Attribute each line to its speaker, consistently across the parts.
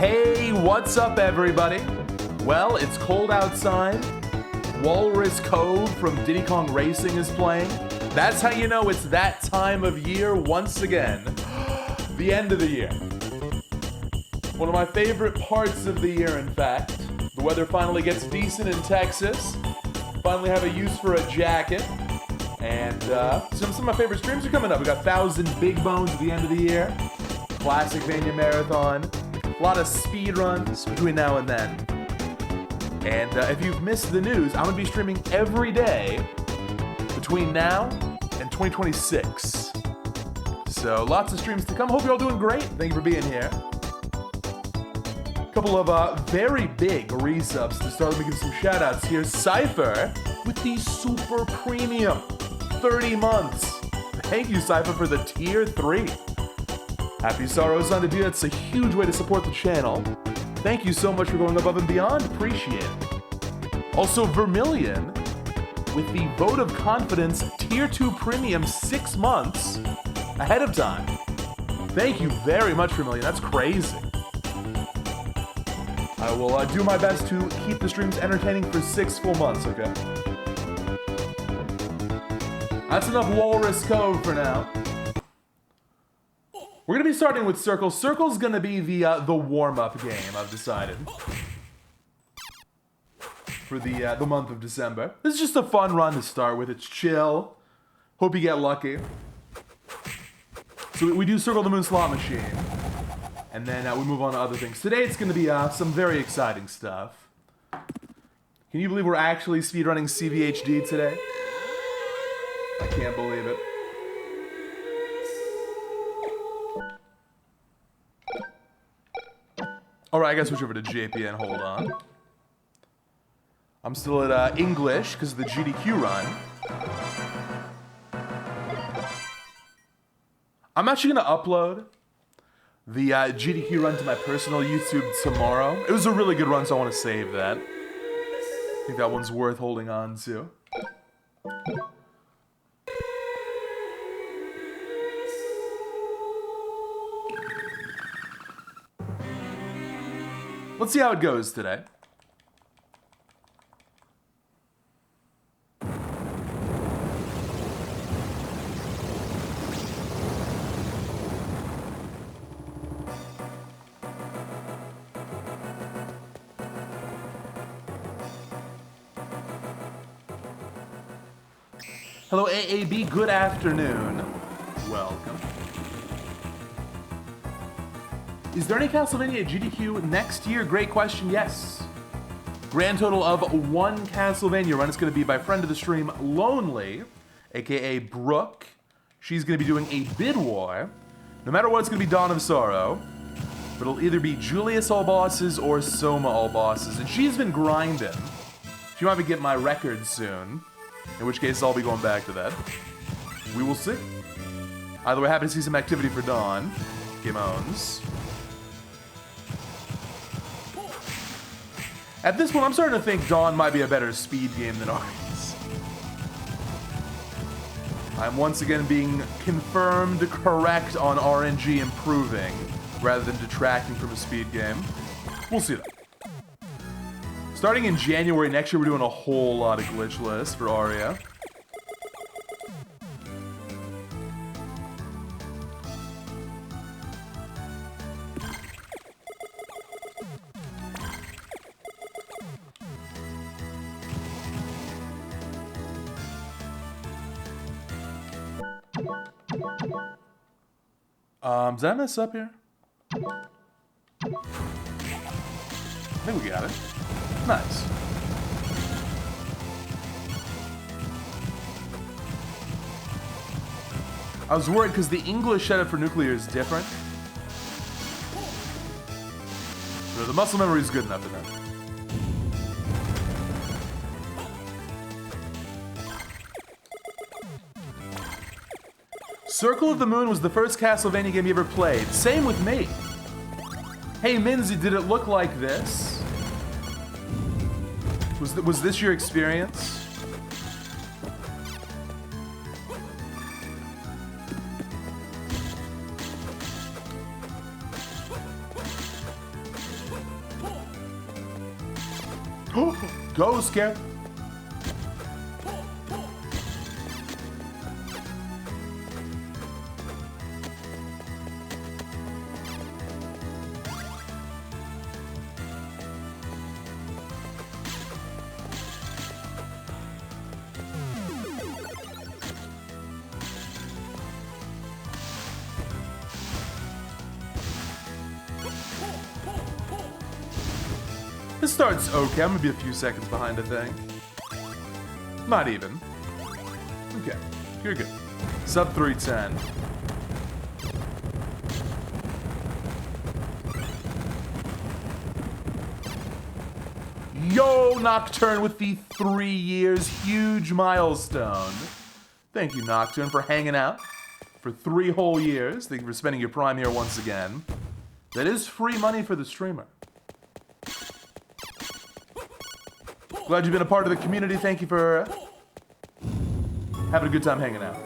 Speaker 1: Hey, what's up, everybody? Well, it's cold outside. Walrus Cove from Diddy Kong Racing is playing. That's how you know it's that time of year once again. The end of the year. One of my favorite parts of the year, in fact. The weather finally gets decent in Texas. Finally have a use for a jacket. And some of my favorite streams are coming up. We got 1,000 Big Bones at the end of the year. Classic Vania Marathon. A lot of speedruns between now and then. And if you've missed the news, I'm going to be streaming every day between now and 2026. So lots of streams to come. Hope you're all doing great. Thank you for being here. A couple of very big resubs to start. Let me give some shout outs here. Cypher with the super premium 30 months. Thank you, Cypher, for the tier 3. Happy Sorrows on debut. That's a huge way to support the channel. Thank you so much for going above and beyond. Appreciate it. Also, Vermilion with the Vote of Confidence tier 2 premium 6 months ahead of time. Thank you very much, Vermilion. That's crazy. I will do my best to keep the streams entertaining for 6 full months, okay? That's enough Walrus Cove for now. We're going to be starting with Circle. Circle's going to be the warm-up game, I've decided. For the month of December. This is just a fun run to start with. It's chill. Hope you get lucky. So we do Circle the Moon slot machine. And then we move on to other things. Today it's going to be some very exciting stuff. Can you believe we're actually speedrunning CVHD today? I can't believe it. Alright, I gotta switch over to JPN, hold on. I'm still at English, because of the GDQ run. I'm actually gonna upload the GDQ run to my personal YouTube tomorrow. It was a really good run, so I want to save that. I think that one's worth holding on to. Let's see how it goes today. Hello, AAB. Good afternoon. Welcome. Is there any Castlevania GDQ next year? Great question, yes. Grand total of 1 Castlevania run. It's going to be by friend of the stream, Lonely, aka Brooke. She's going to be doing a bid war. No matter what, it's going to be Dawn of Sorrow. But it'll either be Julius all bosses or Soma all bosses. And she's been grinding. She might be getting my record soon. In which case, I'll be going back to that. We will see. Either way, happy to see some activity for Dawn. Game owns. At this point, I'm starting to think Dawn might be a better speed game than Aria's. I'm once again being confirmed correct on RNG improving, rather than detracting from a speed game. We'll see that. Starting in January next year, we're doing a whole lot of glitch lists for Aria. Does that mess up here? I think we got it. Nice. I was worried because the English setup for nuclear is different. So the muscle memory is good enough for that. Circle of the Moon was the first Castlevania game you ever played. Same with me. Hey, Minzy, did it look like this? Was this your experience? Go, Scare. This start's okay. I'm gonna be a few seconds behind, I think. Not even. Okay, you're good. Sub 310. Yo, Nocturne with the 3 years huge milestone. Thank you, Nocturne, for hanging out for 3 whole years. Thank you for spending your prime here once again. That is free money for the streamer. Glad you've been a part of the community. Thank you for having a good time hanging out.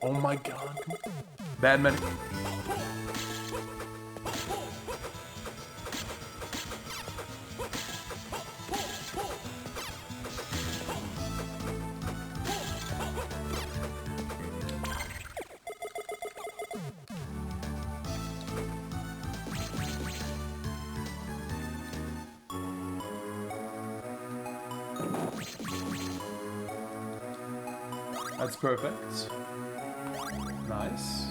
Speaker 1: Oh my god. Bad men. That's perfect. Nice.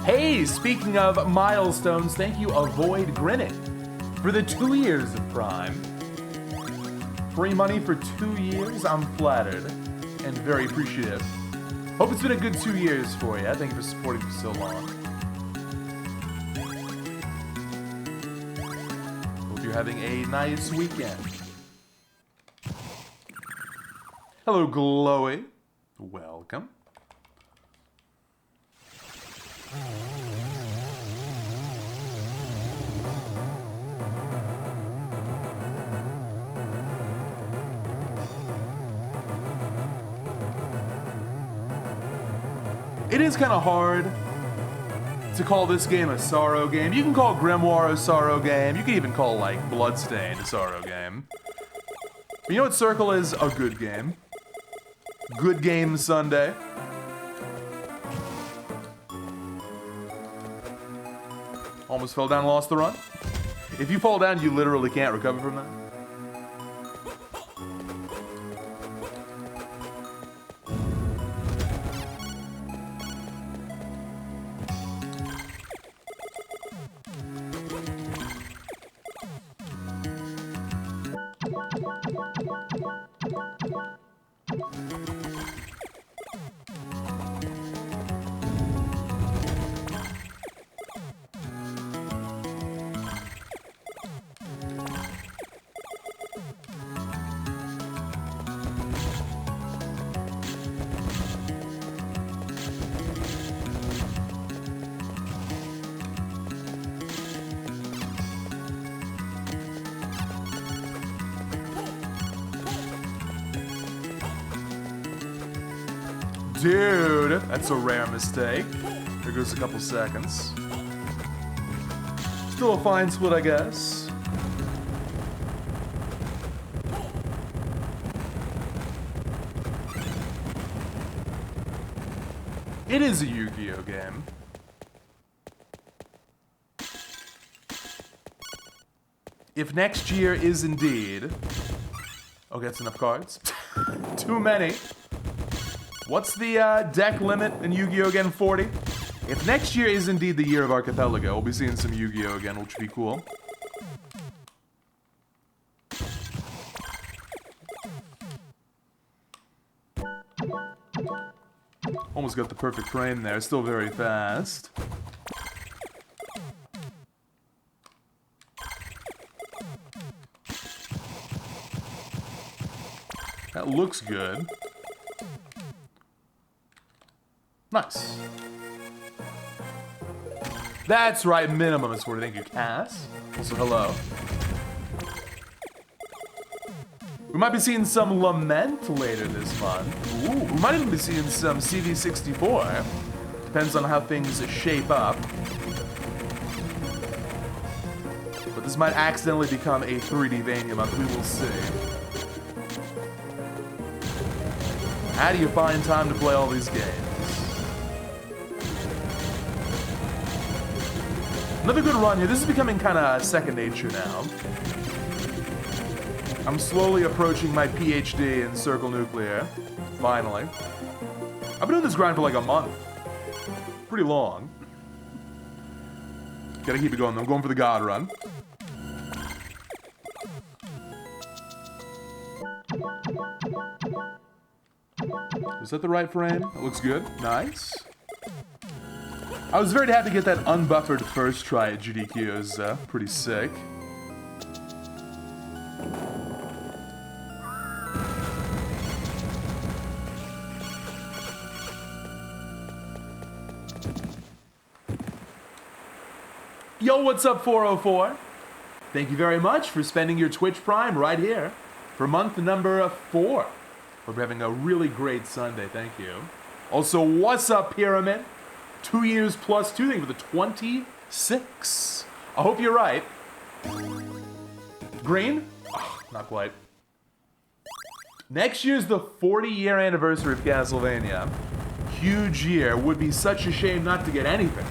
Speaker 1: Hey, speaking of milestones, thank you, Avoid Grinning, for the 2 years of Prime. Free money for 2 years. I'm flattered and very appreciative. Hope it's been a good 2 years for you. Thank you for supporting for so long. Hope you're having a nice weekend. Hello, Glowy. Welcome. It is kind of hard to call this game a sorrow game. You can call Grimoire a sorrow game. You can even call, like, Bloodstained a sorrow game. But you know what Circle is? A good game. Good game Sunday. Almost fell down and lost the run. If you fall down, you literally can't recover from that. Dude, that's a rare mistake. There goes a couple seconds. Still a fine split, I guess. It is a Yu-Gi-Oh game. If next year is indeed... Okay, that's enough cards. Too many. What's the deck limit in Yu-Gi-Oh again? 40? If next year is indeed the year of Archipelago, we'll be seeing some Yu-Gi-Oh again, which would be cool. Almost got the perfect frame there, still very fast. That looks good. Nice. That's right, minimum is 40. Thank you, Cass. Also, hello. We might be seeing some Lament later this month. Ooh, we might even be seeing some CV64. Depends on how things shape up. But this might accidentally become a 3D Vania month. We will see. How do you find time to play all these games? Another good run here. This is becoming kind of second nature now. I'm slowly approaching my PhD in Circle Nuclear. Finally. I've been doing this grind for like a month. Pretty long. Gotta keep it going. I'm going for the God run. Is that the right frame? That looks good. Nice. I was very happy to get that unbuffered first try at GDQ. It was pretty sick. Yo, what's up, 404? Thank you very much for spending your Twitch Prime right here for month number 4. Hope you're having a really great Sunday. Thank you. Also, what's up, Pyramid? 2 years plus 2. Thank you for the 26. I hope you're right. Green? Oh, not quite. Next year's the 40-year anniversary of Castlevania. Huge year. Would be such a shame not to get anything.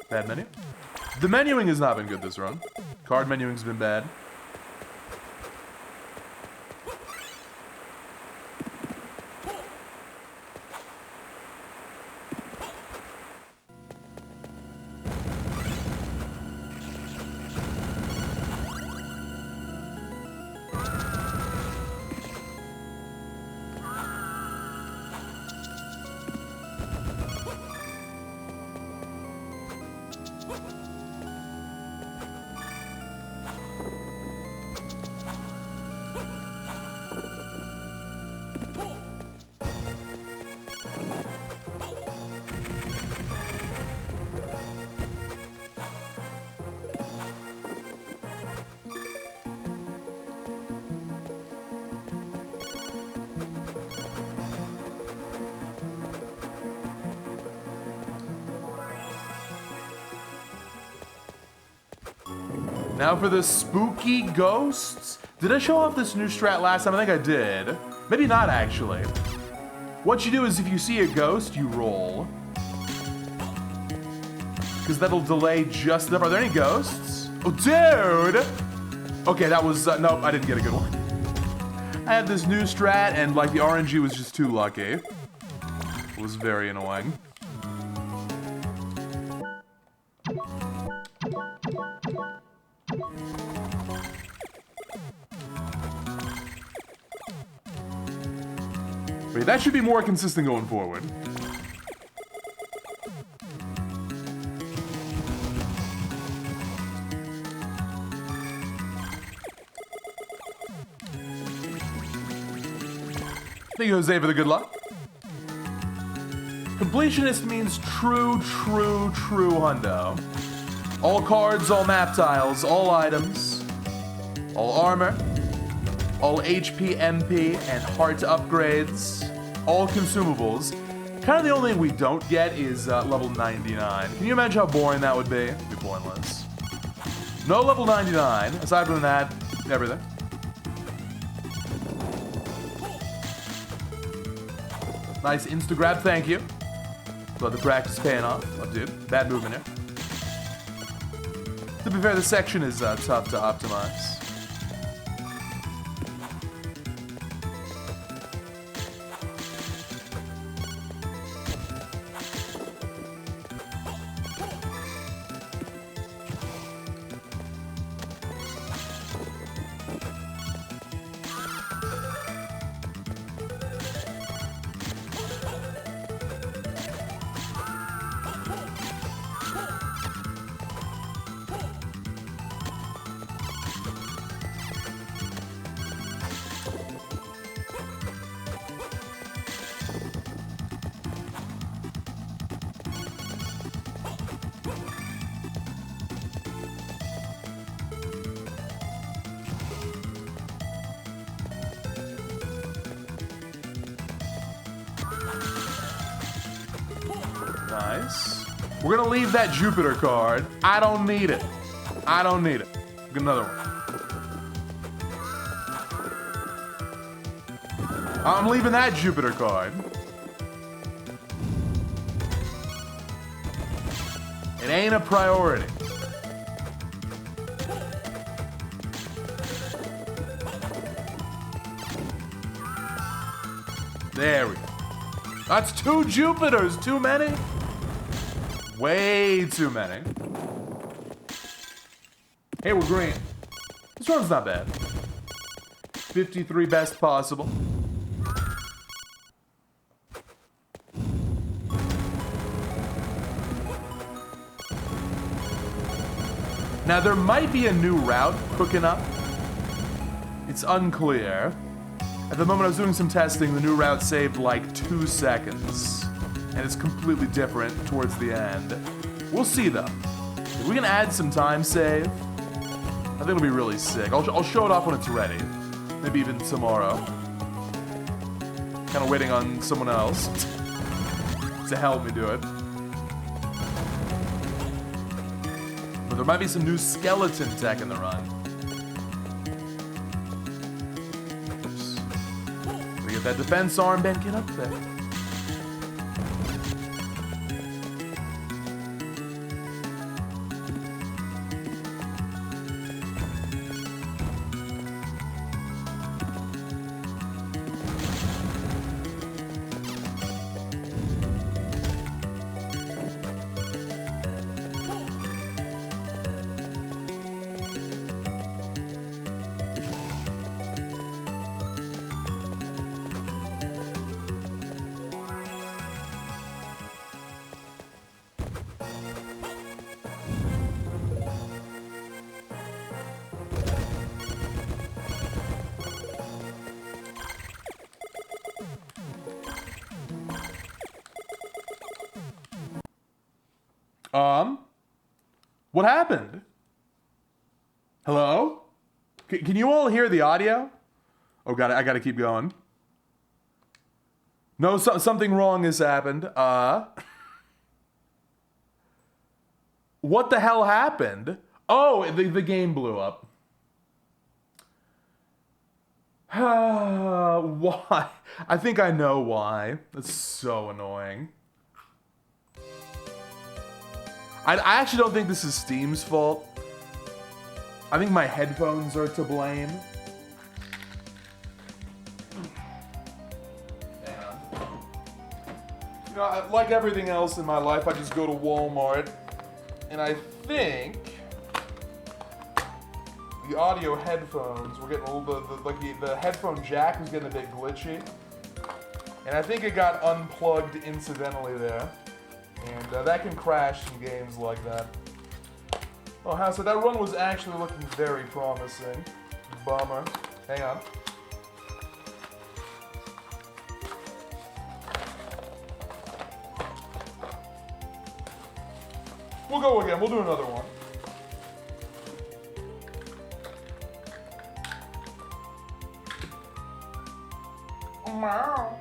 Speaker 1: Bad menu? The menuing has not been good this run. Card menuing's been bad. Now for the spooky ghosts. Did I show off this new strat last time? I think I did. Maybe not, actually. What you do is if you see a ghost, you roll. Because that'll delay just enough. Are there any ghosts? Oh, dude! Okay, that was... nope, I didn't get a good one. I had this new strat, and like the RNG was just too lucky. It was very annoying. Wait, that should be more consistent going forward. Thank you, Jose, for the good luck. Completionist means true hundo. All cards, all map tiles, all items, all armor, all HP, MP, and heart upgrades, all consumables. Kind of the only thing we don't get is level 99. Can you imagine how boring that would be? It'd be pointless. No level 99. Aside from that, everything. Nice insta-grab, thank you. Glad the practice paying off. Oh, dude, bad movement here. To be fair, the section is tough to optimize. nice. We're gonna leave that Jupiter card. I don't need it. I don't need it. Get another one. I'm leaving that Jupiter card. It ain't a priority. There we go. That's 2 Jupiters. Too many? Way too many. Hey, we're green. This run's not bad. 53 best possible. Now, there might be a new route cooking up. It's unclear. At the moment I was doing some testing, the new route saved like 2 seconds. And it's completely different towards the end. We'll see though. If we can add some time save, I think it'll be really sick. I'll show it off when it's ready. Maybe even tomorrow. Kind of waiting on someone else to help me do it. But there might be some new skeleton tech in the run. Oops. Gotta get that defense armband, get up there. What happened? Hello? Can you all hear the audio? Oh god, I gotta keep going. No, something wrong has happened. What the hell happened? Oh, the game blew up. Why? I think I know why. That's so annoying. I actually don't think this is Steam's fault. I think my headphones are to blame. Hang on. You know, like everything else in my life, I just go to Walmart, and I think the audio headphones were getting a little bit, the headphone jack was getting a bit glitchy, and I think it got unplugged incidentally there. And that can crash some games like that. Oh, so that run was actually looking very promising. Bummer. Hang on. We'll go again. We'll do another one. Meow.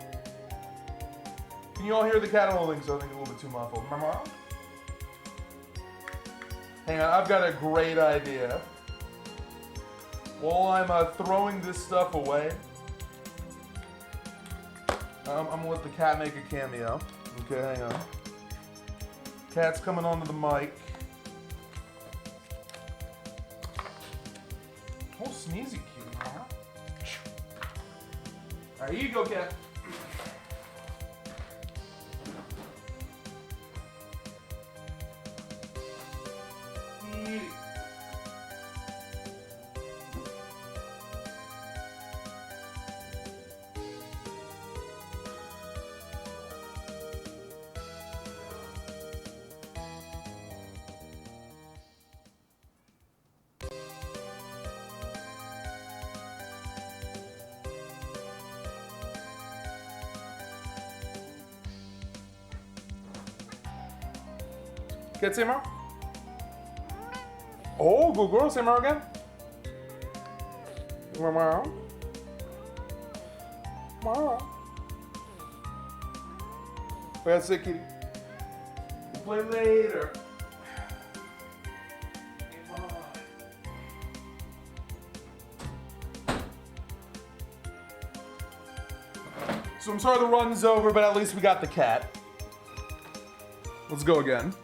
Speaker 1: Can you all hear the cat? I don't think so. I think it's a little bit too muffled. Hang on, I've got a great idea. While I'm throwing this stuff away, I'm gonna let the cat make a cameo. Okay, hang on. Cat's coming onto the mic. Oh, sneezy cute, huh? Alright, here you go, cat. Get say more? Oh, good girl. Say more again. Wow. Wow. That's it, kitty. play later. So I'm sorry the run's over, but at least we got the cat. Let's go again.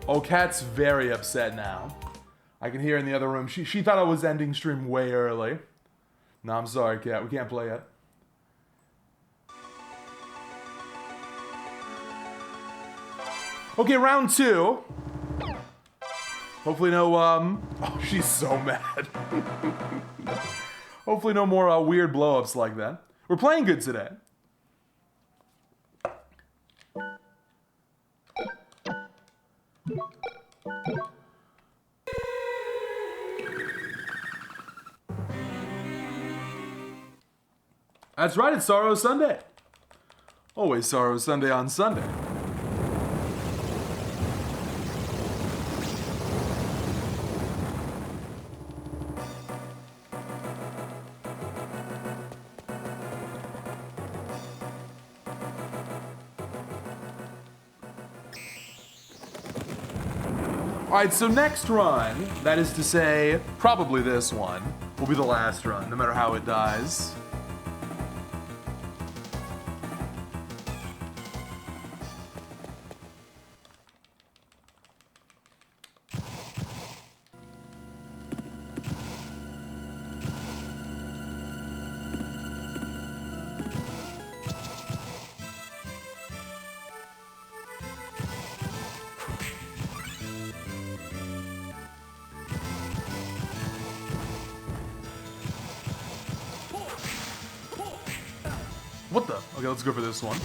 Speaker 1: Oh, Cat's very upset now. I can hear in the other room. She thought I was ending stream way early. No, I'm sorry, Cat. We can't play yet. Okay, round 2. Hopefully no, oh, she's so mad. Hopefully no more weird blow-ups like that. We're playing good today. That's right, it's Sorrow Sunday. Always Sorrow Sunday on Sunday. Alright, so next run, that is to say, probably this one, will be the last run, no matter how it dies. What the? Okay, let's go for this one.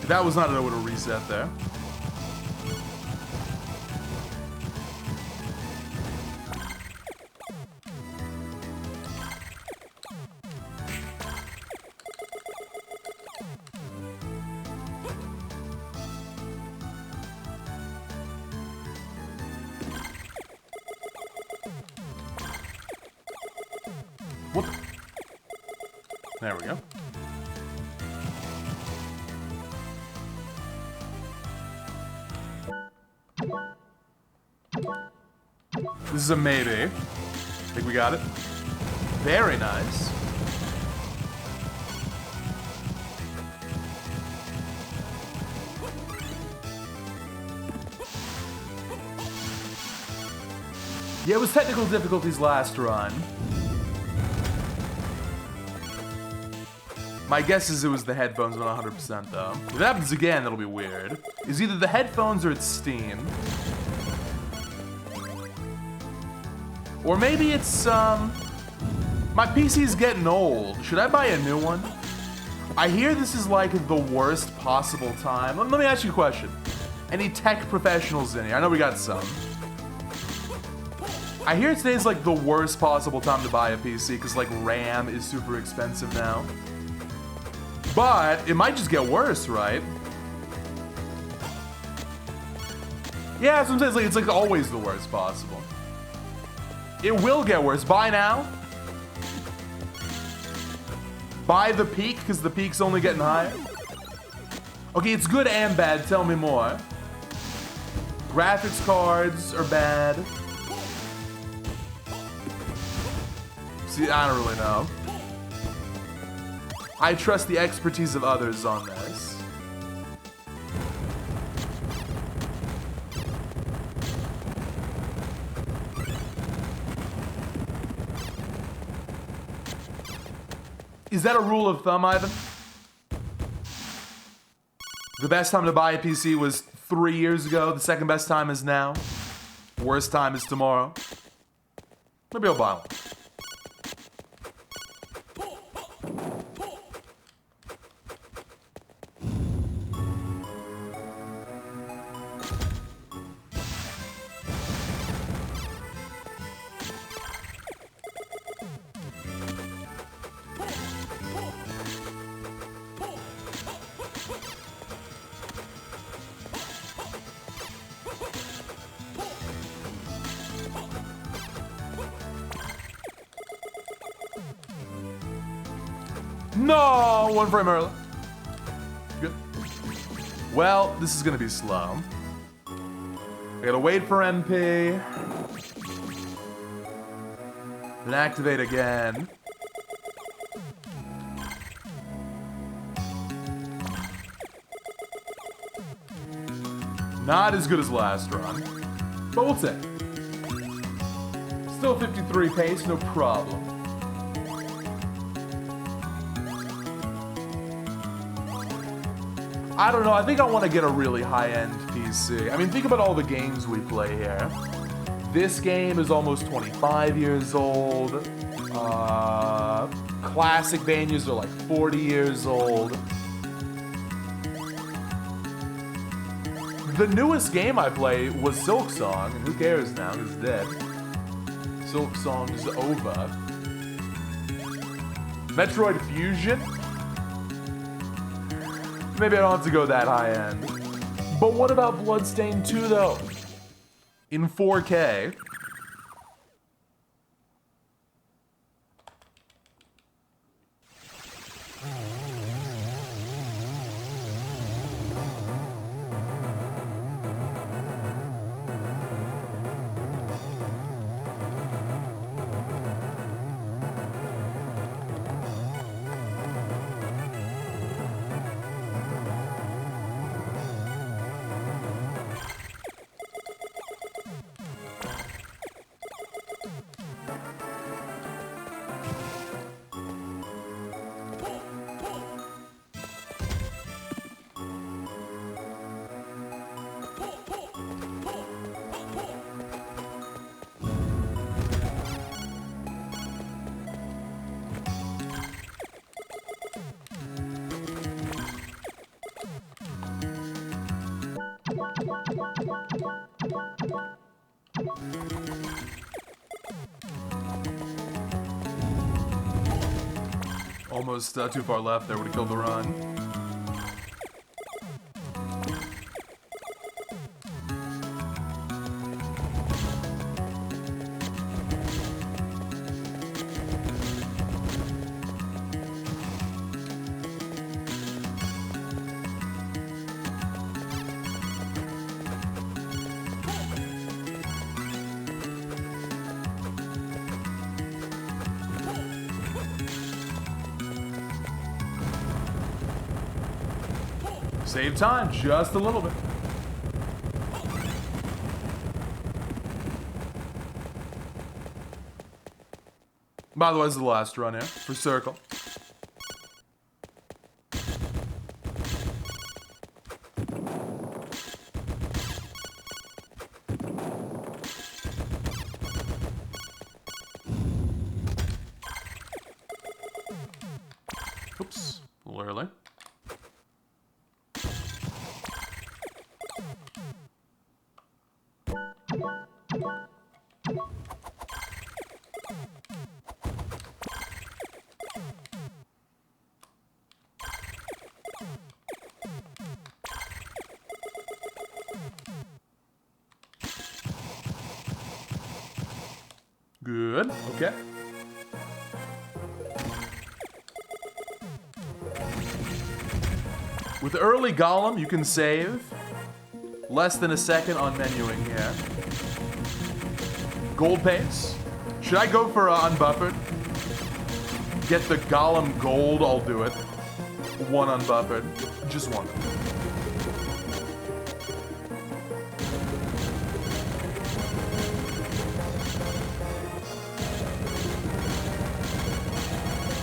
Speaker 1: That was not a way to reset there. What the? There we go. This is a maybe. I think we got it. Very nice. Yeah, it was technical difficulties last run. My guess is it was the headphones, but not 100% though. If it happens again, that'll be weird. It's either the headphones or it's Steam. Or maybe it's, my PC's getting old. Should I buy a new one? I hear this is like the worst possible time. Let me ask you a question. Any tech professionals in here? I know we got some. I hear today's like the worst possible time to buy a PC because like RAM is super expensive now. But it might just get worse, right? Yeah, sometimes like, it's like always the worst possible. It will get worse. Buy now. Buy the peak, because the peak's only getting higher. Okay, it's good and bad. Tell me more. Graphics cards are bad. See, I don't really know. I trust the expertise of others on this. Is that a rule of thumb, Ivan? The best time to buy a PC was 3 years ago. The second best time is now. Worst time is tomorrow. Maybe I'll buy one. No, 1 frame early. Good. Well, this is gonna be slow. I gotta wait for MP. Then activate again. Not as good as last run, but we'll take. Still 53 pace, no problem. I don't know, I think I want to get a really high-end PC. I mean, think about all the games we play here. This game is almost 25 years old. Classic Vanias are like 40 years old. The newest game I played was Silk Song, and who cares now, it's dead. Silk Song is over. Metroid Fusion? Maybe I don't have to go that high end. But what about Bloodstained 2 though? In 4K. Almost too far left there, would have killed the run. Save time just a little bit. By the way, this is the last run here for Circle. Oops, a little early. Good, okay. With early Golem, you can save less than a second on menuing here. Gold pace. Should I go for unbuffered? Get the Golem gold, I'll do it. 1 unbuffered, just 1.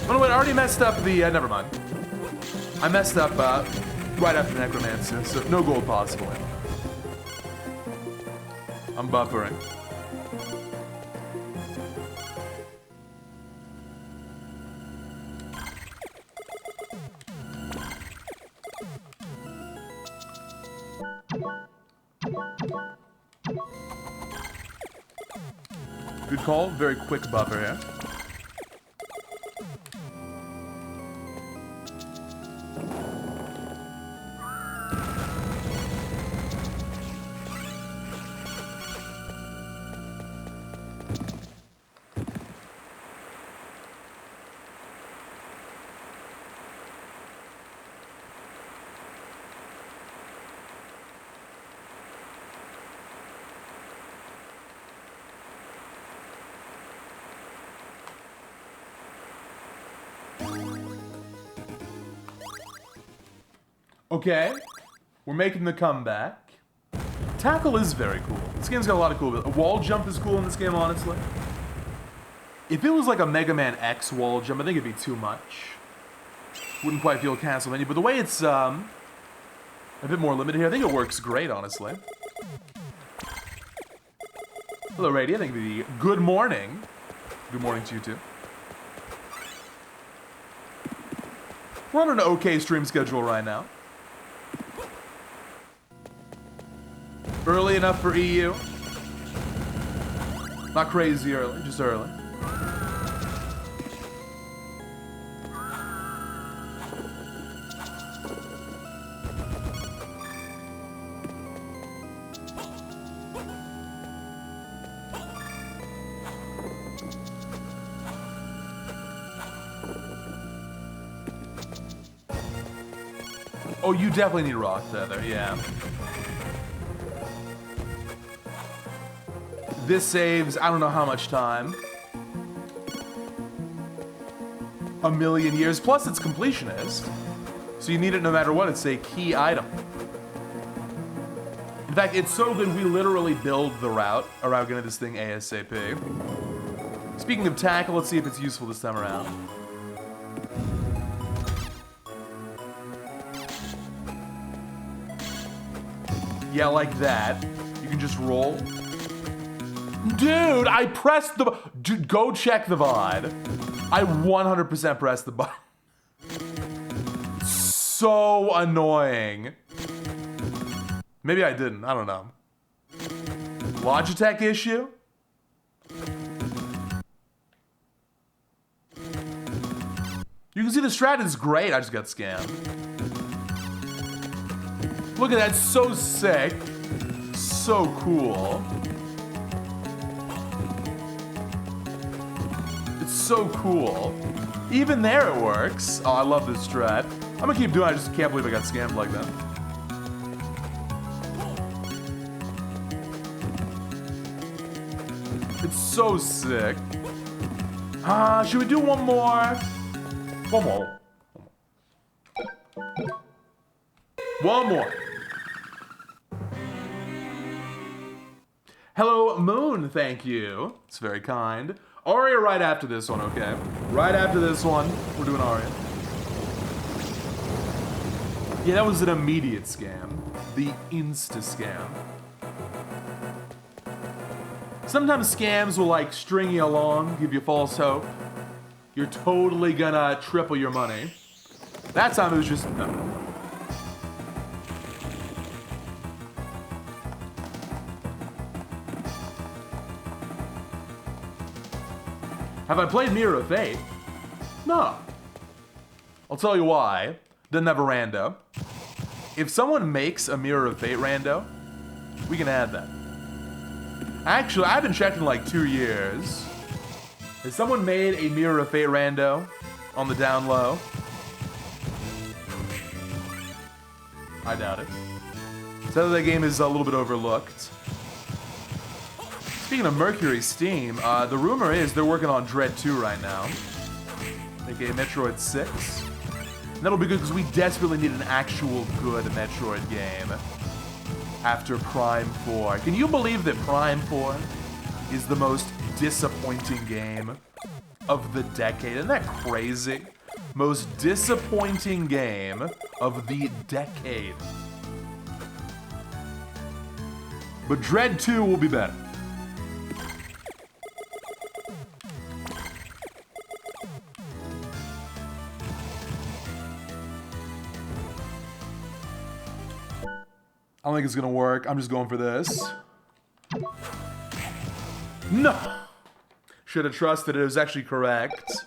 Speaker 1: Oh wait, I already messed up the, never mind. I messed up, right after Necromancer, so no gold possible. I'm buffering. Good call, very quick buffer here. Okay. We're making the comeback. Tackle is very cool. This game's got a lot of cool. Wall jump is cool in this game, honestly. If it was like a Mega Man X wall jump, I think it'd be too much. Wouldn't quite feel Castlevania, but the way it's a bit more limited here, I think it works great, honestly. Hello, Radio. Thank you. Good morning. Good morning to you too. We're on an okay stream schedule right now. Early enough for EU. Not crazy early, just early. Oh, you definitely need Rock Feather, yeah. This saves, I don't know how much time. A million years, plus it's completionist. So you need it no matter what, it's a key item. In fact, it's so good we literally build the route around getting this thing ASAP. Speaking of tackle, let's see if it's useful this time around. Yeah, like that. You can just roll. Dude, I pressed the... Dude, go check the VOD. I 100% pressed the button. So annoying. Maybe I didn't. I don't know. Logitech issue? You can see the strat is great. I just got scammed. Look at that, so sick. So cool. It's so cool. Even there it works. Oh, I love this strat. I'm gonna keep doing it, I just can't believe I got scammed like that. It's so sick. Should we do one more? One more. One more. Hello, Moon, thank you. It's very kind. Aria right after this one, okay? Right after this one, we're doing Aria. Yeah, that was an immediate scam. The insta-scam. Sometimes scams will like string you along, give you false hope. You're totally gonna triple your money. That time it was just... no. Have I played Mirror of Fate? No. I'll tell you why. Didn't have a rando. If someone makes a Mirror of Fate rando, we can add that. Actually, I haven't checked in like 2 years. Has someone made a Mirror of Fate rando on the down low? I doubt it. So that game is a little bit overlooked. Speaking of Mercury Steam, the rumor is they're working on Dread 2 right now. aka Metroid 6. And that'll be good because we desperately need an actual good Metroid game after Prime 4. Can you believe that Prime 4 is the most disappointing game of the decade? Isn't that crazy? Most disappointing game of the decade. But Dread 2 will be better. I don't think it's gonna work. I'm just going for this. No! Should have trusted it. It was actually correct.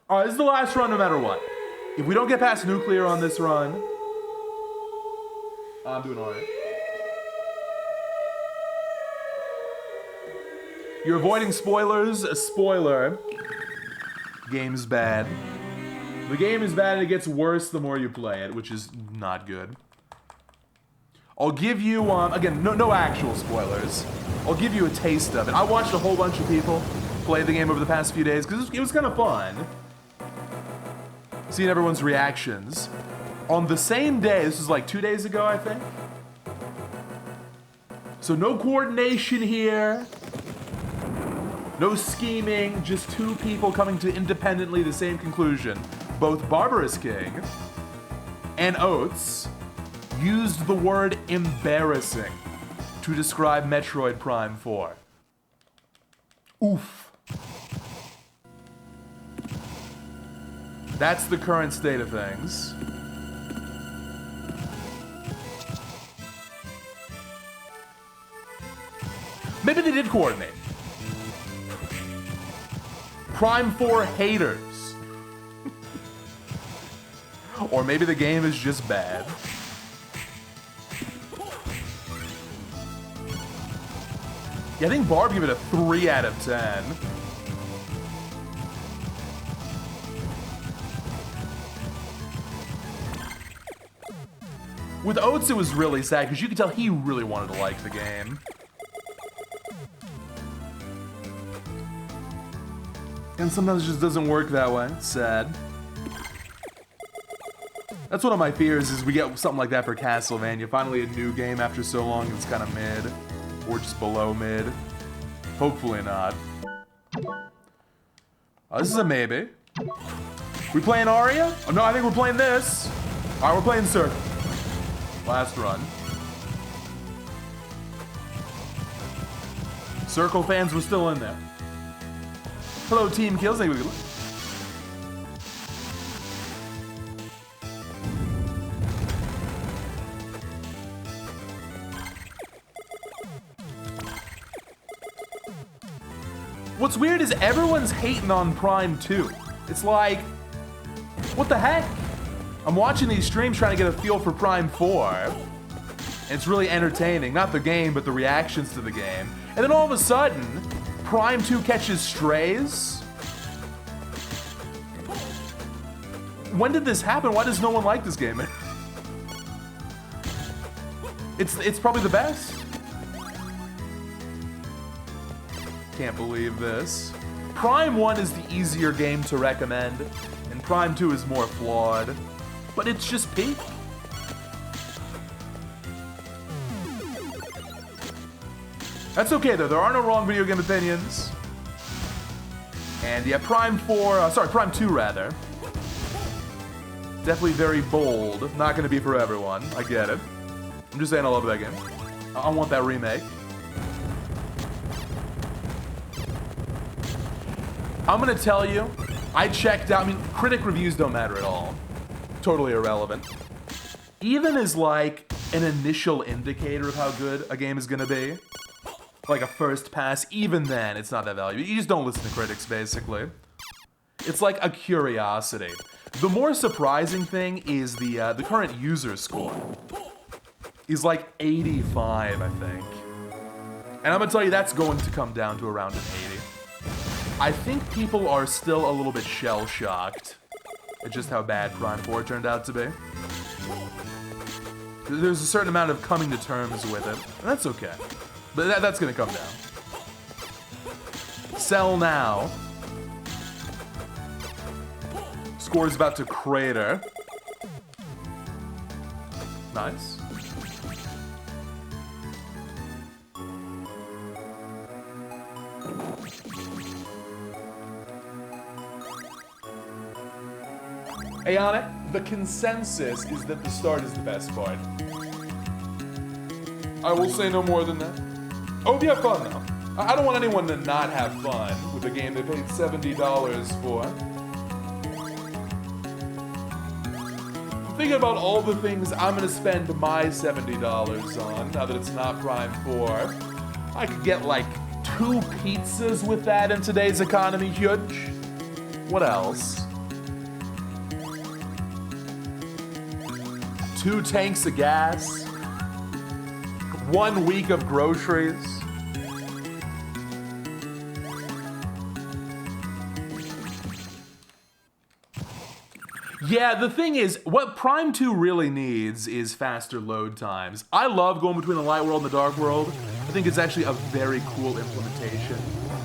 Speaker 1: Alright, this is the last run no matter what. If we don't get past nuclear on this run, I'm doing alright. You're avoiding spoilers. A spoiler. Game's bad. The game is bad and it gets worse the more you play it, which is not good. I'll give you, again, no actual spoilers. I'll give you a taste of it. I watched a whole bunch of people play the game over the past few days because it was kind of fun. Seeing everyone's reactions. On the same day, this was like 2 days ago, I think. So no coordination here. No scheming, just two people coming to independently the same conclusion. Both Barbarous King and Oates used the word embarrassing to describe Metroid Prime 4. Oof. That's the current state of things. Maybe they did coordinate. Prime 4 haters. Or maybe the game is just bad. Yeah, I think Barb gave it a 3 out of 10. With Oates, it was really sad because you could tell he really wanted to like the game. And sometimes it just doesn't work that way. It's sad. That's one of my fears, is we get something like that for Castlevania. Finally a new game after so long that's kind of mid. Or just below mid. Hopefully not. This is a maybe. We playing Aria? Oh no, I think we're playing this. Alright, we're playing Circle. Last run. Circle fans were still in there. Hello, Team Kills. Thank you. What's weird is everyone's hating on Prime 2. It's like, what the heck? I'm watching these streams trying to get a feel for Prime 4. And it's really entertaining. Not the game, but the reactions to the game. And then all of a sudden, Prime 2 catches strays? When did this happen? Why does no one like this game? It's probably the best. Can't believe this. Prime 1 is the easier game to recommend, and Prime 2 is more flawed. But it's just peak. That's okay though, there are no wrong video game opinions. And yeah, Prime 2 rather. Definitely very bold. Not gonna be for everyone, I get it. I'm just saying I love that game. I want that remake. I'm gonna tell you, I checked out, I mean, critic reviews don't matter at all. Totally irrelevant. Even as like an initial indicator of how good a game is gonna be, like a first pass, even then it's not that valuable. You just don't listen to critics, basically. It's like a curiosity. The more surprising thing is the current user score is like 85, I think. And I'm gonna tell you that's going to come down to around an 80. I think people are still a little bit shell-shocked at just how bad Prime 4 turned out to be. There's a certain amount of coming to terms with it, and that's okay. But that's gonna come down. Sell now. Score's about to crater. Nice. Aeonic, the consensus is that the start is the best part. I will say no more than that. I hope you have fun though. I don't want anyone to not have fun with a game they paid $70 for. Thinking about all the things I'm gonna spend my $70 on now that it's not Prime 4. I could get like 2 pizzas with that in today's economy, huge. What else? 2 tanks of gas. 1 week of groceries. Yeah, the thing is, what Prime 2 really needs is faster load times. I love going between the light world and the dark world. I think it's actually a very cool implementation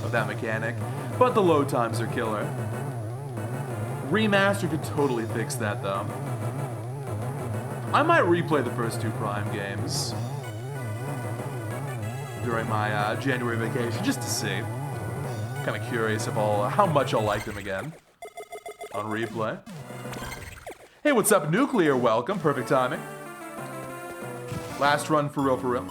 Speaker 1: of that mechanic. But the load times are killer. Remaster could totally fix that though. I might replay the first 2 Prime games during my January vacation, just to see. Kind of curious if how much I'll like them again on replay. Hey, what's up, Nuclear? Welcome, perfect timing. Last run for real, for real.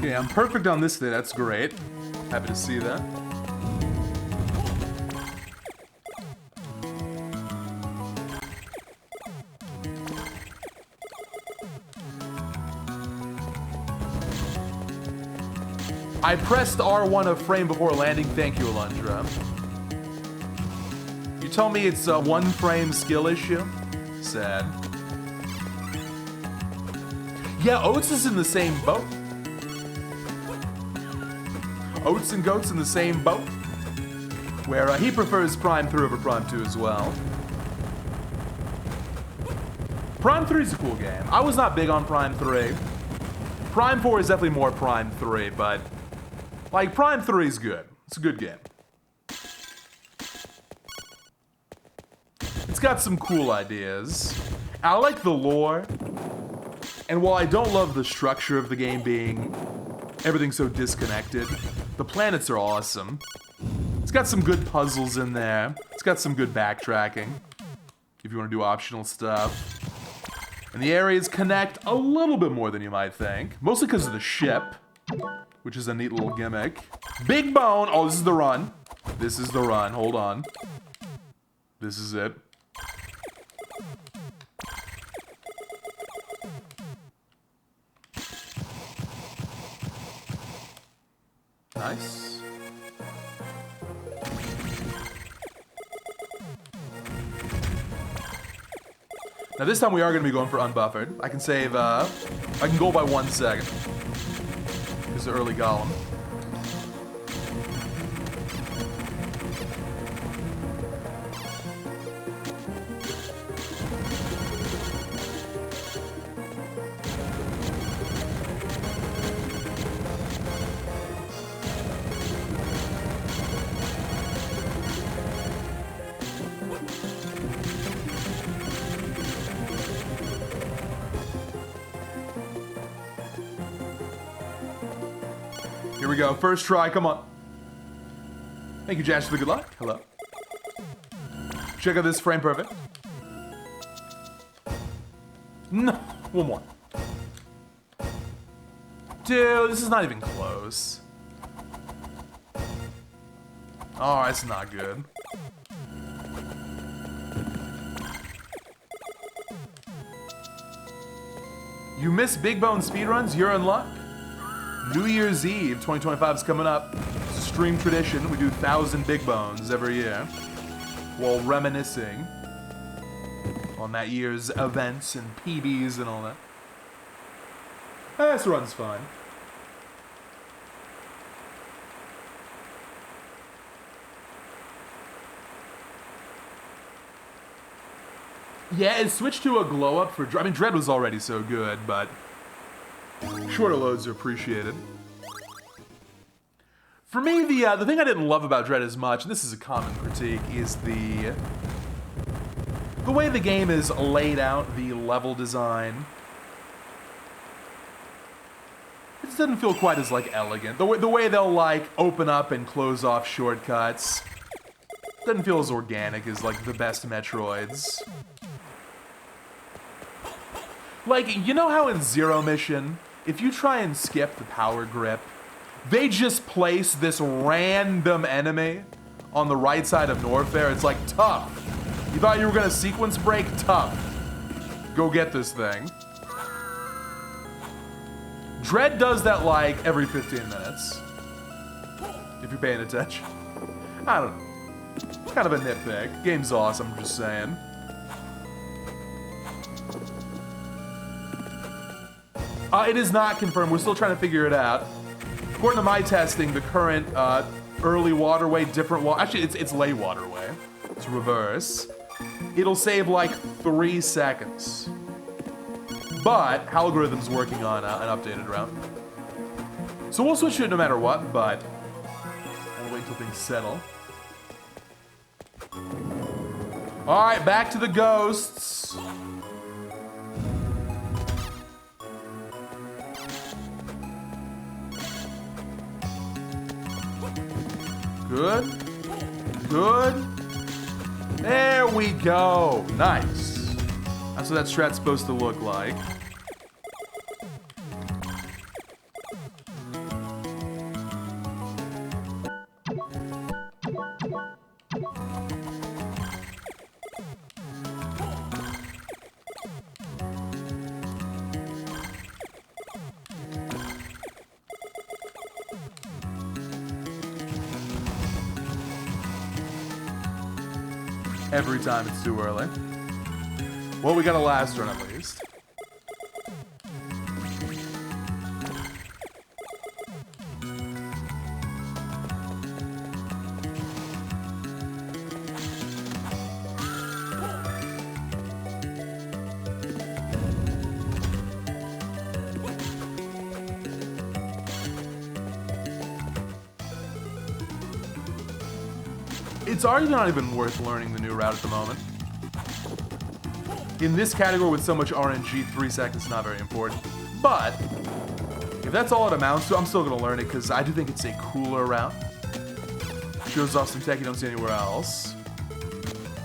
Speaker 1: Yeah, I'm perfect on this day. That's great. Happy to see that. I pressed R1 a frame before landing. Thank you, Alundra. You tell me it's a 1 frame skill issue? Sad. Yeah, Oats is in the same boat. Oats and Goats in the same boat. Where he prefers Prime 3 over Prime 2 as well. Prime 3 is a cool game. I was not big on Prime 3. Prime 4 is definitely more Prime 3, but like Prime 3 is good. It's a good game. It's got some cool ideas. I like the lore. And while I don't love the structure of the game being everything so disconnected, the planets are awesome. It's got some good puzzles in there. It's got some good backtracking if you want to do optional stuff. And the areas connect a little bit more than you might think. Mostly because of the ship, which is a neat little gimmick. Big Bone! Oh, this is the run. This is the run. Hold on. This is it. Nice. Now this time we are going to be going for unbuffered. I can save, I can go by 1 second. This is the early golem. Here we go, first try, come on. Thank you, Jash, for the good luck. Hello. Check out this frame perfect. No, 1 more. Dude, this is not even close. Oh, it's not good. You miss Big Bone speedruns? You're in luck. New Year's Eve 2025 is coming up. It's a stream tradition. We do 1,000 Big Bones every year while reminiscing on that year's events and PBs and all that. This run's fine. Yeah, it switched to a glow up for Dread. I mean, Dread was already so good, but shorter loads are appreciated. For me, the thing I didn't love about Dread as much, and this is a common critique, is the way the game is laid out, the level design. It just doesn't feel quite as, like, elegant. The way they'll, like, open up and close off shortcuts doesn't feel as organic as, like, the best Metroids. Like, you know how in Zero Mission, if you try and skip the power grip, they just place this random enemy on the right side of Norfair? It's like, tough. You thought you were gonna sequence break? Tough. Go get this thing. Dread does that like every 15 minutes. If you're paying attention. I don't know. Kind of a nitpick. Game's awesome, I'm just saying. It is not confirmed. We're still trying to figure it out. According to my testing, the current early waterway, different water. Actually, it's late waterway. It's reverse. It'll save like 3 seconds. But Algorithm's working on an updated route. So we'll switch to it no matter what, but we'll wait till things settle. Alright, back to the ghosts. Good. Good. There we go. Nice. That's what that strat's supposed to look like. Every time it's too early. Well, we got a last run at least. It's already not even worth learning the new route at the moment. In this category with so much RNG, 3 seconds is not very important. But if that's all it amounts to, I'm still gonna learn it because I do think it's a cooler route. Shows off some tech you don't see anywhere else.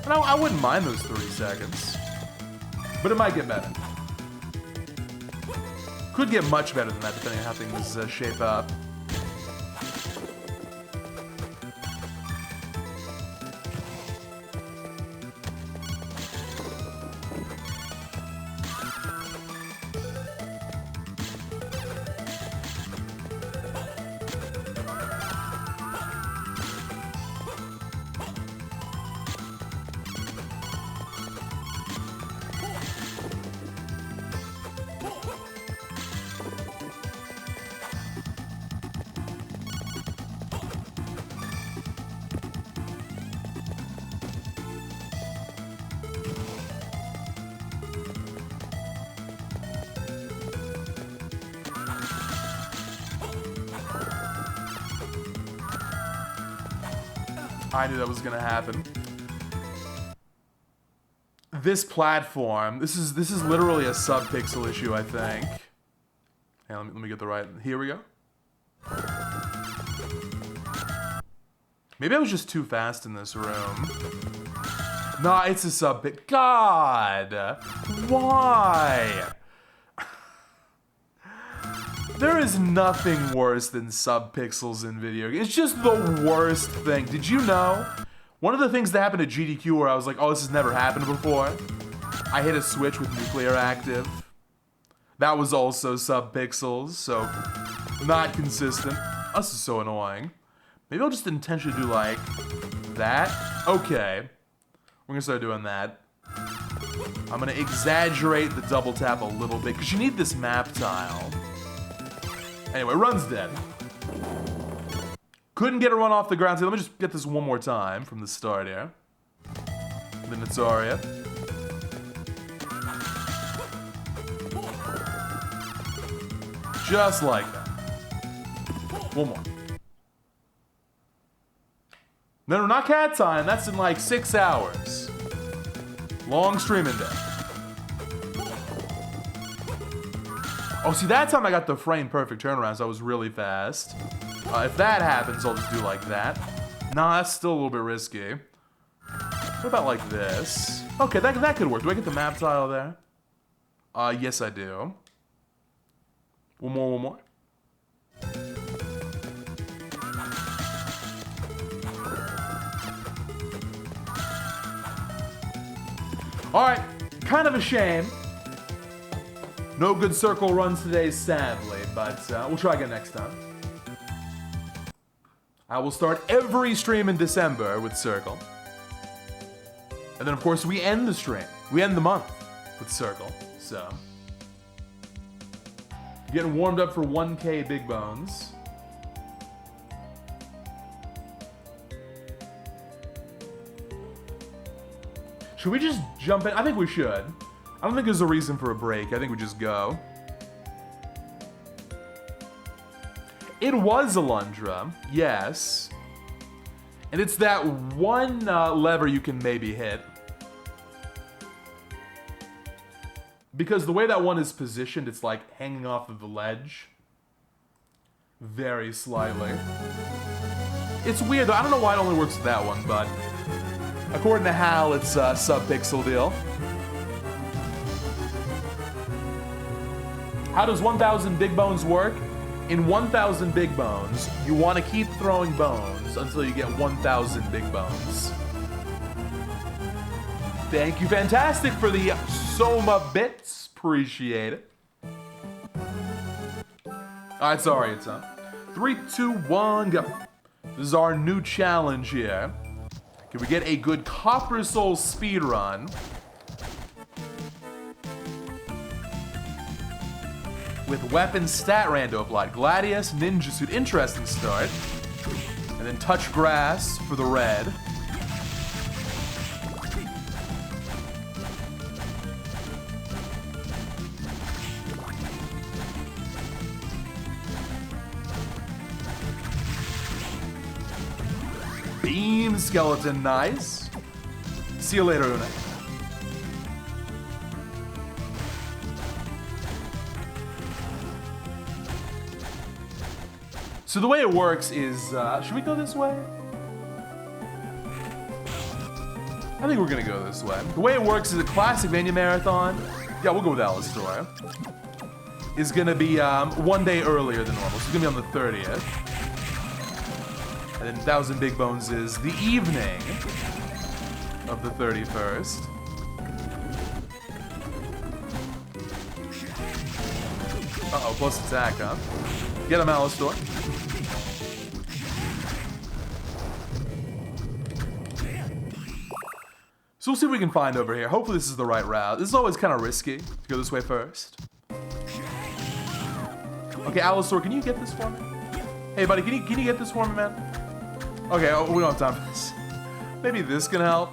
Speaker 1: And I wouldn't mind those 3 seconds. But it might get better. Could get much better than that depending on how things shape up. I knew that was gonna happen. This platform, this is literally a sub-pixel issue, I think. Hey, let me get the right. Here we go. Maybe I was just too fast in this room. Nah, it's a sub-pixel. God, why? There is nothing worse than sub-pixels in video games. It's just the worst thing. Did you know? One of the things that happened at GDQ where I was like, oh, this has never happened before. I hit a switch with nuclear active. That was also sub-pixels, so not consistent. This is so annoying. Maybe I'll just intentionally do like that. Okay. We're gonna start doing that. I'm gonna exaggerate the double tap a little bit because you need this map tile. Anyway, run's dead. Couldn't get a run off the ground. So let me just get this one more time from the start here. Then it's Aria. Just like that. One more. No, not cat time. That's in like 6 hours. Long streaming day. Oh, see, that time I got the frame perfect turnaround, so I was really fast. If that happens, I'll just do like that. Nah, that's still a little bit risky. What about like this? Okay, that could work. Do I get the map tile there? Yes, I do. One more. Alright, kind of a shame. No good circle runs today, sadly, but we'll try again next time. I will start every stream in December with circle. And then, of course, we end the stream. We end the month with circle, so. Getting warmed up for 1K Big Bones. Should we just jump in? I think we should. I don't think there's a reason for a break. I think we just go. It was Alundra, yes. And it's that one lever you can maybe hit. Because the way that one is positioned, it's like hanging off of the ledge. Very slightly. It's weird though. I don't know why it only works with that one, but according to Hal, it's a sub-pixel deal. How does 1,000 big bones work? In 1,000 big bones, you want to keep throwing bones until you get 1,000 big bones. Thank you, Fantastic, for the Soma bits. Appreciate it. Alright, sorry, it's on. 3, 2, 1, go. This is our new challenge here. Can we get a good CopperSoul speedrun? With weapon stat rando applied. Gladius, Ninja Suit, interesting start. And then touch grass for the red. Beam skeleton, nice. See you later, Una. So the way it works is, should we go this way? I think we're gonna go this way. The way it works is a Classicvania marathon. Yeah, we'll go with Alistor. Is gonna be 1 day earlier than normal, so it's gonna be on the 30th. And then 1,000 Big Bones is the evening of the 31st. Uh-oh, plus attack, huh? Get him, Alistor. So we'll see what we can find over here. Hopefully this is the right route. This is always kind of risky to go this way first. Okay, Alistor, can you get this for me? Hey, buddy, can you get this for me, man? Okay, oh, we don't have time for this. Maybe this can help.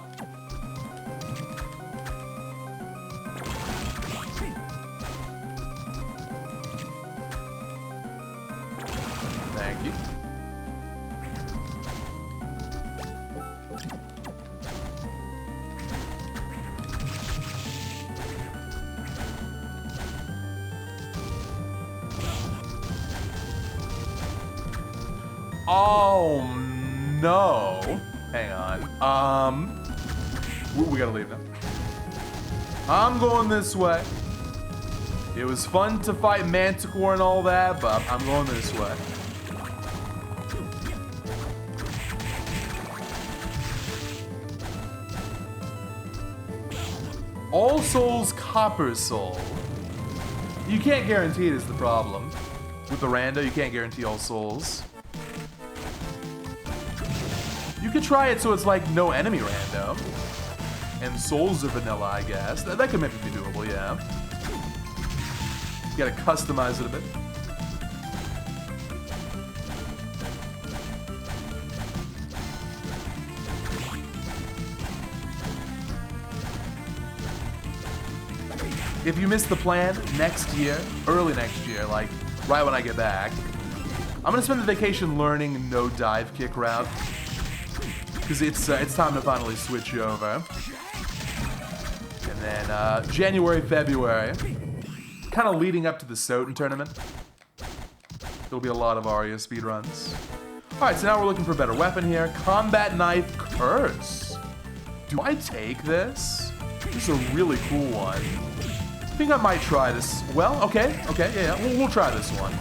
Speaker 1: Thank you. Oh no. Hang on. We gotta leave now. I'm going this way. It was fun to fight Manticore and all that, but I'm going this way. All Souls, CopperSoul. You can't guarantee it is the problem. With the Rando, you can't guarantee all souls. You could try it so it's like no enemy Rando. And souls are vanilla, I guess. That could maybe be doable, yeah. You gotta customize it a bit. If you miss the plan, next year, early next year, like right when I get back, I'm gonna spend the vacation learning no dive kick route. Because it's time to finally switch over. And then January, February, kind of leading up to the Soten tournament, there'll be a lot of Aria speedruns. Alright, so now we're looking for a better weapon here. Combat Knife Curse. Do I take this? This is a really cool one. I think I might try this. Well, okay, yeah, we'll try this one.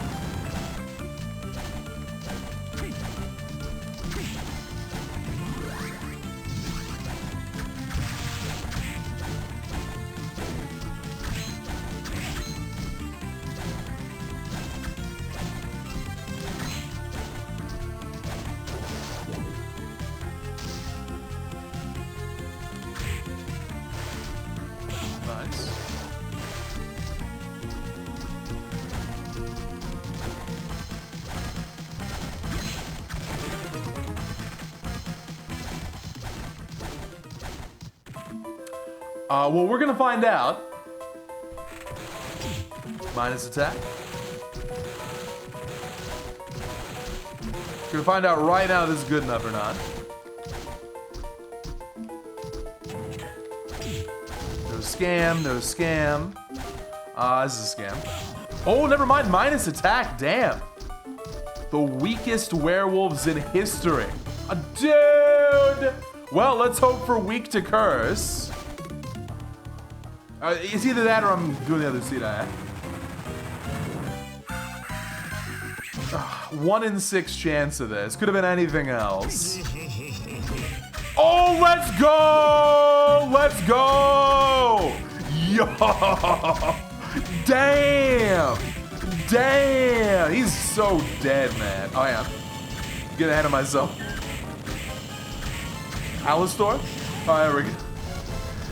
Speaker 1: Well, we're gonna find out. Minus attack. We're gonna find out right now if this is good enough or not. No scam, no scam. This is a scam. Oh, never mind, minus attack, damn. The weakest werewolves in history. Dude! Well, let's hope for weak to curse. It's either that or I'm doing the other seed I have. 1 in 6 chance of this. Could have been anything else. Oh, let's go! Let's go! Yo! Damn! Damn! He's so dead, man. Oh, yeah. Get ahead of myself. Alistor? Oh, there we go.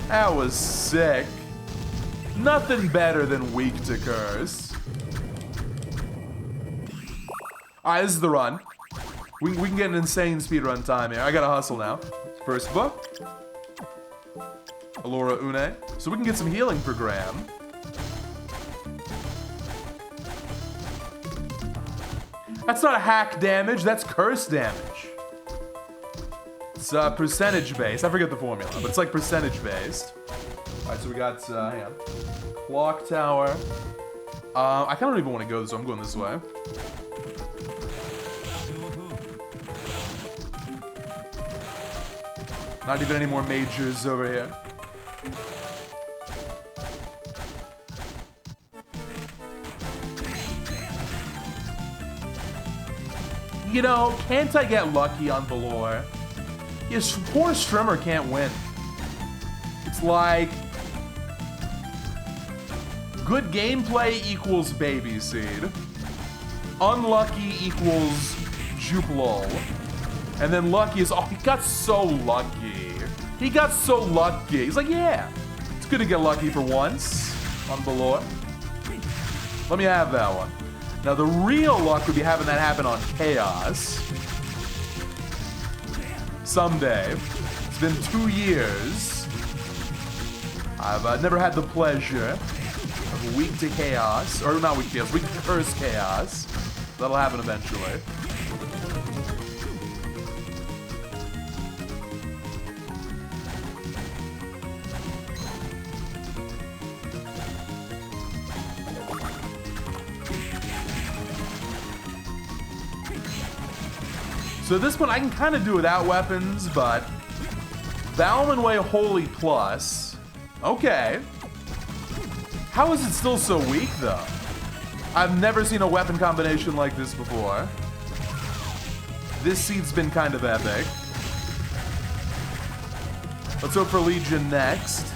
Speaker 1: That was sick. Nothing better than weak to curse. Alright, this is the run. We can get an insane speedrun time here. I gotta hustle now. First book. Allura Une. So we can get some healing for Graham. That's not a hack damage, that's curse damage. It's percentage based. I forget the formula, but it's like percentage based. Alright, so we got, hang on. Clock Tower. I kind of don't even want to go this way. I'm going this way. Not even any more majors over here. You know, can't I get lucky on Valor? Yes, poor Strimmer can't win. It's like... good gameplay equals baby seed. Unlucky equals Juplol. And then lucky is, oh, he got so lucky. He got so lucky. He's like, yeah, it's good to get lucky for once on Valor. Let me have that one. Now the real luck would be having that happen on Chaos. Someday. It's been 2 years. I've never had the pleasure of weak to Chaos, or not weak to Chaos, weak to Curse Chaos. That'll happen eventually. So at this point, I can kind of do without weapons, but Valmanway Holy Plus. Okay. How is it still so weak, though? I've never seen a weapon combination like this before. This seed's been kind of epic. Let's hope for Legion next.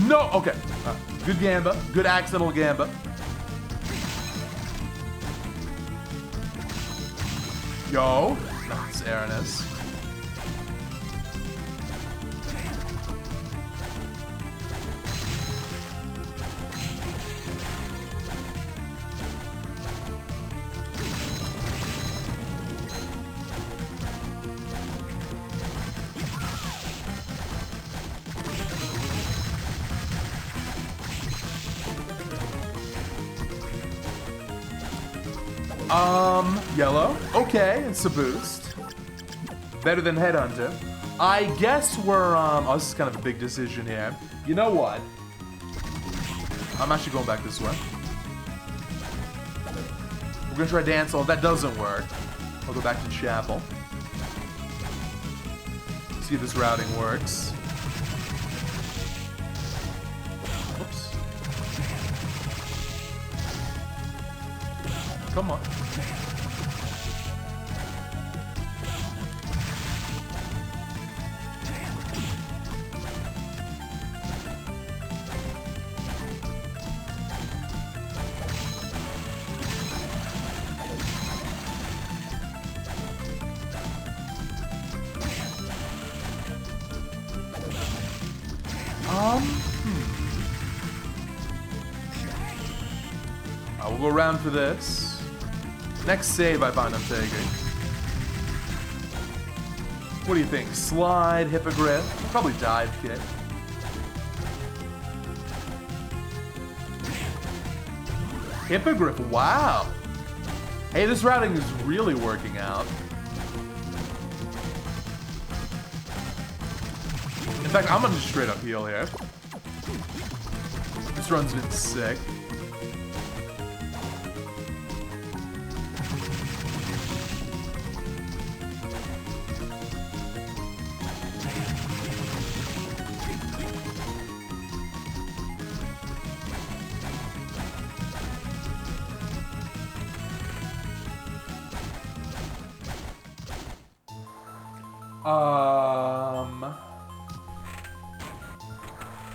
Speaker 1: No, okay. Good Gamba. Good accidental Gamba. Yo. Nice, Aranis. Yellow. Okay, it's a boost. Better than Headhunter. I guess we're, oh, this is kind of a big decision here. You know what? I'm actually going back this way. We're gonna try Dance Hall. If that doesn't work, I'll go back to Chapel. See if this routing works. Oops. Come on. We'll go around for this. Next save I find I'm taking. What do you think? Slide, Hippogriff, probably dive kick. Hippogriff, wow. Hey, this routing is really working out. In fact, I'm gonna just straight up heal here. This run's been sick.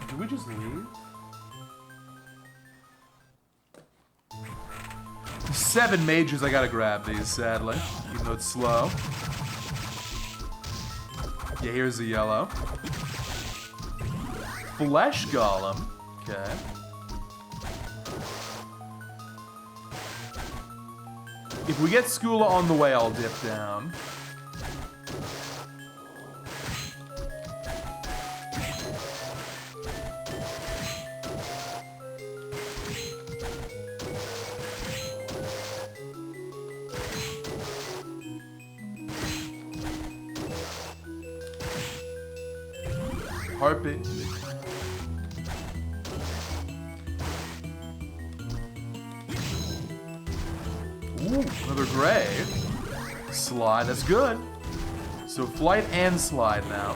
Speaker 1: Did we just leave? 7 mages, I gotta grab these, sadly. Even though it's slow. Yeah, here's the yellow. Flesh Golem. Okay. If we get Skula on the way, I'll dip down. Harpy. Ooh, another grave. Slide, that's good. So flight and slide now.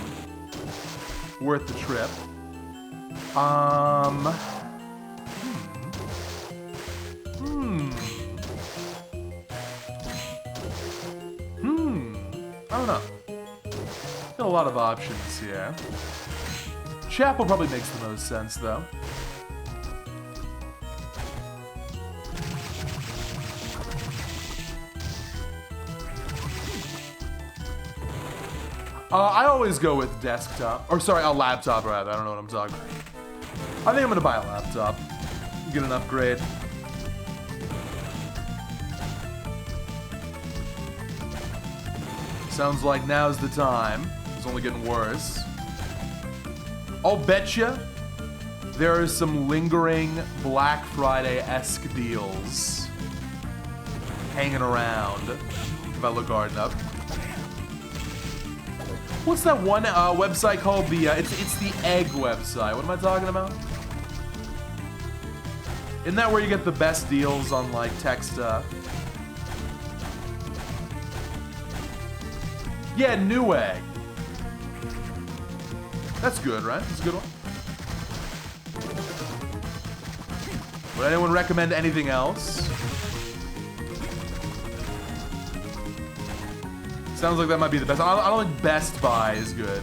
Speaker 1: Worth the trip. I don't know. Got a lot of options here. Chapel probably makes the most sense, though. I always go with desktop. Or sorry, a laptop, rather. I don't know what I'm talking about. I think I'm gonna buy a laptop. Get an upgrade. Sounds like now's the time. It's only getting worse. I'll betcha there are some lingering Black Friday-esque deals hanging around if I look hard enough. What's that one website called? It's the egg website. What am I talking about? Isn't that where you get the best deals on like tech stuff? Yeah, Newegg. That's good, right? That's a good one. Would anyone recommend anything else? Sounds like that might be the best. I don't think Best Buy is good.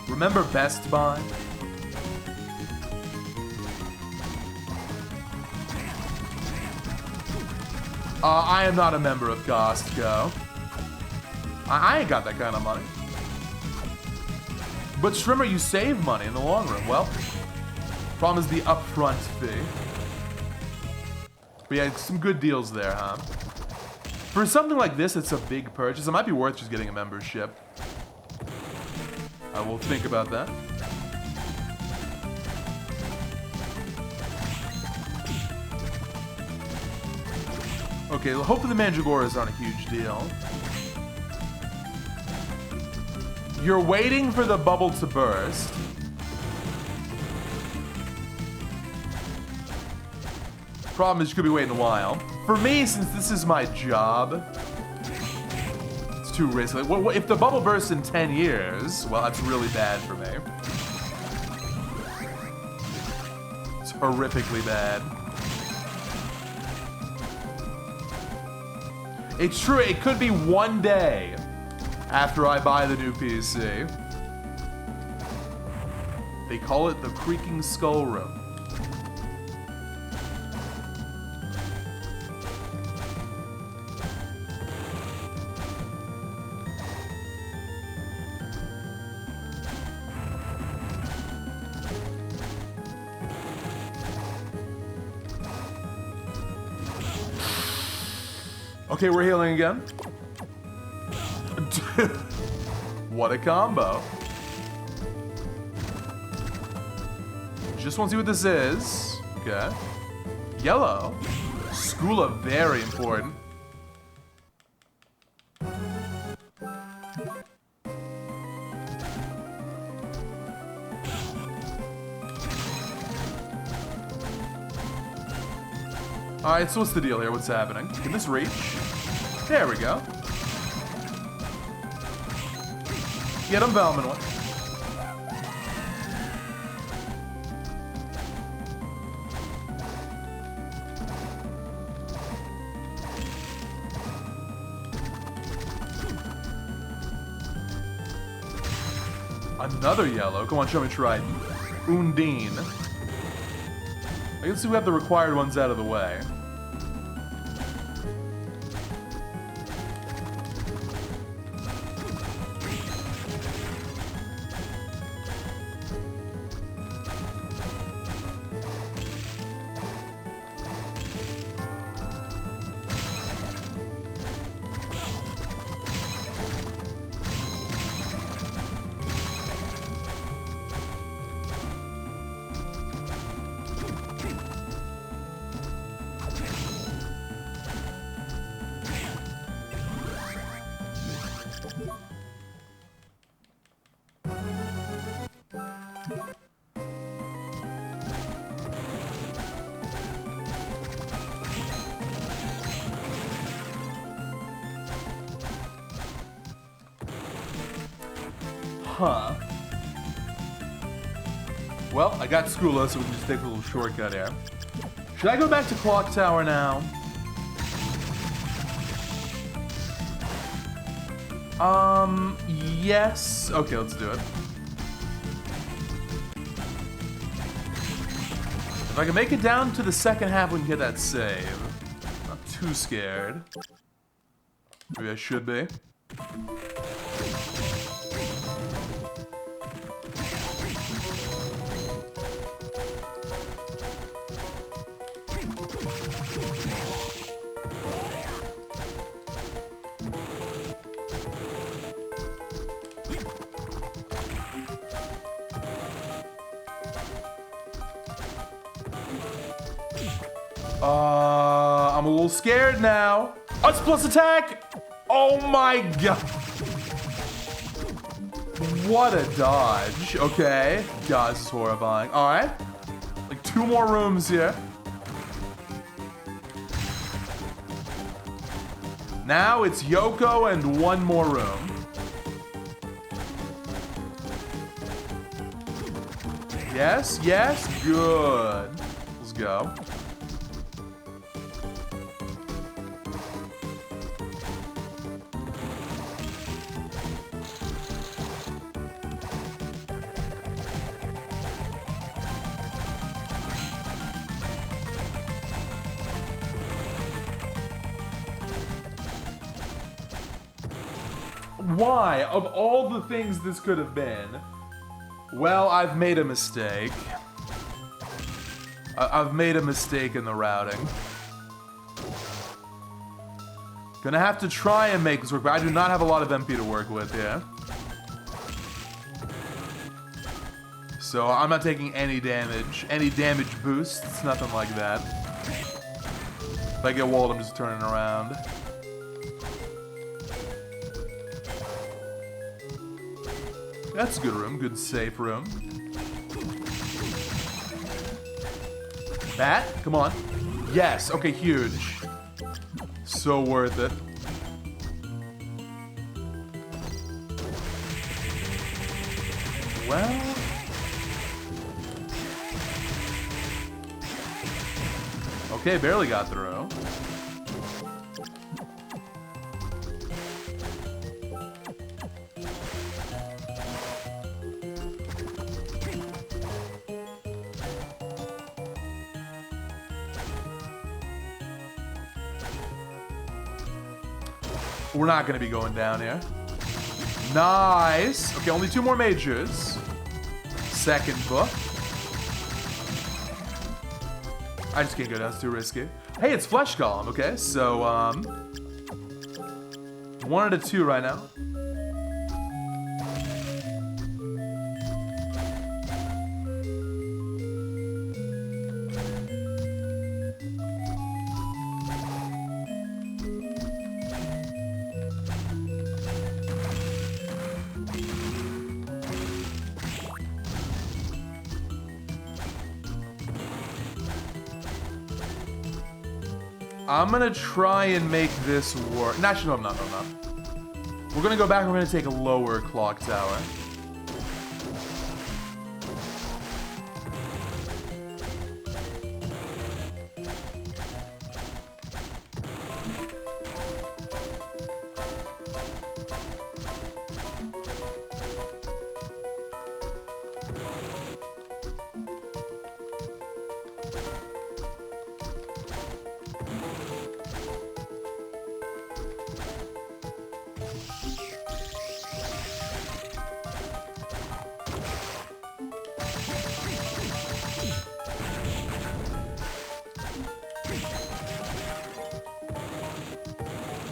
Speaker 1: Remember Best Buy? I am not a member of Costco. I ain't got that kind of money. But Shrimmer, you save money in the long run. Well, problem is the upfront fee. But yeah, some good deals there, huh? For something like this, it's a big purchase. It might be worth just getting a membership. I will think about that. Okay, well, hopefully the Mandragoras aren't a huge deal. You're waiting for the bubble to burst. Problem is you could be waiting a while. For me, since this is my job, it's too risky. What, if the bubble bursts in 10 years, well, that's really bad for me. It's horrifically bad. It's true, it could be one day after I buy the new PC. They call it the Creaking Skull Room. Okay, we're healing again. What a combo. Just want to see what this is. Okay. Yellow. Skula, very important. Alright, so what's the deal here? What's happening? Can this reach? There we go. Get him, Velman one. Another yellow. Come on, show me Trident. Undine. I guess we have the required ones out of the way. Huh. Well, I got Skula, so we can just take a little shortcut here. Should I go back to Clock Tower now? Yes. Okay, let's do it. If I can make it down to the second half, we can get that save. Not too scared. Maybe I should be. I'm a little scared now. Us plus attack! Oh my god. What a dodge. Okay. God, this is horrifying. Alright. Like 2 more rooms here. Now it's Yoko and 1 more room. Yes, yes, good. Let's go. Why? Of all the things this could have been, well, I've made a mistake. I've made a mistake in the routing. Gonna have to try and make this work, but I do not have a lot of MP to work with here. So I'm not taking any damage boosts, nothing like that. If I get walled, I'm just turning around. That's a good room, good safe room. That? Come on. Yes, okay, huge. So worth it. Well... okay, barely got through. We're not going to be going down here. Nice. Okay, only 2 more majors. Second book. I just can't go down. It's too risky. Hey, it's Flesh Golem. Okay, so, 1 out of 2 right now. I'm gonna try and make this work. Actually, no, I'm not. We're gonna go back. We're gonna take a lower clock tower.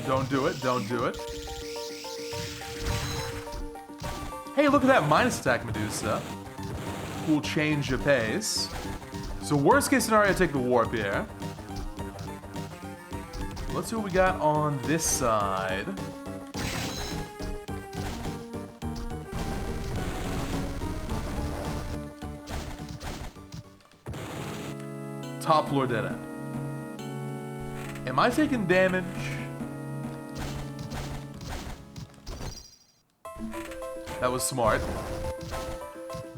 Speaker 1: Don't do it, don't do it. Hey, look at that minus attack Medusa. Cool change of pace. So worst case scenario, I take the warp here. Let's see what we got on this side. Top floor dead end. Am I taking damage? That was smart.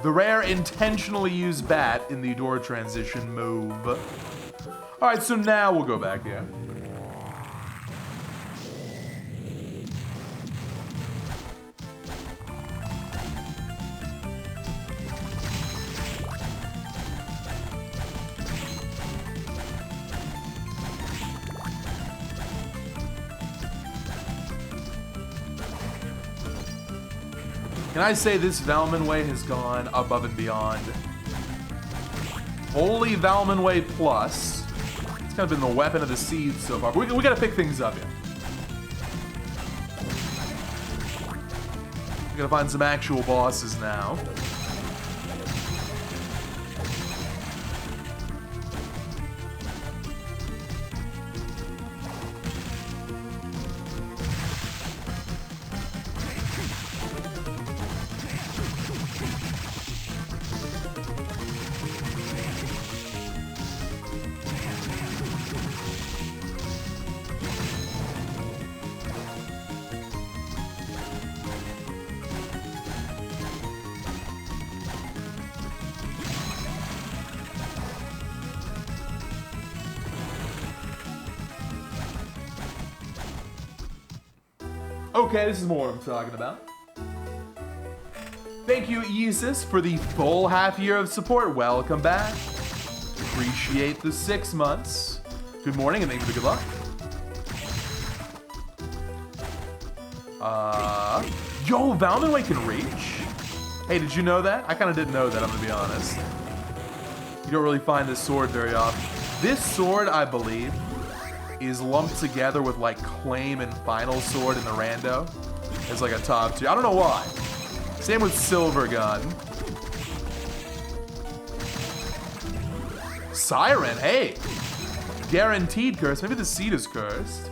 Speaker 1: The rare intentionally used bat in the door transition move. Alright, so now we'll go back here. Can I say this Valman Way has gone above and beyond? Holy Valman Way Plus. It's kind of been the weapon of the seed so far. We gotta pick things up here. We gotta find some actual bosses now. Okay, this is more what I'm talking about. Thank you, Yeezus, for the full half year of support. Welcome back. Appreciate the 6 months. Good morning and thank you for the good luck. Yo, Valman Way can reach? Hey, did you know that? I kind of didn't know that, I'm gonna be honest. You don't really find this sword very often. This sword, I believe, is lumped together with like Claim and Final Sword in the Rando as like a top 2. I don't know why. Same with Silver Gun. Siren, hey! Guaranteed curse. Maybe the seed is cursed.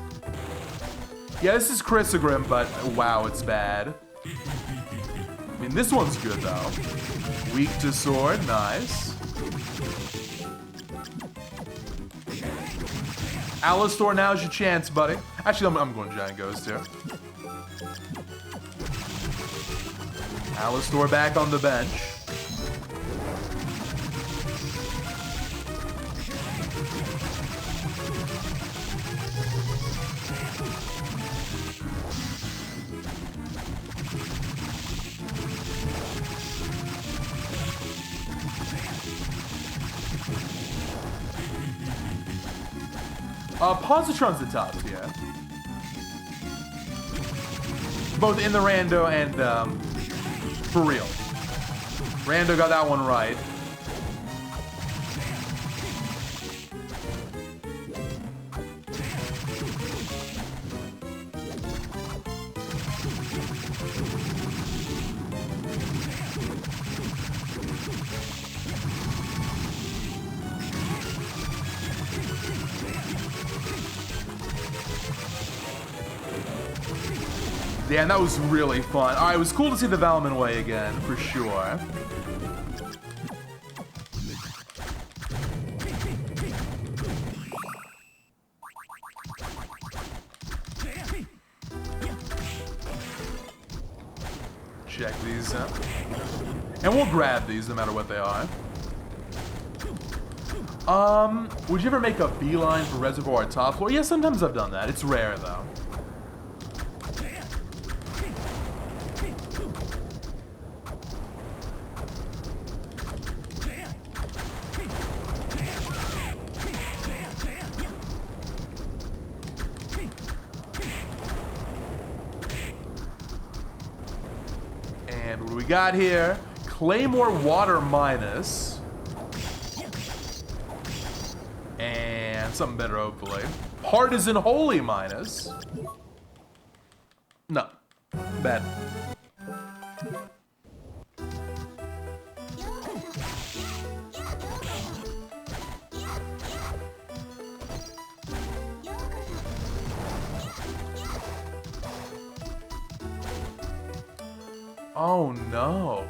Speaker 1: Yeah, this is Chrysogrim, but wow, it's bad. I mean, this one's good though. Weak to sword, nice. Alistor, now's your chance, buddy. Actually, I'm going Giant Ghost here. Alistor back on the bench. Positron's the top tier. Both in the Rando and for real. Rando got that one right. Damn, that was really fun. All right, it was cool to see the Valman way again, for sure. Check these out. And we'll grab these no matter what they are. Would you ever make a beeline for Reservoir top floor? Yeah, sometimes I've done that. It's rare, though. And what do we got here? Claymore Water minus. And something better, hopefully. Partisan Holy minus. No. Bad. Oh no.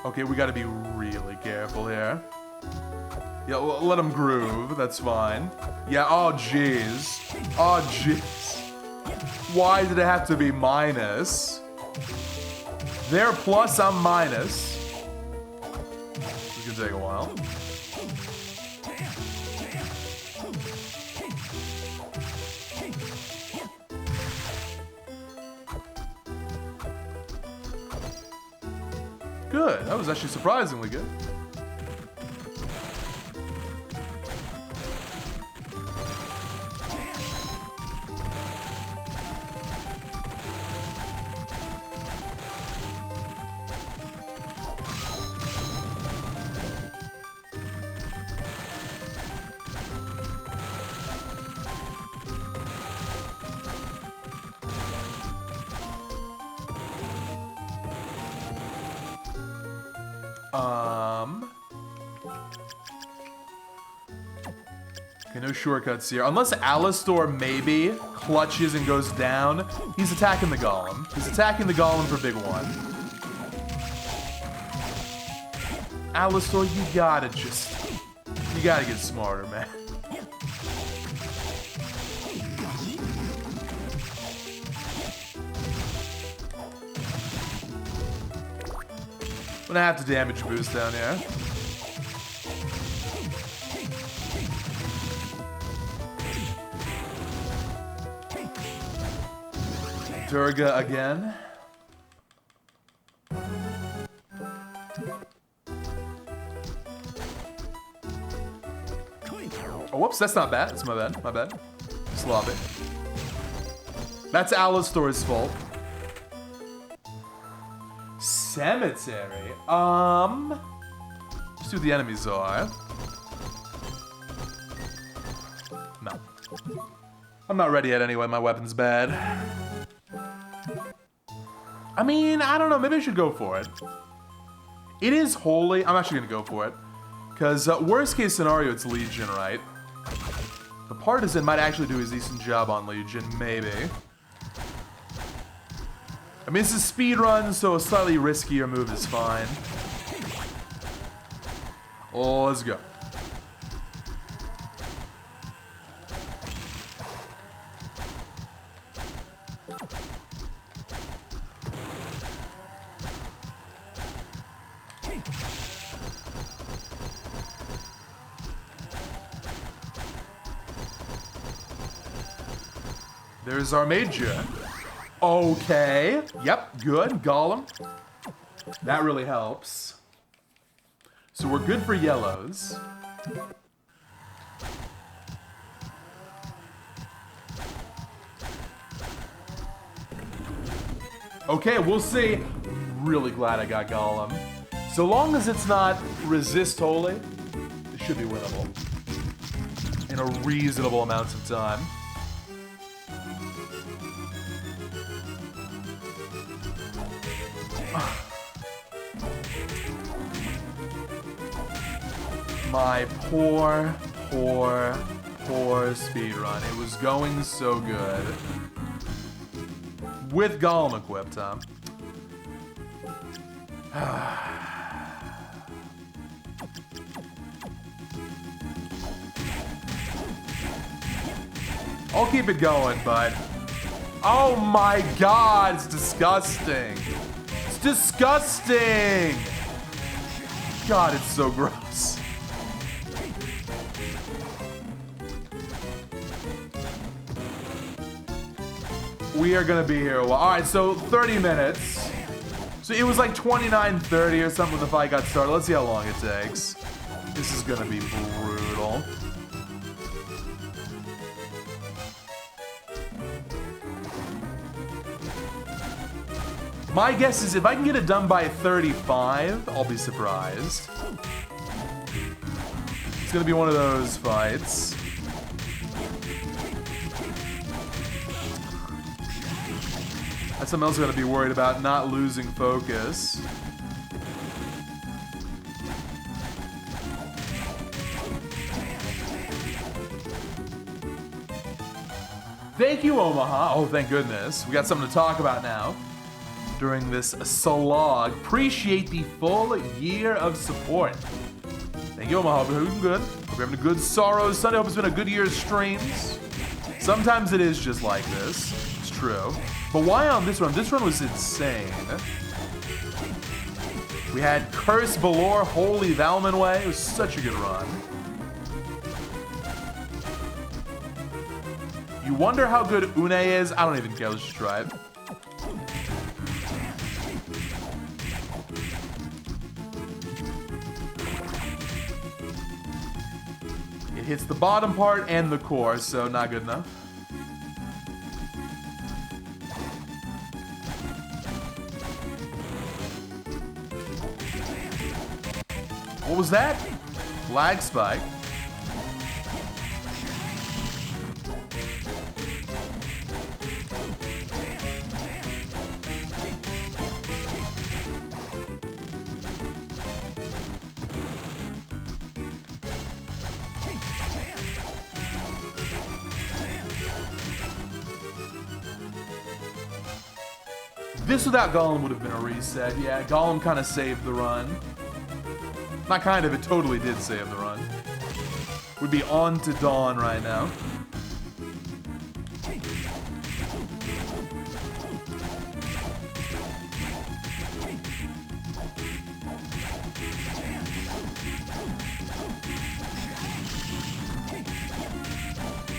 Speaker 1: Okay, we gotta be really careful here. Yeah, let him groove, that's fine. Yeah, oh jeez. Oh jeez. Why did it have to be minus? They're plus, I'm minus. This is gonna take a while. Good. That was actually surprisingly good. Okay, no shortcuts here. Unless Alistor maybe clutches and goes down, he's attacking the Golem. He's attacking the Golem for big one. Alistor, you gotta get smarter, man. I'm gonna have to damage boost down here. Durga again. Oh, whoops, that's not bad. That's my bad. My bad. Sloppy. That's Alistor's fault. Cemetery. Let's see what the enemies are. No. I'm not ready yet anyway. My weapon's bad. I mean, I don't know. Maybe I should go for it. It is holy. I'm actually going to go for it. Because worst case scenario, it's Legion, right? The Partisan might actually do a decent job on Legion. Maybe. I mean, this is speedrun, so a slightly riskier move is fine. Oh, let's go. There's our major. Okay. Yep, good. Golem. That really helps. So we're good for yellows. Okay, we'll see. Really glad I got Golem. So long as it's not resist holy, it should be winnable. In a reasonable amount of time. My poor first speedrun. It was going so good. With Golem equipped, huh? I'll keep it going, but... Oh my god, it's disgusting. It's disgusting! God, it's so gross. We are gonna be here a while. Alright, so 30 minutes. So it was like 29:30 or something when the fight got started. Let's see how long it takes. This is gonna be brutal. My guess is if I can get it done by 35, I'll be surprised. It's gonna be one of those fights. That's something else I gotta be worried about, not losing focus. Thank you, Omaha. Oh, thank goodness. We got something to talk about now. During this slog, appreciate the full year of support. Thank you, Omaha. Hope you're doing good. Hope you're having a good Sorrows Sunday. Hope it's been a good year of streams. Sometimes it is just like this. It's true. But why on this run? This run was insane. We had Curse Valor, Holy Valmanway. It was such a good run. You wonder how good Une is? I don't even care. Let's just try it. It hits the bottom part and the core, so not good enough. What was that? Lag spike. This without Golem would have been a reset. Yeah, Golem kind of saved the run. Not kind of, it totally did save the run. We'd be on to Dawn right now.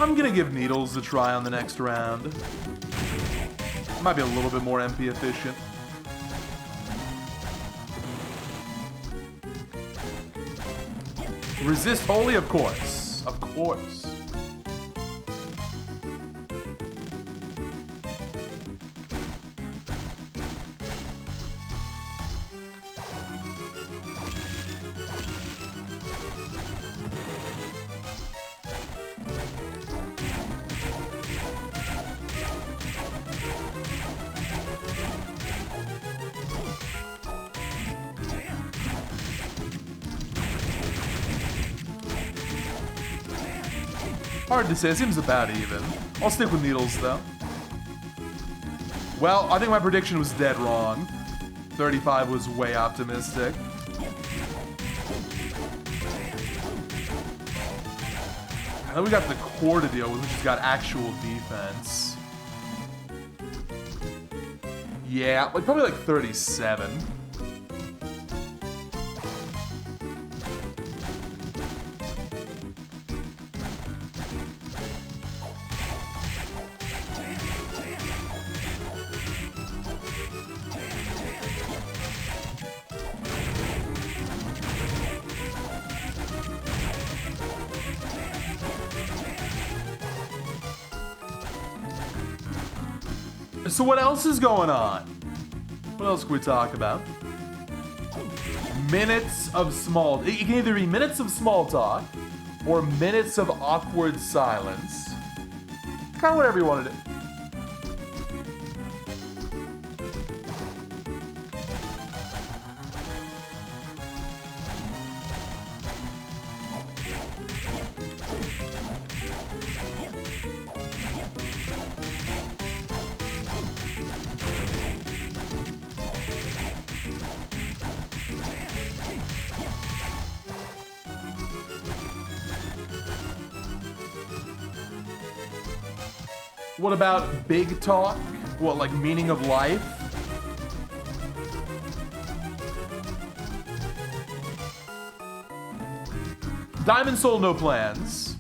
Speaker 1: I'm gonna give Needles a try on the next round. Might be a little bit more MP efficient. Resist Holy, of course. Of course. Hard to say, it seems about even. I'll stick with Needles though. Well, I think my prediction was dead wrong. 35 was way optimistic. And then we got the core to deal with, which has got actual defense. Yeah, like probably like 37. So what else is going on? What else can we talk about? Minutes of small... It can either be minutes of small talk or minutes of awkward silence. Kind of whatever you want to do. What about big talk? What, like meaning of life? Diamond Soul, no plans.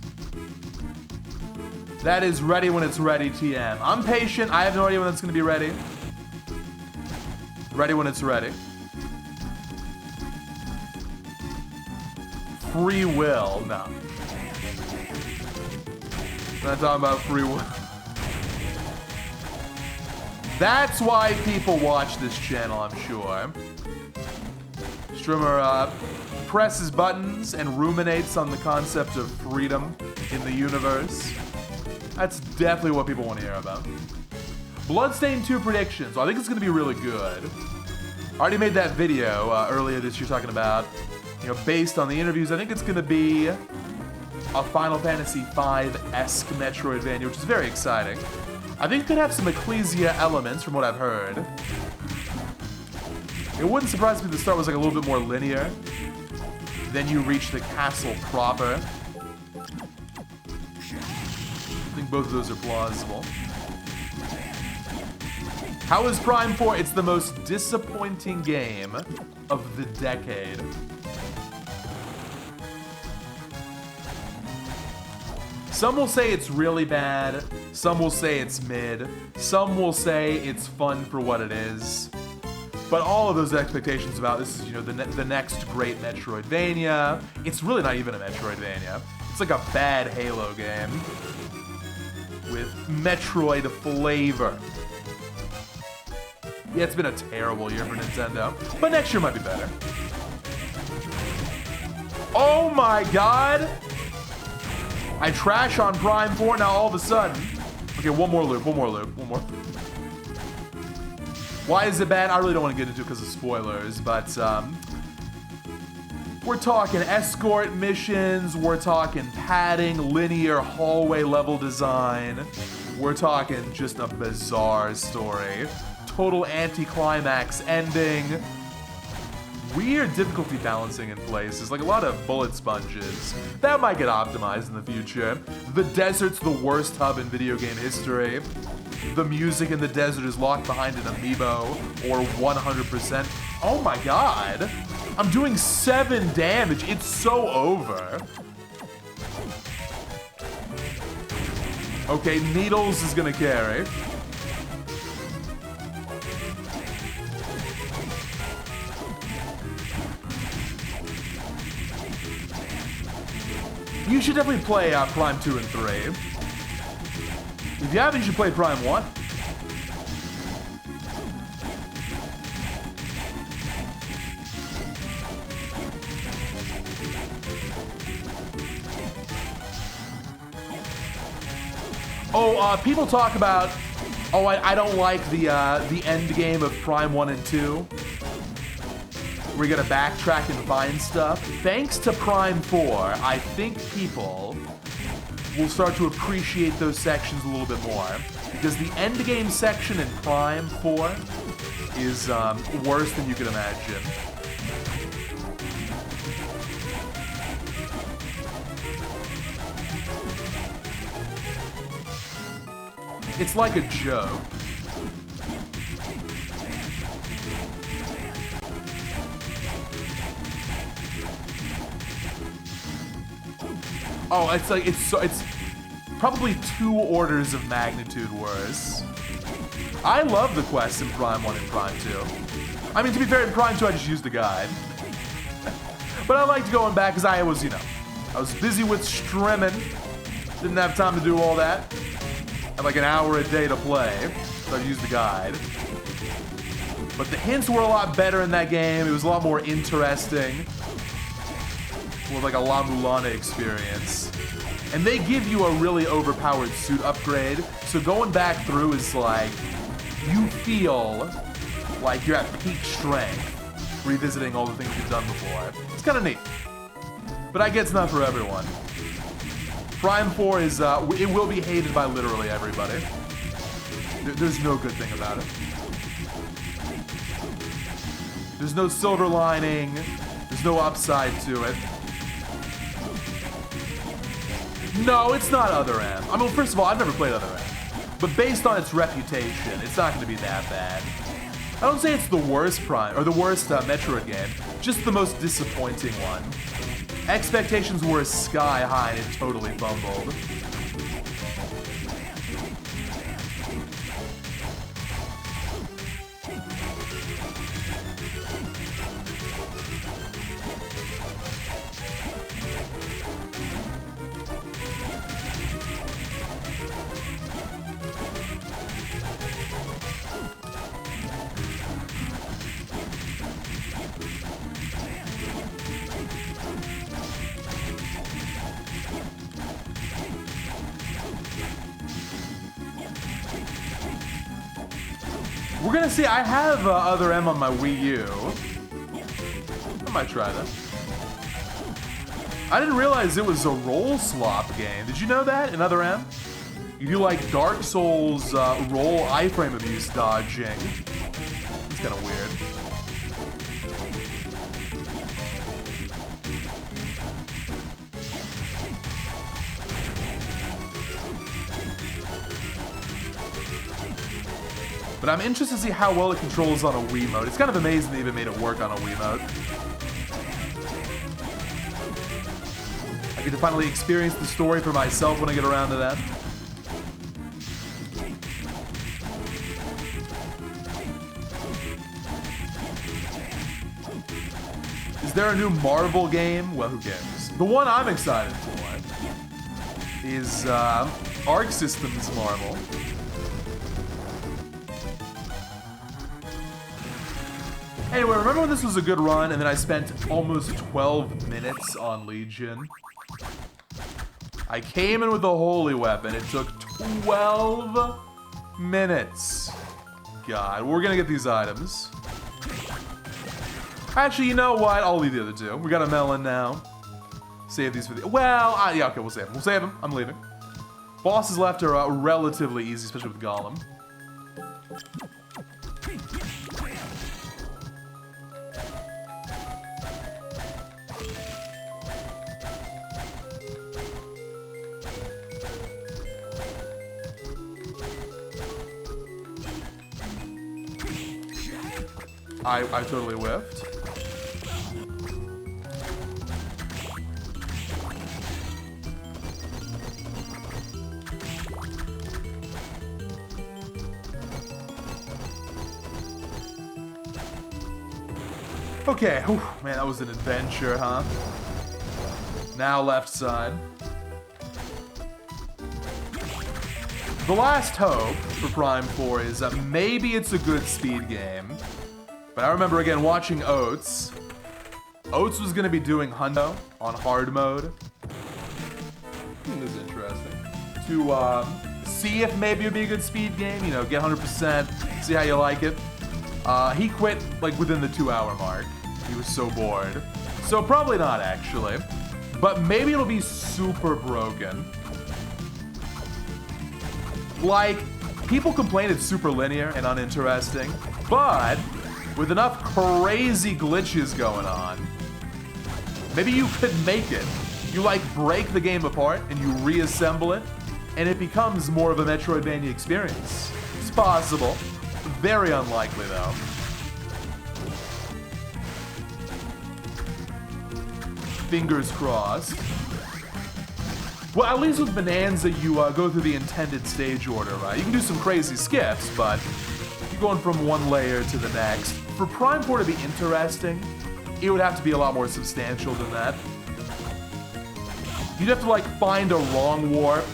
Speaker 1: That is ready when it's ready, TM. I'm patient. I have no idea when that's going to be ready. Ready when it's ready. Free will. No. We're not talking about free will. That's why people watch this channel, I'm sure. Streamer presses buttons and ruminates on the concept of freedom in the universe. That's definitely what people want to hear about. Bloodstained 2 predictions. Well, I think it's going to be really good. I already made that video earlier this year talking about, you know, based on the interviews, I think it's going to be a Final Fantasy V-esque Metroidvania, which is very exciting. I think it could have some Ecclesia elements from what I've heard. It wouldn't surprise me if the start was like a little bit more linear. Then you reach the castle proper. I think both of those are plausible. How is Prime 4? It's the most disappointing game of the decade. Some will say it's really bad. Some will say it's mid. Some will say it's fun for what it is. But all of those expectations about this is, you know, the next great Metroidvania. It's really not even a Metroidvania. It's like a bad Halo game with Metroid flavor. Yeah, it's been a terrible year for Nintendo, but next year might be better. Oh my god! I trash on Prime 4 now all of a sudden. Okay, one more loop. Why is it bad? I really don't want to get into it because of spoilers, but we're talking escort missions, we're talking padding, linear hallway level design, we're talking just a bizarre story. Total anticlimax ending. Weird difficulty balancing in places, like a lot of bullet sponges. That might get optimized in the future. The desert's the worst hub in video game history. The music in the desert is locked behind an amiibo, or 100%. Oh my god! I'm doing 7 damage, it's so over. Okay, Needles is gonna carry. You should definitely play Prime 2 and 3. If you haven't, you should play Prime 1. Oh, people talk about, oh, I don't like the end game of Prime 1 and 2. We're gonna backtrack and find stuff. Thanks to Prime 4, I think people will start to appreciate those sections a little bit more. Because the end game section in Prime 4 is worse than you can imagine. It's like a joke. Oh, it's like, it's probably 2 orders of magnitude worse. I love the quests in Prime 1 and Prime 2. I mean, to be fair, in Prime 2, I just used the guide. But I liked going back because I was, you know, I was busy with streaming. Didn't have time to do all that. Had like an hour a day to play, so I used the guide. But the hints were a lot better in that game. It was a lot more interesting. With like a La Mulana experience. And they give you a really overpowered suit upgrade, so going back through is like, you feel like you're at peak strength, revisiting all the things you've done before. It's kind of neat. But I guess it's not for everyone. Prime 4 is, it will be hated by literally everybody. There's no good thing about it. There's no silver lining, there's no upside to it. No, it's not Other M. I mean, first of all, I've never played Other M. But based on its reputation, it's not going to be that bad. I don't say it's the worst Prime, or the worst Metroid game, just the most disappointing one. Expectations were sky high and it totally fumbled. We're gonna see, I have Other M on my Wii U. I might try that. I didn't realize it was a roll swap game. Did you know that in Other M? You do like Dark Souls roll iframe abuse dodging. It's kind of weird. But I'm interested to see how well it controls on a Wii mode. It's kind of amazing they even made it work on a Wii mode. I get to finally experience the story for myself when I get around to that. Is there a new Marvel game? Well, who cares? The one I'm excited for is Arc Systems Marvel. Anyway, remember when this was a good run and then I spent almost 12 minutes on Legion? I came in with a holy weapon. It took 12 minutes. God, we're gonna get these items. Actually, you know what? I'll leave the other two. We got a melon now. Save these for the... Well, yeah, okay, we'll save them. We'll save them. I'm leaving. Bosses left are relatively easy, especially with Gollum. I totally whiffed. Okay, whew, man, that was an adventure, huh? Now left side. The last hope for Prime 4 is that maybe it's a good speed game. But I remember, again, watching Oats. Oats was going to be doing Hundo on hard mode. This is interesting. To see if maybe it would be a good speed game. You know, get 100%, see how you like it. He quit, like, within the 2-hour mark. He was so bored. So probably not, actually. But maybe it'll be super broken. Like, people complain it's super linear and uninteresting. But... with enough crazy glitches going on, maybe you could make it. You like break the game apart and you reassemble it, and it becomes more of a Metroidvania experience. It's possible. Very unlikely though. Fingers crossed. Well, at least with Bonanza, you go through the intended stage order, right? You can do some crazy skips, but you're going from one layer to the next. For Prime 4 to be interesting, it would have to be a lot more substantial than that. You'd have to, like, find a wrong warp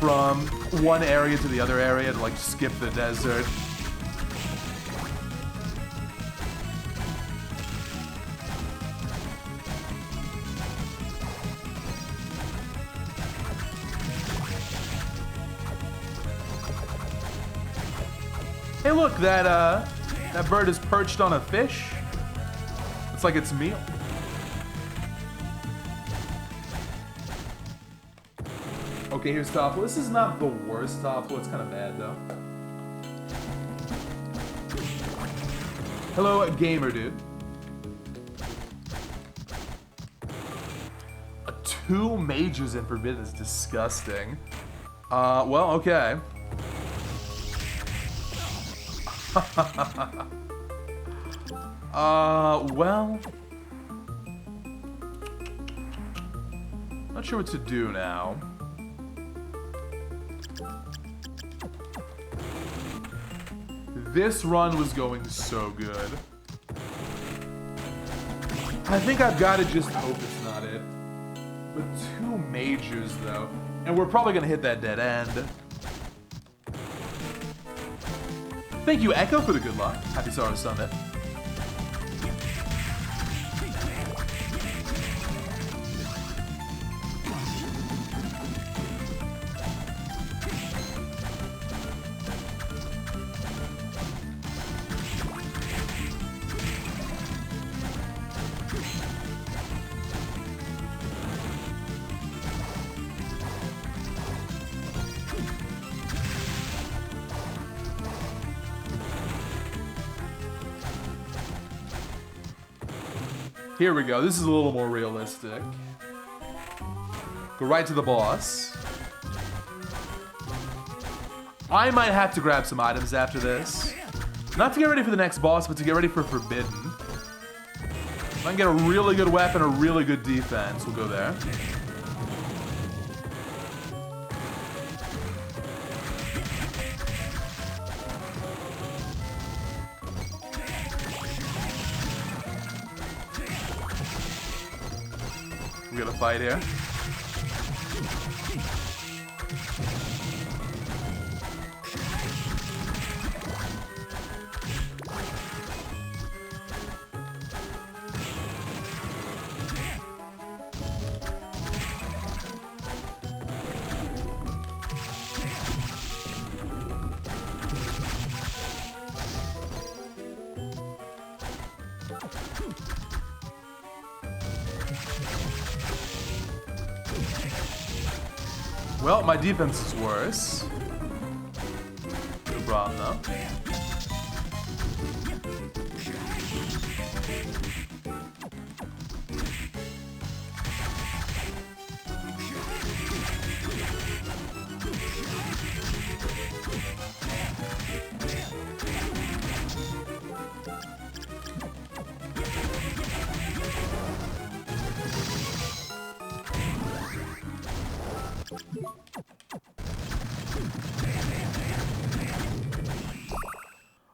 Speaker 1: from one area to the other area to, like, skip the desert. Hey, look, that bird is perched on a fish. It's like its meal. Okay, here's Toffle. This is not the worst Toffle. It's kind of bad, though. Hello, gamer dude. 2 mages in Forbidden is disgusting. Well, okay. Well... Not sure what to do now. This run was going so good. I think I've got to just hope it's not it. With 2 majors, though. And we're probably going to hit that dead end. Thank you, Echo, for the good luck. Happy Sorrow Summit. Here we go. This is a little more realistic. Go right to the boss. I might have to grab some items after this. Not to get ready for the next boss, but to get ready for Forbidden. If I can get a really good weapon, a really good defense, we'll go there. We got a fight here. Well, my defense is worse. No problem, though.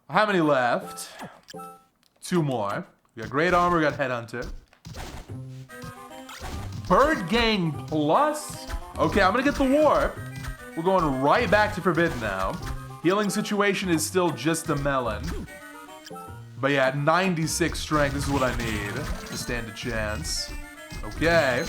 Speaker 1: How many left? 2 more. We got Great Armor, we got Headhunter. Bird Gang Plus? Okay, I'm gonna get the Warp. We're going right back to Forbidden now. Healing situation is still just a melon. But yeah, at 96 strength, this is what I need to stand a chance. Okay.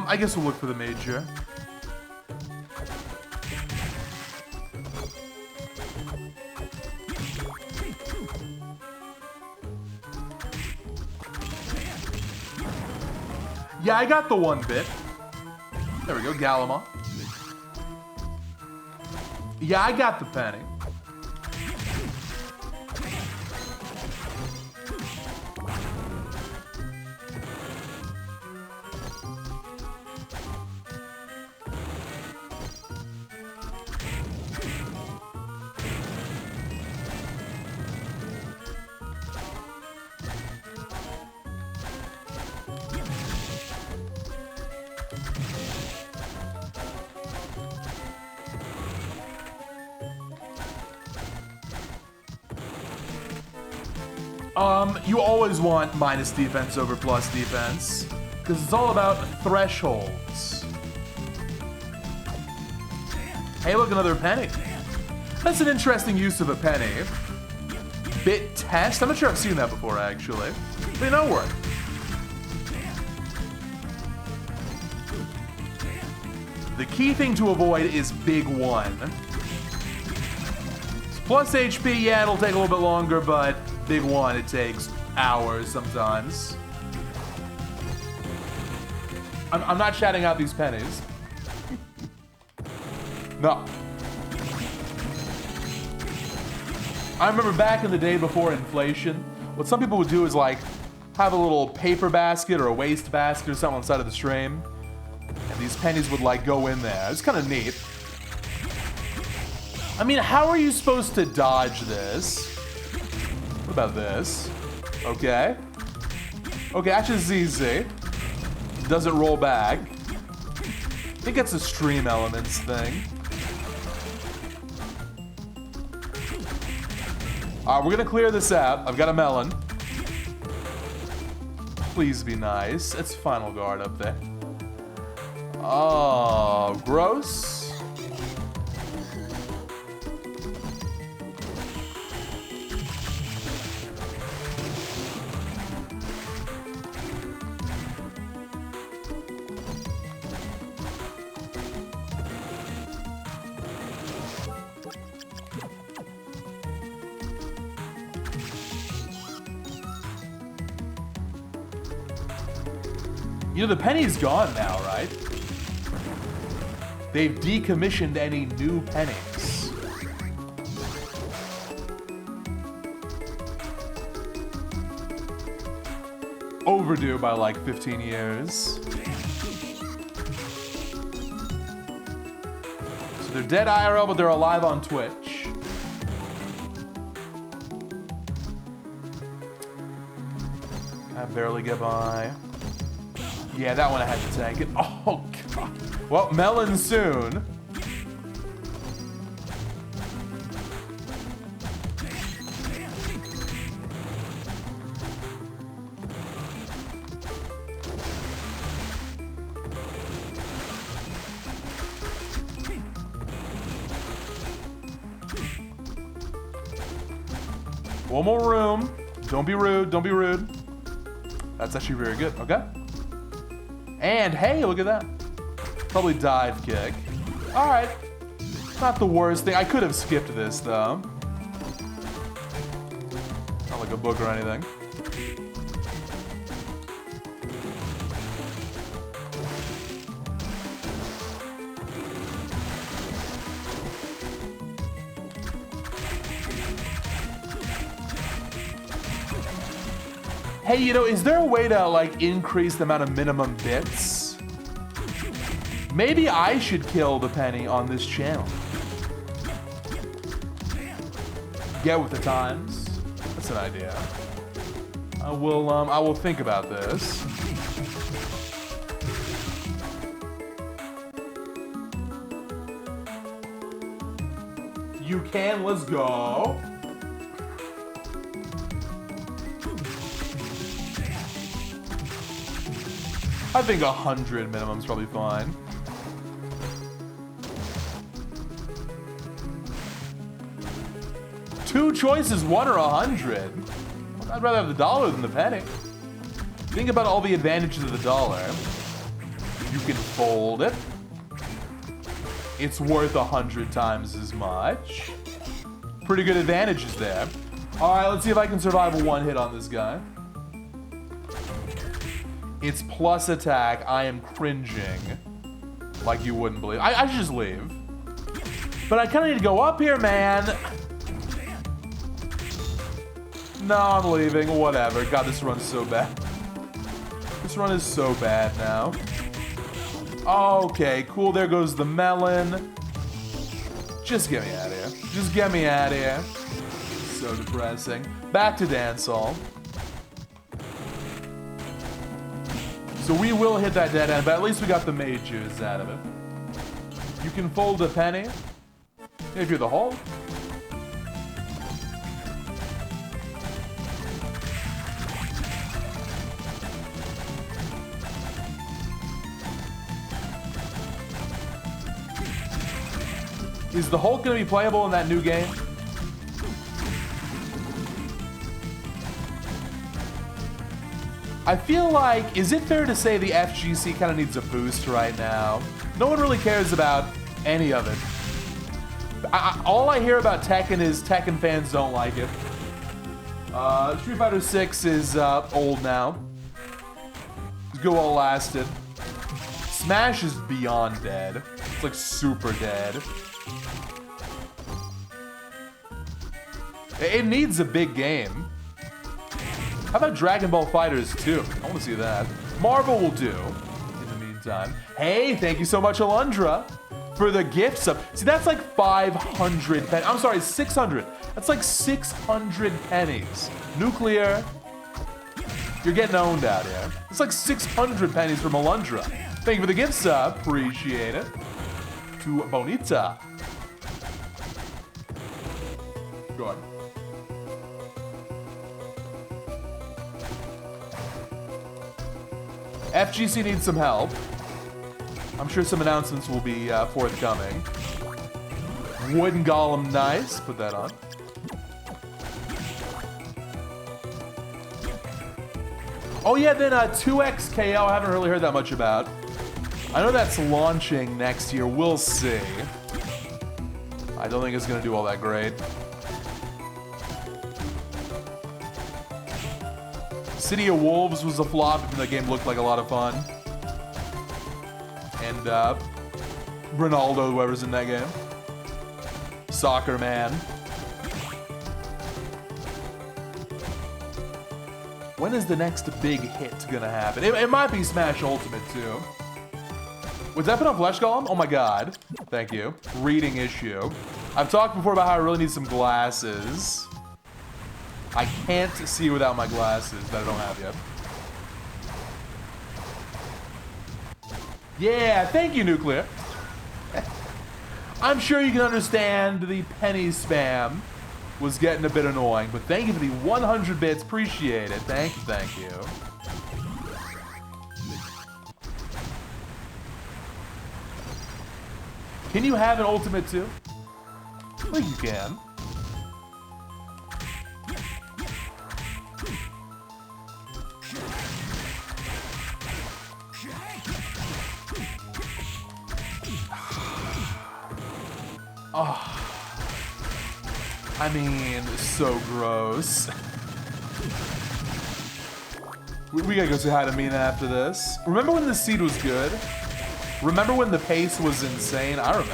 Speaker 1: I guess we'll look for the major. Yeah, I got the 1 bit. There we go, Gallimon. Yeah, I got the penny. You always want minus defense over plus defense, because it's all about thresholds. Hey, look, another penny. That's an interesting use of a penny. Bit test? I'm not sure I've seen that before, actually. But you know what? The key thing to avoid is big one. Plus HP, yeah, it'll take a little bit longer, but big one, it takes hours sometimes. I'm not shouting out these pennies. No. I remember back in the day before inflation, what some people would do is like have a little paper basket or a waste basket or something on the side of the stream. And these pennies would like go in there. It's kind of neat. I mean, how are you supposed to dodge this? What about this? Okay. Okay, actually this is easy. Doesn't roll back. I think it's a stream elements thing. Alright, we're gonna clear this out. I've got a melon. Please be nice. It's final guard up there. Oh, gross. You know, the penny's gone now, right? They've decommissioned any new pennies. Overdue by like 15 years. So they're dead IRL, but they're alive on Twitch. I barely get by. Yeah, that one I had to tank it. Oh, God. Well, melon soon. One more room. Don't be rude. Don't be rude. That's actually very good. Okay. And hey, look at that. Probably dive kick. All right. Not the worst thing. I could have skipped this though. Not like a book or anything. Hey, you know, is there a way to like increase the amount of minimum bits? Maybe I should kill the penny on this channel. Get with the times. That's an idea. I will think about this. You can, let's go. I think 100 minimum's probably fine. Two choices, 1 or 100. I'd rather have the dollar than the penny. Think about all the advantages of the dollar. You can fold it. It's worth 100 times as much. Pretty good advantages there. All right, let's see if I can survive a one hit on this guy. It's plus attack. I am cringing. Like you wouldn't believe. I should just leave. But I kind of need to go up here, man. No, I'm leaving. Whatever. God, this run's so bad. This run is so bad now. Okay, cool. There goes the melon. Just get me out of here. Just get me out of here. So depressing. Back to dance hall. So we will hit that dead end, but at least we got the mage juice out of it. You can fold a penny if you're the Hulk. Is the Hulk gonna be playable in that new game? I feel like, is it fair to say the FGC kind of needs a boost right now? No one really cares about any of it. All I hear about Tekken is Tekken fans don't like it. Street Fighter 6 is old now. Go all lasted. Smash is beyond dead. It's like super dead. It needs a big game. How about Dragon Ball Fighters 2? I want to see that. Marvel will do in the meantime. Hey, thank you so much, Alundra, for the gift sub. See, that's like 500 pennies. I'm sorry, 600. That's like 600 pennies. Nuclear, you're getting owned out here. It's like 600 pennies from Alundra. Thank you for the gift sub. Appreciate it. To Bonita. Good. FGC needs some help. I'm sure some announcements will be forthcoming. Wooden Golem, nice. Put that on. Oh yeah, then 2XKO, I haven't really heard that much about. I know that's launching next year. We'll see. I don't think it's gonna do all that great. City of Wolves was a flop, and the game looked like a lot of fun. And Ronaldo, whoever's in that game. Soccer Man. When is the next big hit gonna happen? It might be Smash Ultimate too. Was that put on Flesh Golem? Oh my god. Thank you. Reading issue. I've talked before about how I really need some glasses. I can't see without my glasses that I don't have yet. Yeah, thank you, Nuclear. I'm sure you can understand the penny spam was getting a bit annoying, but thank you for the 100 bits. Appreciate it. Thank you, thank you. Can you have an ultimate too? I think you can. Oh. I mean, so gross. We gotta go say hi to Mina after this. Remember when the seed was good? Remember when the pace was insane? I remember.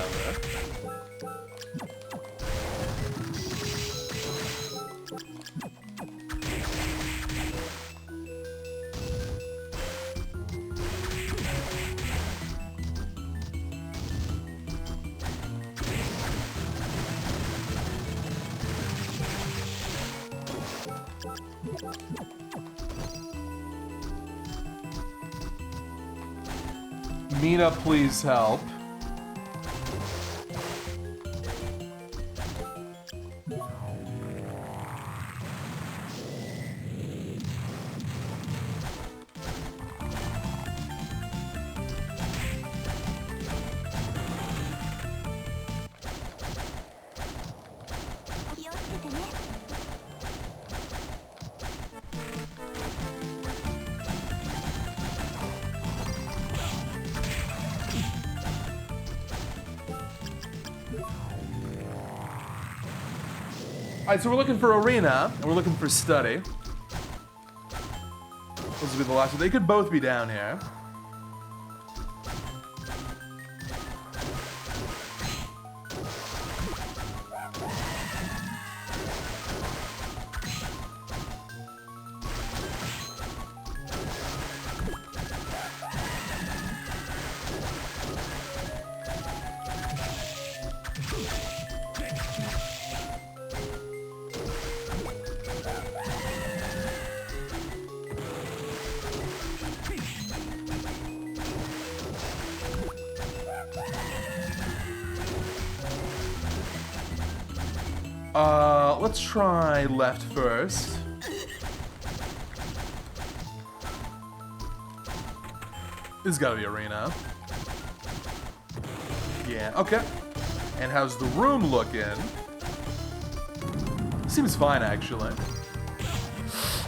Speaker 1: Mina, please help. Alright, so we're looking for Arena, and we're looking for Study. Those will be the last two. They could both be down here. Let's try left first. This has gotta be Arena. Yeah, okay. And how's the room looking? Seems fine, actually.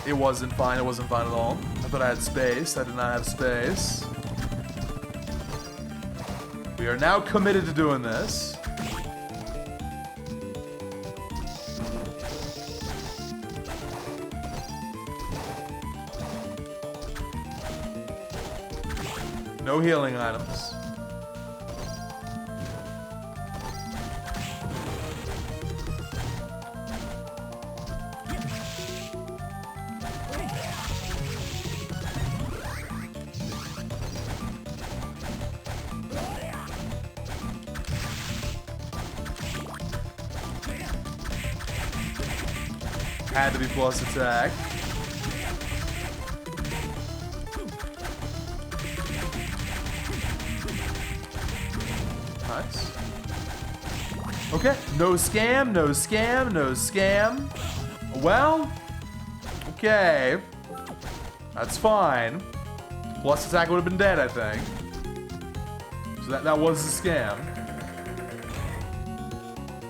Speaker 1: It wasn't fine. It wasn't fine at all. I thought I had space. I did not have space. We are now committed to doing this. No healing items. Had to be plus attack. Nice. Okay, no scam, no scam, no scam. Well, okay. That's fine. Plus attack would have been dead, I think. So that was a scam.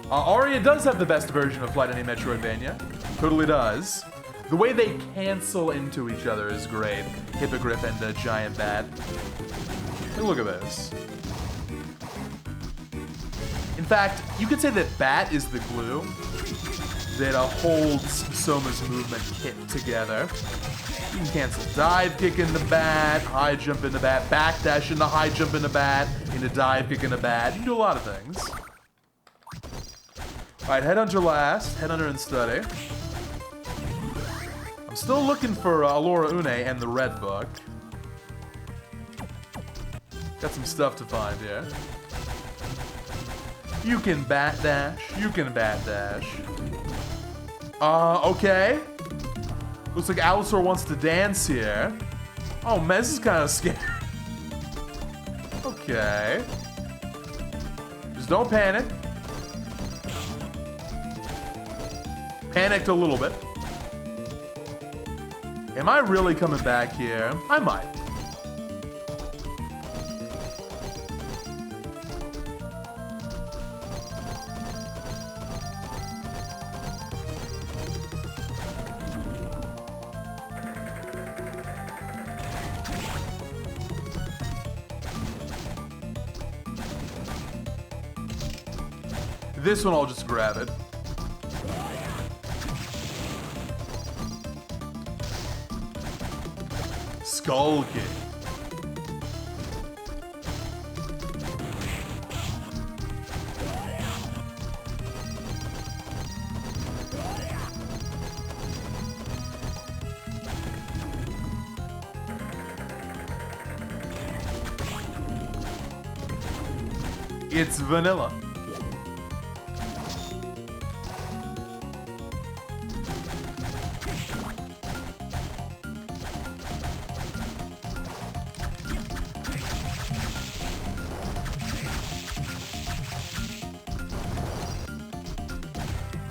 Speaker 1: Aria does have the best version of Flight Any Metroidvania. Totally does. The way they cancel into each other is great. Hippogriff and a giant bat. Look at this. In fact, you could say that bat is the glue that holds Soma's movement kit together. You can cancel dive kick into bat, high jump into bat, backdash into high jump into bat, into dive kick into bat. You can do a lot of things. Alright, Headhunter last. Headhunter and study. I'm still looking for Alora Une and the Red Book. Got some stuff to find here. You can bat dash. You can bat dash. Okay. Looks like Allosaur wants to dance here. Oh, man, this is kind of scary. Okay. Just don't panic. Panicked a little bit. Am I really coming back here? I might. This one, I'll just grab it. Skull kick. It's vanilla.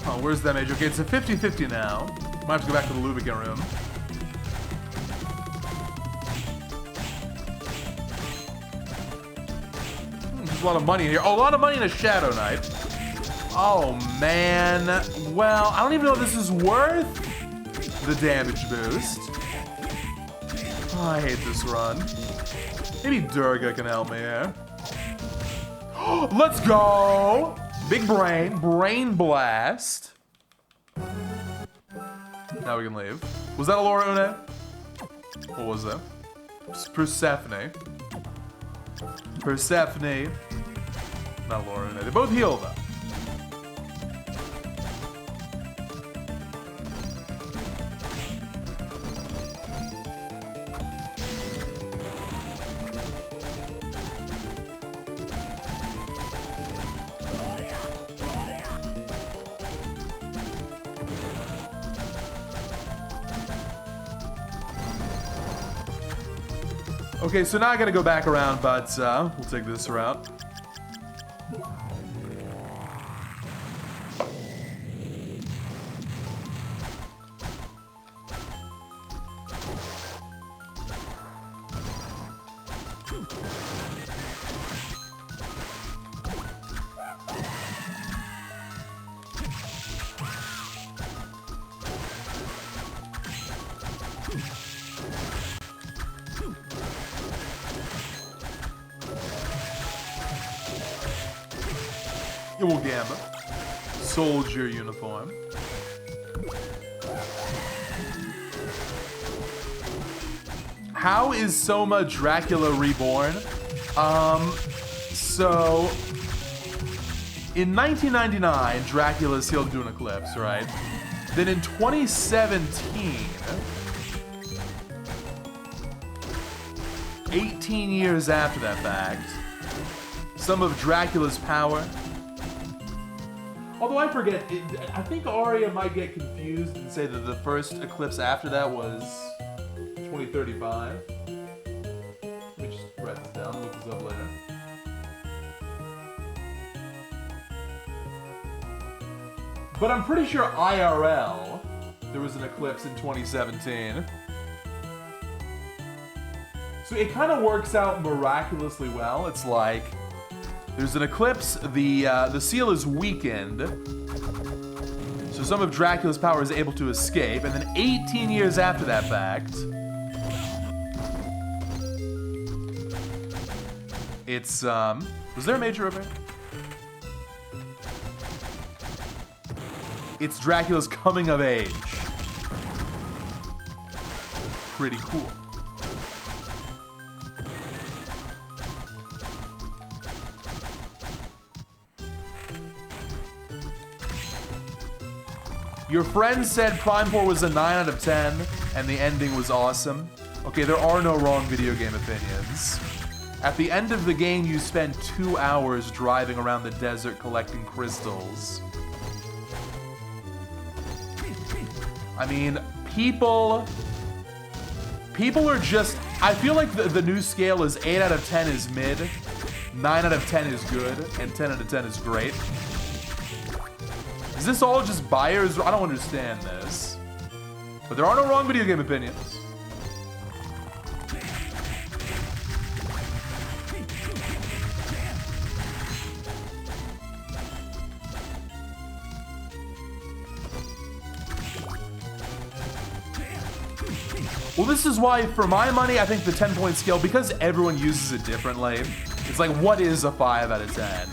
Speaker 1: Oh, where's that mage? Okay, it's a 50-50 now. Might have to go back to the lubricant room. There's a lot of money in here. Oh, a lot of money in a Shadow Knight. Oh, man. Well, I don't even know if this is worth the damage boost. Oh, I hate this run. Maybe Durga can help me here. Let's go! Big brain. Brain blast. Now we can leave. Was that Alora Une? What was that? Persephone. Persephone. Not Alora Une. They both heal, though. Okay, so now I gotta go back around, but we'll take this route. Well, Gamba. Soldier uniform. How is Soma Dracula reborn? So in 1999, Dracula sealed into an eclipse, right? Then in 2017, 18 years after that fact, some of Dracula's power. Although I forget, I think Aria might get confused and say that the first eclipse after that was 2035. Let me just write this down, look this up later. But I'm pretty sure IRL, there was an eclipse in 2017. So it kind of works out miraculously well. It's like, there's an eclipse, the seal is weakened, so some of Dracula's power is able to escape, and then 18 years after that fact, it's, was there a major event? It's Dracula's coming of age. Pretty cool. Your friend said Prime 4 was a 9 out of 10, and the ending was awesome. Okay, there are no wrong video game opinions. At the end of the game, you spend 2 hours driving around the desert collecting crystals. I mean, people are just, I feel like the new scale is 8 out of 10 is mid, 9 out of 10 is good, and 10 out of 10 is great. Is this all just buyers? I don't understand this. But there are no wrong video game opinions. Well, this is why, for my money, I think the 10-point scale, because everyone uses it differently, it's like, what is a 5 out of 10?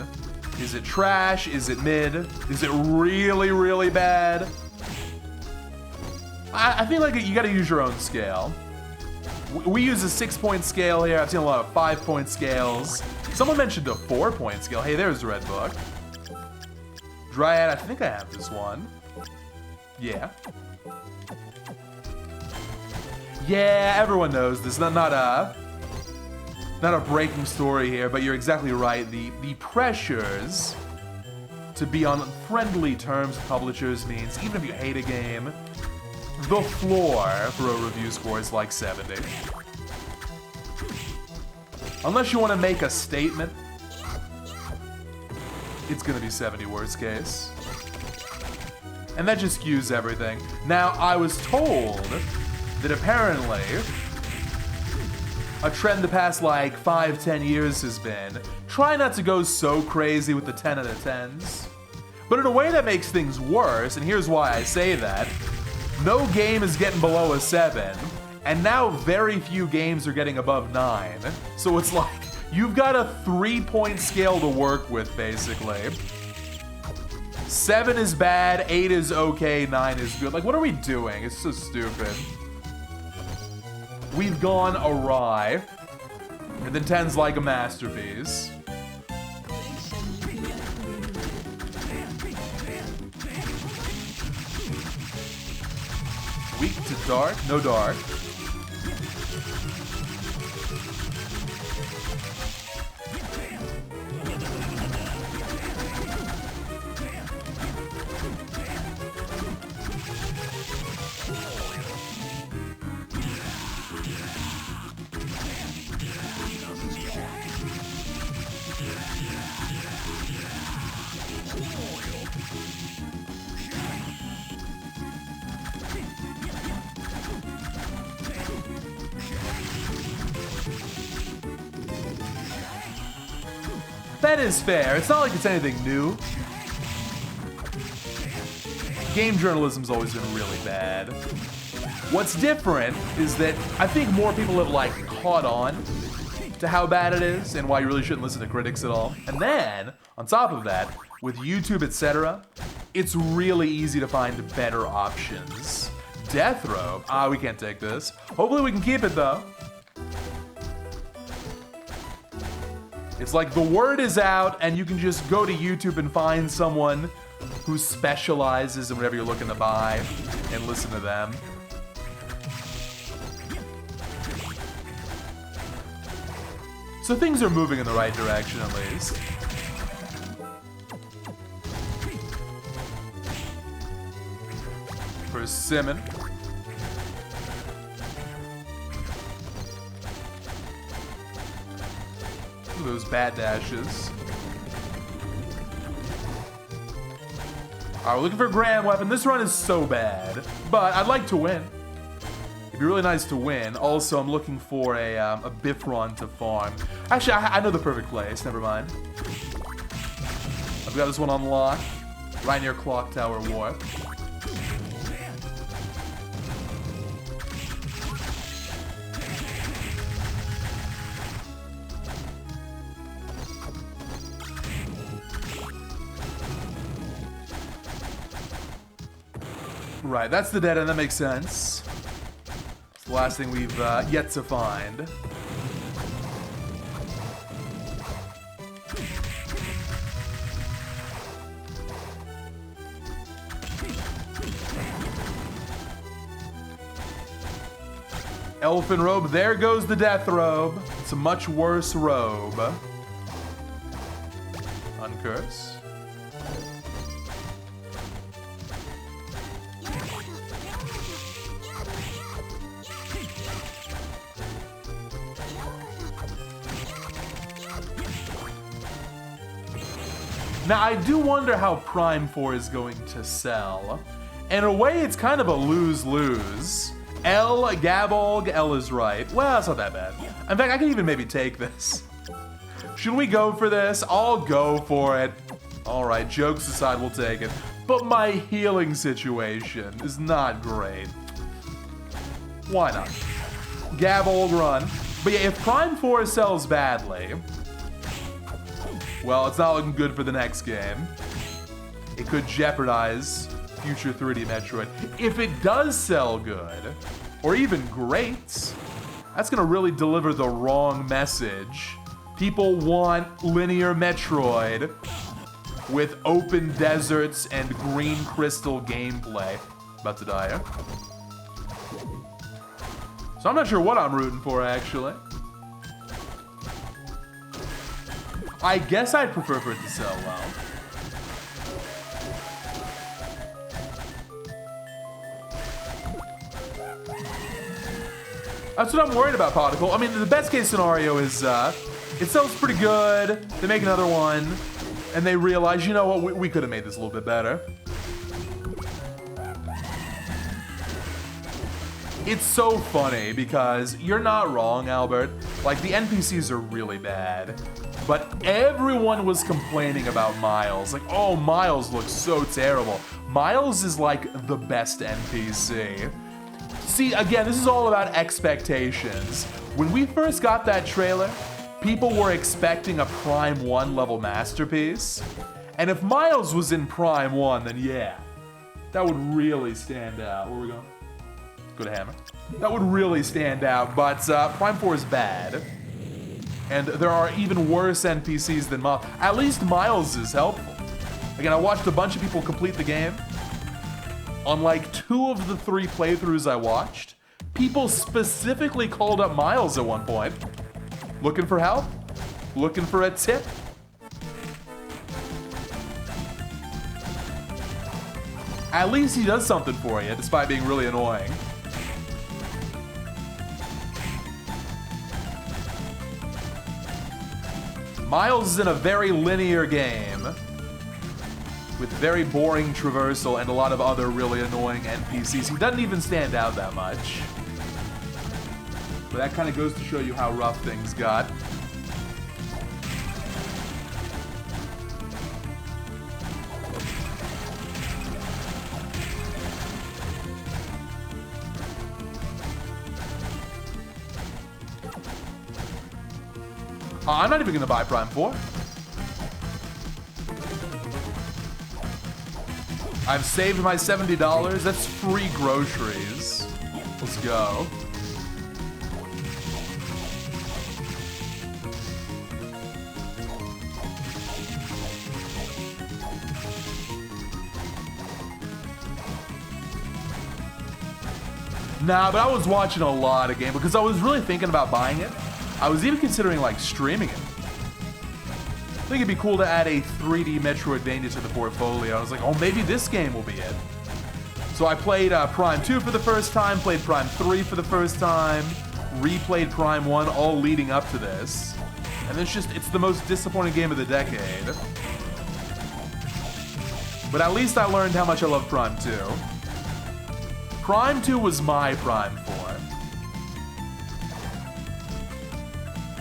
Speaker 1: Is it trash? Is it mid? Is it really, really bad? I feel like you gotta use your own scale. We use a 6-point scale here. I've seen a lot of 5-point scales. Someone mentioned a 4-point scale. Hey, there's Red Book. Dryad, I think I have this one. Yeah. Yeah, everyone knows this. Not a breaking story here, but you're exactly right. The pressures to be on friendly terms with publishers means even if you hate a game, the floor for a review score is like 70. Unless you want to make a statement, it's gonna be 70 worst case. And that just skews everything. Now, I was told that apparently a trend the past like 5-10 years has been try not to go so crazy with the 10 out of 10s. But in a way that makes things worse, and here's why I say that. No game is getting below a 7, and now very few games are getting above 9. So it's like, you've got a 3-point scale to work with, basically. 7 is bad, 8 is okay, 9 is good. Like, what are we doing? It's so stupid. We've gone awry. And then 10's like a masterpiece. Weak to dark? No dark. That is fair. It's not like it's anything new. Game journalism's always been really bad. What's different is that I think more people have like caught on to how bad it is and why you really shouldn't listen to critics at all. And then, On top of that, with YouTube, etc., it's really easy to find better options. Death Robe. Ah, we can't take this. Hopefully we can keep it, though. It's like the word is out, and you can just go to YouTube and find someone who specializes in whatever you're looking to buy and listen to them. So things are moving in the right direction, at least. Persimmon. Look at those bad dashes. Alright, we're looking for a grand weapon. This run is so bad, but I'd like to win. It'd be really nice to win. Also, I'm looking for a Bifron to farm. Actually, I know the perfect place. Never mind. I've got this one on lock, right near Clock Tower Warp. Right, that's the dead end. That makes sense. It's the last thing we've yet to find. Elfin robe. There goes the death robe. It's a much worse robe. Uncurse. Now, I do wonder how Prime 4 is going to sell. In a way, it's kind of a lose-lose. Gabolg, L is right. Well, it's not that bad. In fact, I can even maybe take this. Should we go for this? I'll go for it. All right, jokes aside, we'll take it. But my healing situation is not great. Why not? Gabolg run. But yeah, if Prime 4 sells badly, well, it's not looking good for the next game. It could jeopardize future 3D Metroid. If it does sell good, or even great, that's gonna really deliver the wrong message. People want linear Metroid with open deserts and green crystal gameplay. About to die here. So I'm not sure what I'm rooting for, actually. I guess I'd prefer for it to sell well. That's what I'm worried about, Particle. I mean, the best case scenario is it sells pretty good, they make another one, and they realize, you know what, we could have made this a little bit better. It's so funny because you're not wrong, Albert. Like, the NPCs are really bad. But everyone was complaining about Miles. Like, oh, Miles looks so terrible. Miles is like the best NPC. See, again, this is all about expectations. When we first got that trailer, people were expecting a Prime 1 level masterpiece. And if Miles was in Prime 1, then yeah, that would really stand out. Where are we going? Go to Hammer. That would really stand out, but Prime 4 is bad. And there are even worse NPCs than Miles. At least Miles is helpful. Again, I watched a bunch of people complete the game. On like 2 of the 3 playthroughs I watched, people specifically called up Miles at one point. Looking for help? Looking for a tip? At least he does something for you, despite being really annoying. Miles is in a very linear game with very boring traversal and a lot of other really annoying NPCs. He doesn't even stand out that much. But that kind of goes to show you how rough things got. I'm not even gonna buy Prime 4. I've saved my $70. That's free groceries. Let's go. Nah, but I was watching a lot of games because I was really thinking about buying it. I was even considering like streaming it. I think it'd be cool to add a 3D Metroidvania to the portfolio. I was like, oh, maybe this game will be it. So I played Prime 2 for the first time, played Prime 3 for the first time, replayed Prime 1, all leading up to this. And it's the most disappointing game of the decade. But at least I learned how much I love Prime 2. Prime 2 was my Prime 4.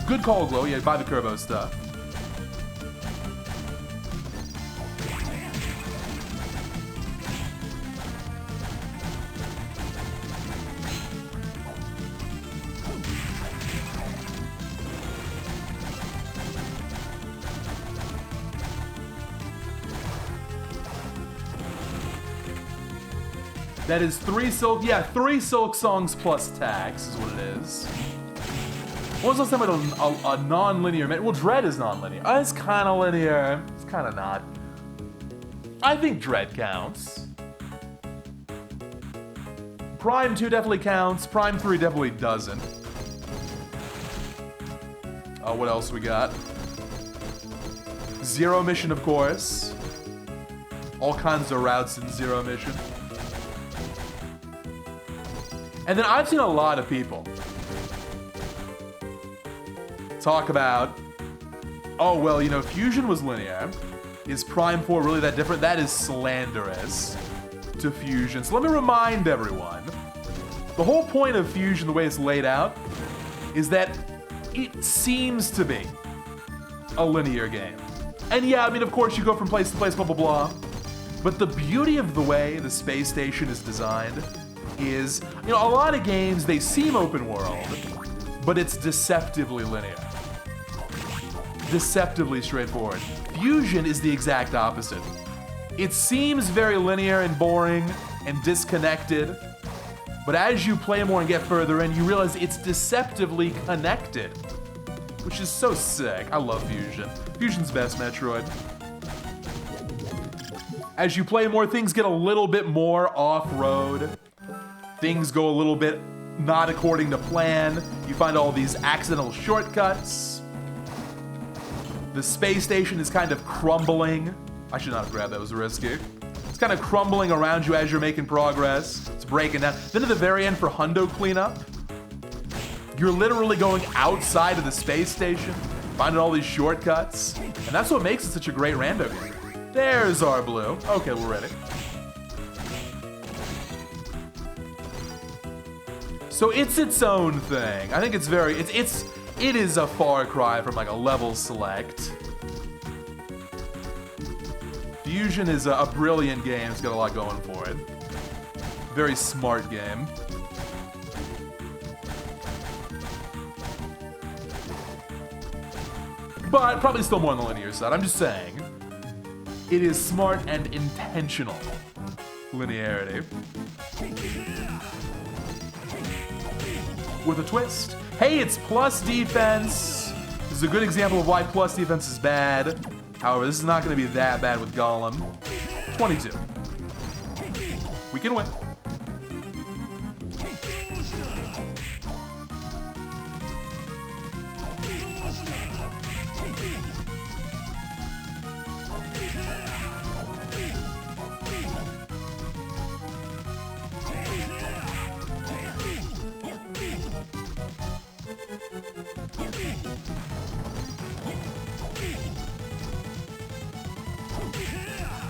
Speaker 1: Good call, Glow. Yeah, buy the Kerbo stuff. That is 3 Silk, yeah, 3 Silk Songs plus tax is what it is. When was the last time I did a non-linear, well, Dread is non-linear. It's kind of linear, it's kind of not. I think Dread counts. Prime 2 definitely counts, Prime 3 definitely doesn't. What else we got? Zero Mission, of course. All kinds of routes in Zero Mission. And then I've seen a lot of people talk about, oh, well, you know, Fusion was linear. Is Prime 4 really that different? That is slanderous to Fusion. So let me remind everyone, the whole point of Fusion, the way it's laid out, is that it seems to be a linear game. And yeah, I mean, of course, you go from place to place, blah, blah, blah. But the beauty of the way the space station is designed is, you know, a lot of games, they seem open world, but it's deceptively linear. Deceptively straightforward. Fusion is the exact opposite. It seems very linear and boring and disconnected, but as you play more and get further in, you realize it's deceptively connected, which is so sick. I love Fusion. Fusion's best Metroid. As you play more, things get a little bit more off-road. Things go a little bit not according to plan. You find all these accidental shortcuts. The space station is kind of crumbling. I should not have grabbed that, it was risky. It's kind of crumbling around you as you're making progress. It's breaking down. Then at the very end for Hundo cleanup, you're literally going outside of the space station, finding all these shortcuts. And that's what makes it such a great Rando game. There's our blue. Okay, we're ready. So it's its own thing. I think it's very, it is a far cry from like a level select. Fusion is a brilliant game. It's got a lot going for it. Very smart game. But probably still more on the linear side. I'm just saying. It is smart and intentional linearity. With a twist. Hey, it's plus defense. This is a good example of why plus defense is bad. However, this is not going to be that bad with Golem. 22. We can win.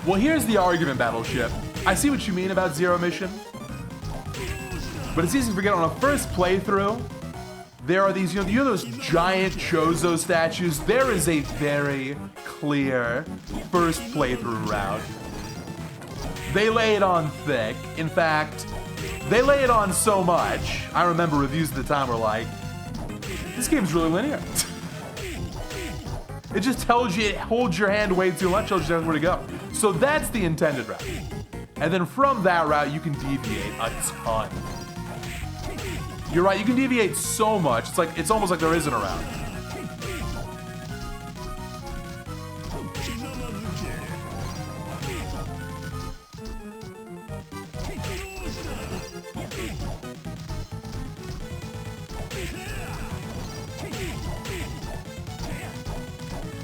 Speaker 1: Well, here's the argument, Battleship. I see what you mean about Zero Mission, but it's easy to forget on a first playthrough, there are these, you know those giant Chozo statues? There is a very clear first playthrough route. They lay it on thick. In fact, they lay it on so much, I remember reviews at the time were like, this game's really linear. It just tells you, it holds your hand way too much, tells you where to go. So that's the intended route. And then from that route, you can deviate a ton. You're right, you can deviate so much. It's almost like there isn't a route.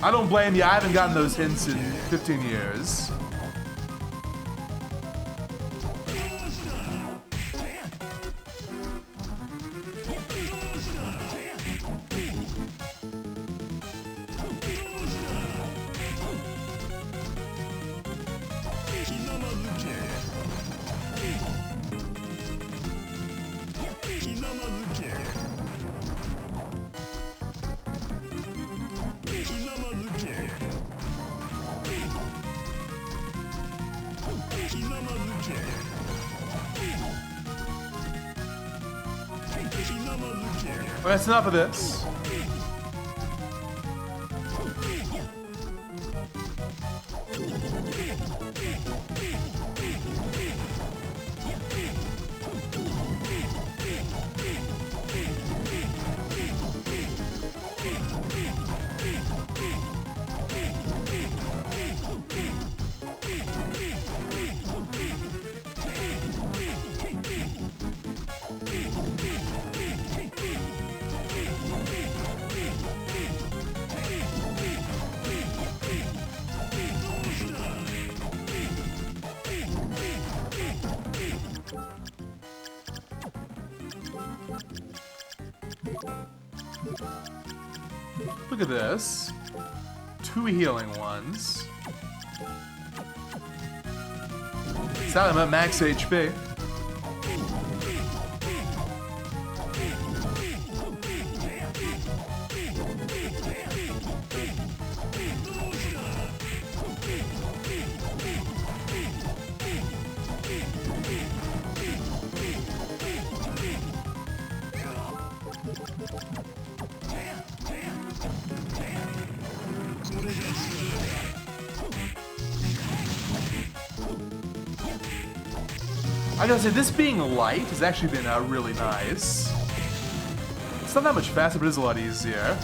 Speaker 1: I don't blame you. I haven't gotten those hints in 15 years. Well, that's enough of this. Look at this. 2 healing ones. Sad I'm at max HP. I gotta say, this being light has actually been really nice. It's not that much faster, but it is a lot easier.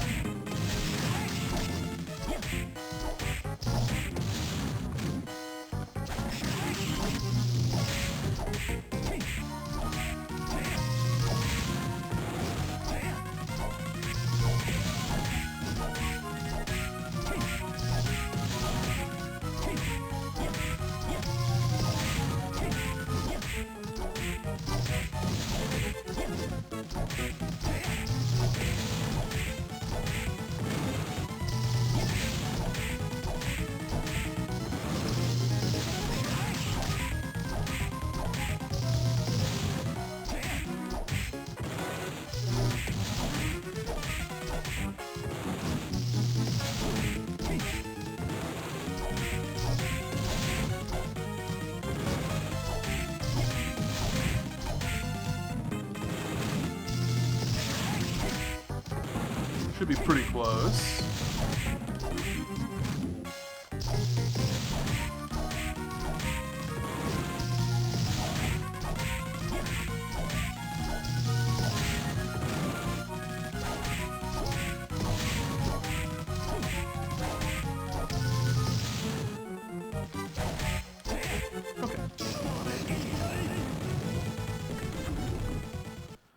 Speaker 1: Should be pretty close.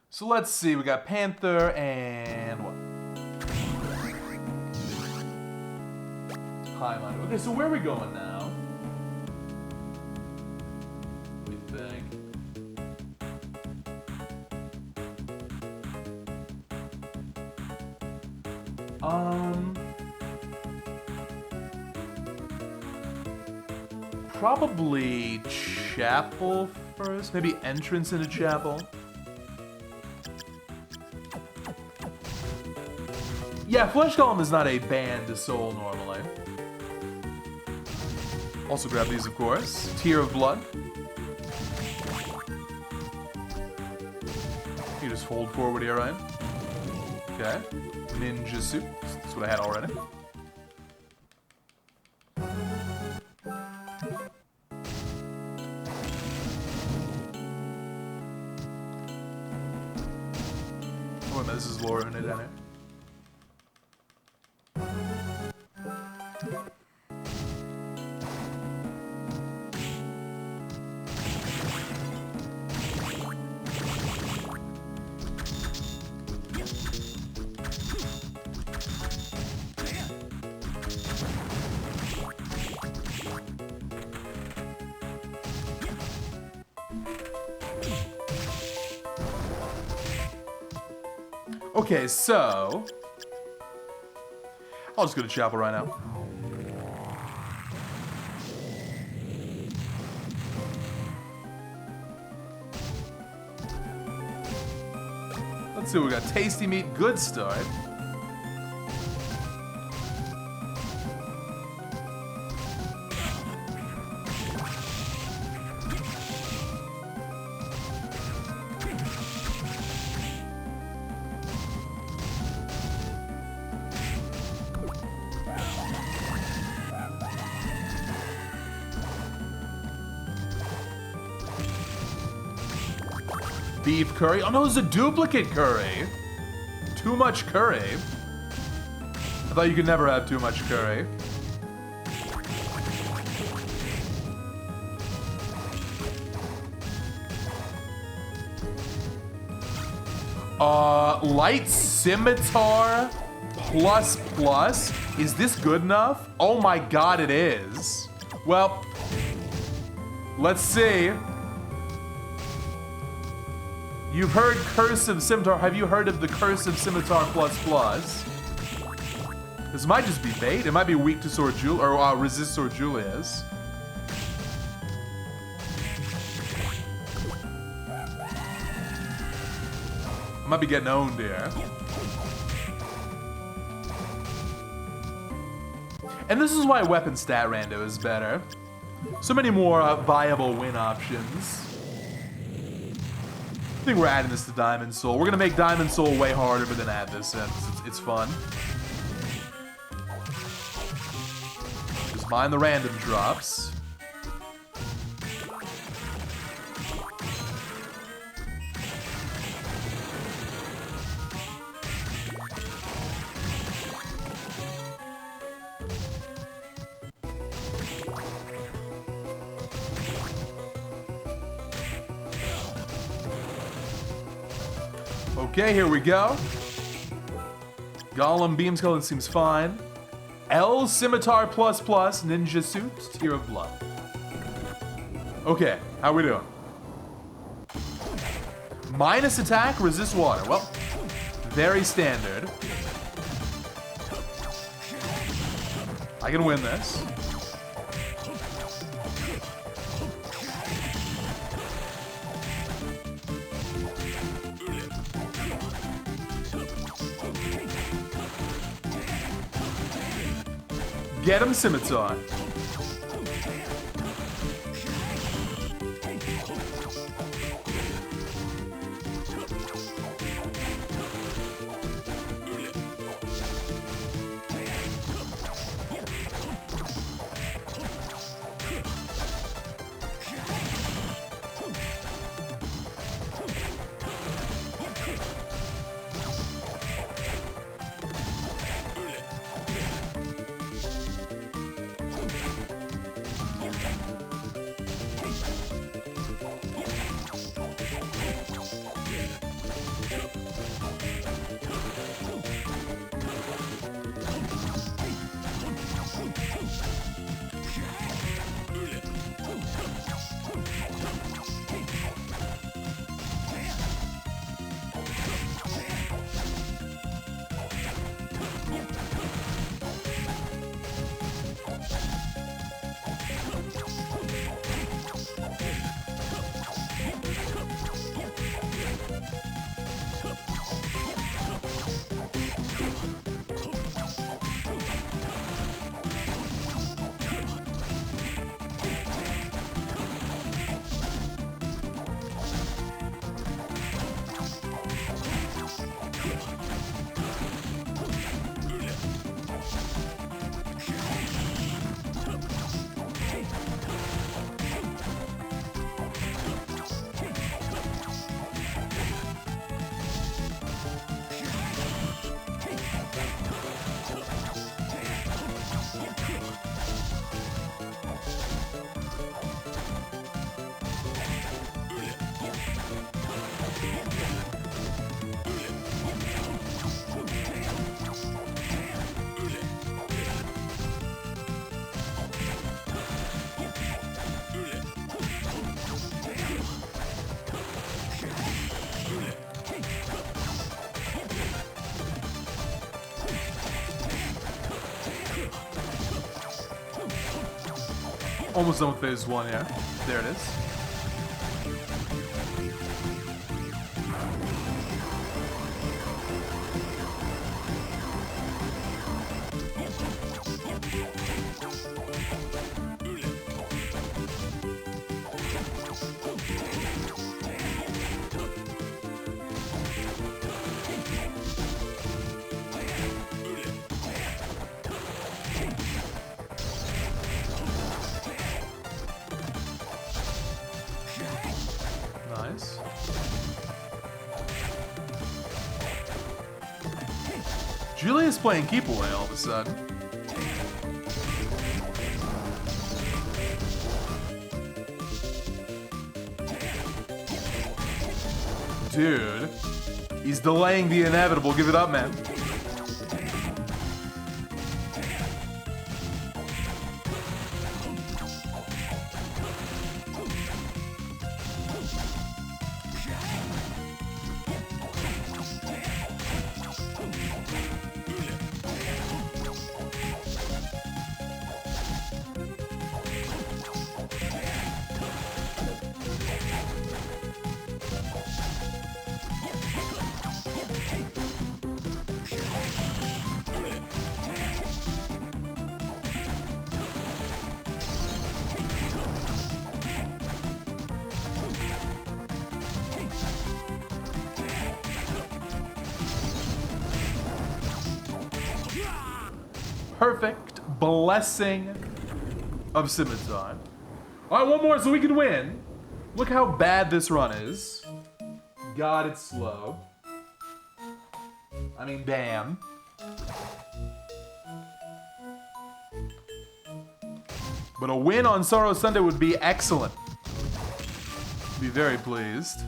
Speaker 1: So let's see, we got Panther and what? Highlander. Okay, so where are we going now? What do we think? Probably chapel first. Maybe entrance into chapel. Yeah, Flesh Golem is not a banned soul normally. Also grab these, of course. Tear of Blood. You just hold forward here, right? Okay. Ninja Suit. That's what I had already. this is Laura in it, ain't it? Okay, so I'll just go to chapel right now. Let's see what we got. Tasty meat, good start. Beef curry. Oh no, it's a duplicate curry. Too much curry. I thought you could never have too much curry. Light scimitar plus plus. Is this good enough? Oh my god, it is. Well, let's see. You've heard Curse of Scimitar. Have you heard of the Curse of Scimitar plus plus? This might just be bait. It might be weak to Sword Jewel, or resist Sword Julius. I might be getting owned here. And this is why weapon stat rando is better. So many more viable win options. I think we're adding this to Diamond Soul. We're gonna make Diamond Soul way harder, but then add this in. It's fun. Just mind the random drops. Okay, here we go. Golem Beam Skeleton seems fine. L Scimitar plus plus Ninja Suit Tear of Blood. Okay, how we doing? Minus attack, resist water. Well, very standard. I can win this. Get him, Scimitar. Almost done with phase 1 here. There it is. Nice. Julia's playing keep away all of a sudden. Dude, he's delaying the inevitable. Give it up, man. Perfect blessing of scimitar. All right, one more so we can win. Look how bad this run is. God, it's slow. I mean, damn. But a win on Sorrow Sunday would be excellent. Be very pleased.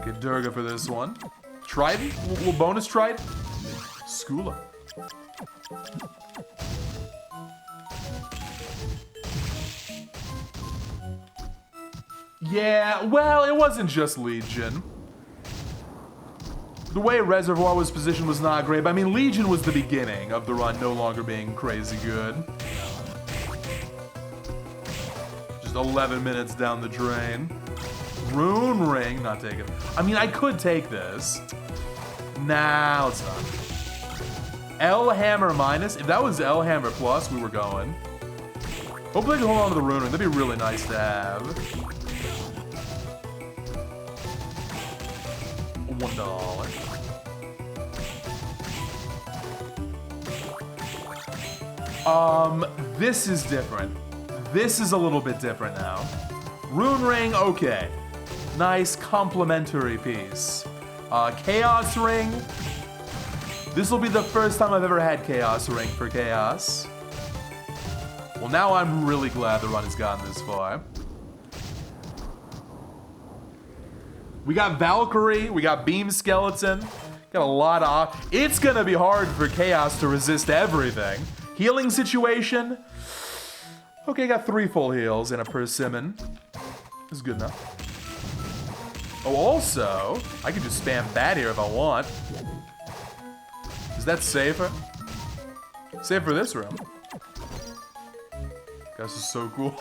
Speaker 1: Get Durga for this one. Trident? We'll bonus Trident? Skula. Yeah, well, it wasn't just Legion. The way Reservoir was positioned was not great, but I mean, Legion was the beginning of the run no longer being crazy good. Just 11 minutes down the drain. Rune Ring, not taking it. I mean, I could take this. Nah, let's not. L Hammer minus. If that was L Hammer plus, we were going. Hopefully I can hold on to the Rune Ring. That'd be really nice to have. $1. This is different. This is a little bit different now. Rune Ring, okay. Nice complimentary piece. Chaos Ring. This will be the first time I've ever had Chaos Ring for Chaos. Well, now I'm really glad the run has gotten this far. We got Valkyrie, we got Beam Skeleton, got a lot of... It's gonna be hard for Chaos to resist everything. Healing situation. Okay, got 3 full heals and a persimmon. This is good enough. Oh, also, I can just spam Bat here if I want. Is that safer? Safe for this room. This is so cool.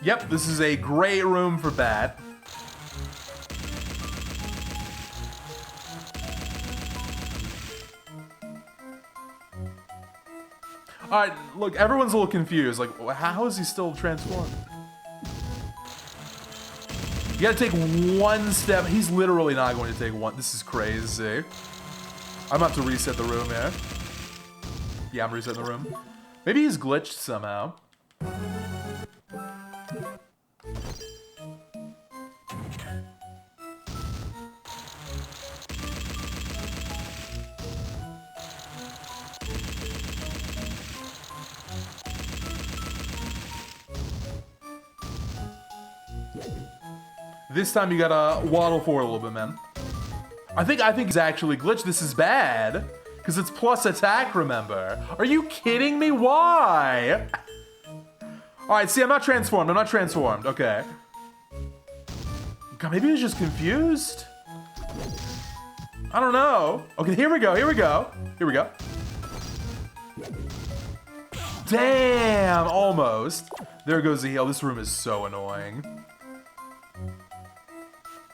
Speaker 1: Yep, this is a great room for Bat. Alright, look, everyone's a little confused. Like, how is he still transformed? You gotta take one step. He's literally not going to take one. This is crazy. I'm about to reset the room here. Yeah, I'm resetting the room. Maybe he's glitched somehow. This time you gotta waddle forward a little bit, man. I think it's actually glitched. This is bad. Because it's plus attack, remember? Are you kidding me? Why? All right, see, I'm not transformed. I'm not transformed. Okay. God, maybe he's just confused. I don't know. Okay, here we go. Here we go. Here we go. Damn, almost. There goes the heal. This room is so annoying.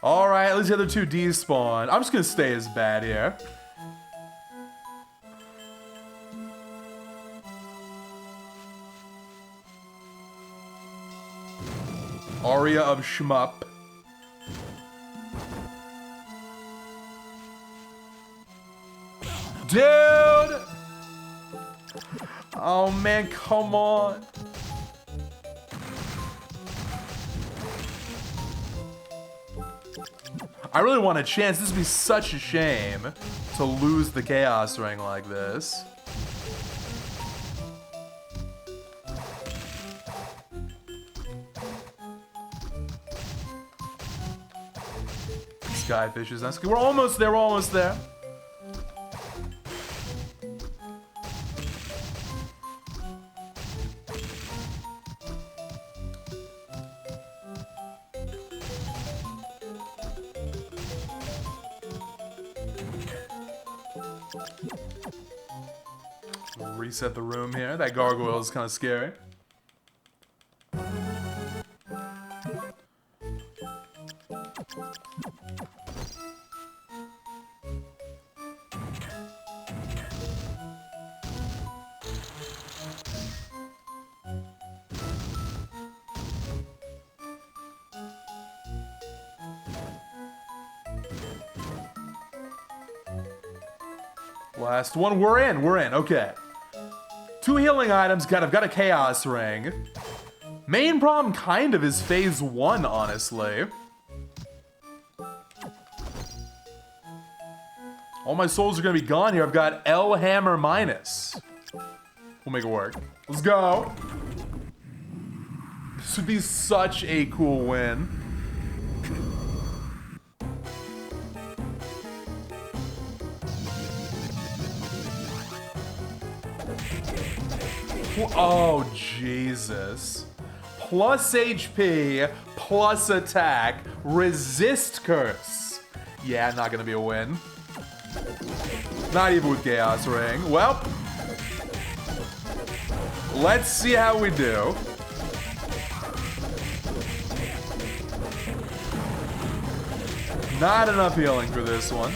Speaker 1: All right, at least the other two despawn. I'm just gonna stay as bad here. Aria of Shmup. Dude! Oh man, come on. I really want a chance. This would be such a shame to lose the Chaos Ring like this. Skyfish is nice. We're almost there. We're almost there. Reset the room here. That gargoyle is kind of scary. Last one. We're in. We're in. Okay. 2 healing items. God, I've got a Chaos Ring. Main problem kind of is phase 1, honestly. All my souls are going to be gone here. I've got L Hammer minus. We'll make it work. Let's go. This would be such a cool win. Oh, Jesus. Plus HP, plus attack, resist curse. Yeah, not gonna be a win. Not even with Chaos Ring. Well, let's see how we do. Not enough healing for this one.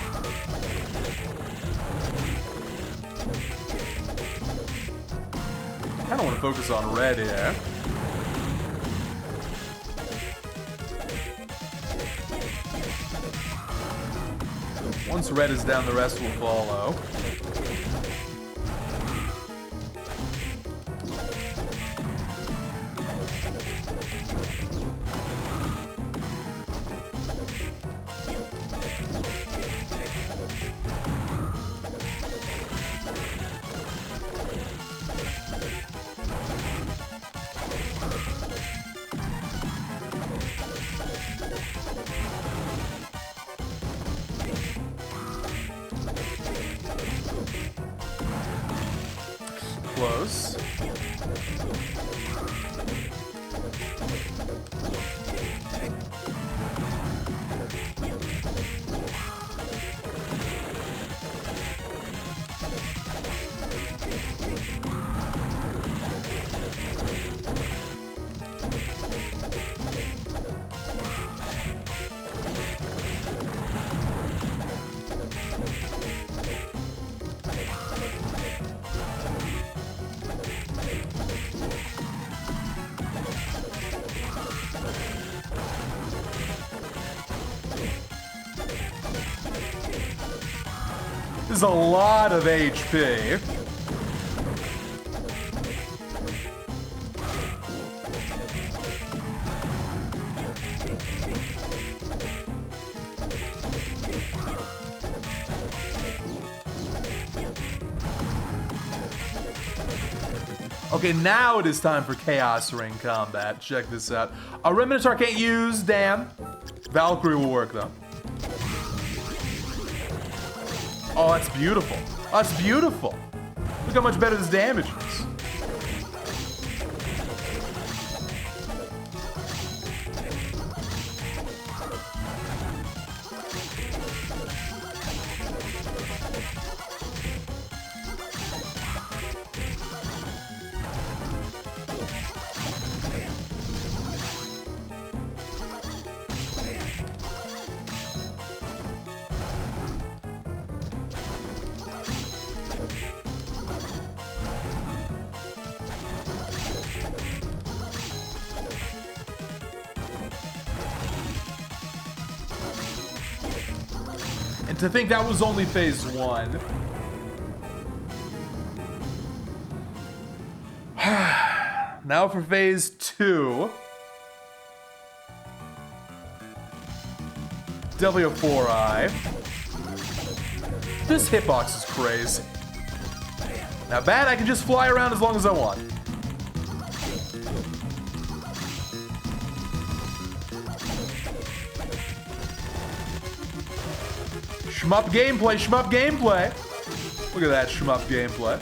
Speaker 1: I don't want to focus on red here. Once red is down, the rest will follow. Close. This is a lot of HP. Okay, now it is time for Chaos Ring combat. Check this out. A Reminotaur can't use, damn. Valkyrie will work though. Oh, that's beautiful. That's beautiful. Look how much better this damage is. And to think that was only phase 1. Now for phase 2. Definitely a 4-eye. This hitbox is crazy. Now bad, I can just fly around as long as I want. Shmup gameplay, shmup gameplay. Look at that shmup gameplay.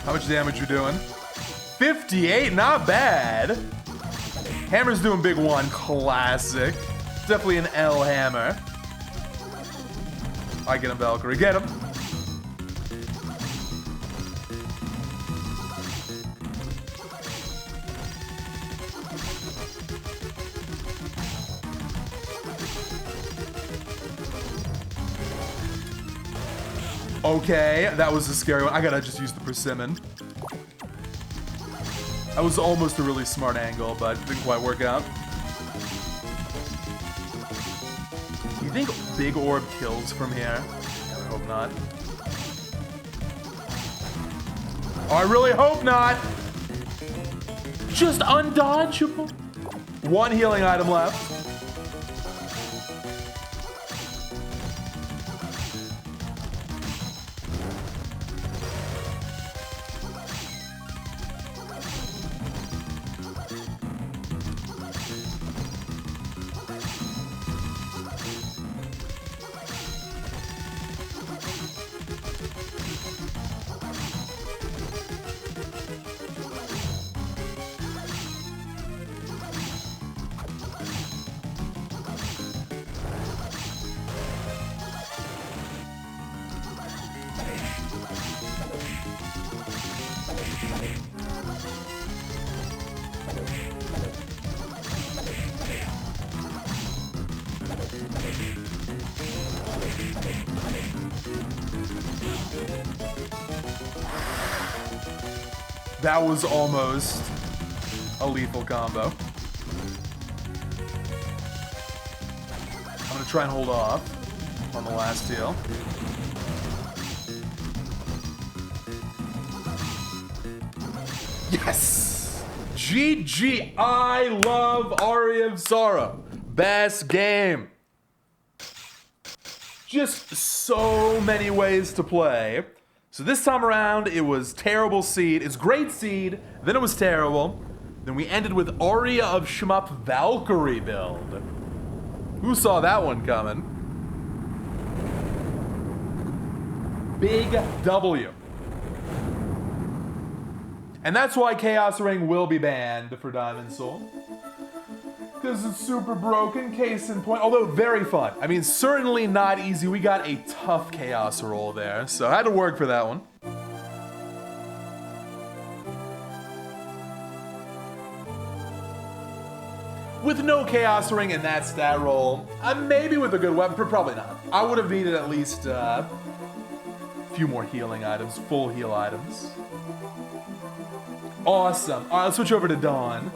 Speaker 1: How much damage you doing? 58, not bad. Hammer's doing big one, classic. Definitely an L hammer. I get him, Valkyrie, get him. Okay, that was a scary one. I gotta just use the persimmon. That was almost a really smart angle, but didn't quite work out. Do you think Big Orb kills from here? I would hope not. Oh, I really hope not! Just undodgeable. One healing item left. That was almost a lethal combo. I'm gonna try and hold off on the last heal. Yes! GG, I love Aria of Sorrow. Best game. Just so many ways to play. So this time around, it was terrible seed. It's great seed, then it was terrible. Then we ended with Aria of Shmup Valkyrie build. Who saw that one coming? Big W. And that's why Chaos Ring will be banned for Diamond Soul. Because it's super broken, case in point. Although very fun. I mean, certainly not easy. We got a tough Chaos roll there, so I had to work for that one. With no Chaos Ring and that stat roll, maybe with a good weapon, but probably not. I would have needed at least a few more healing items, full heal items. Awesome. All right, let's switch over to Dawn.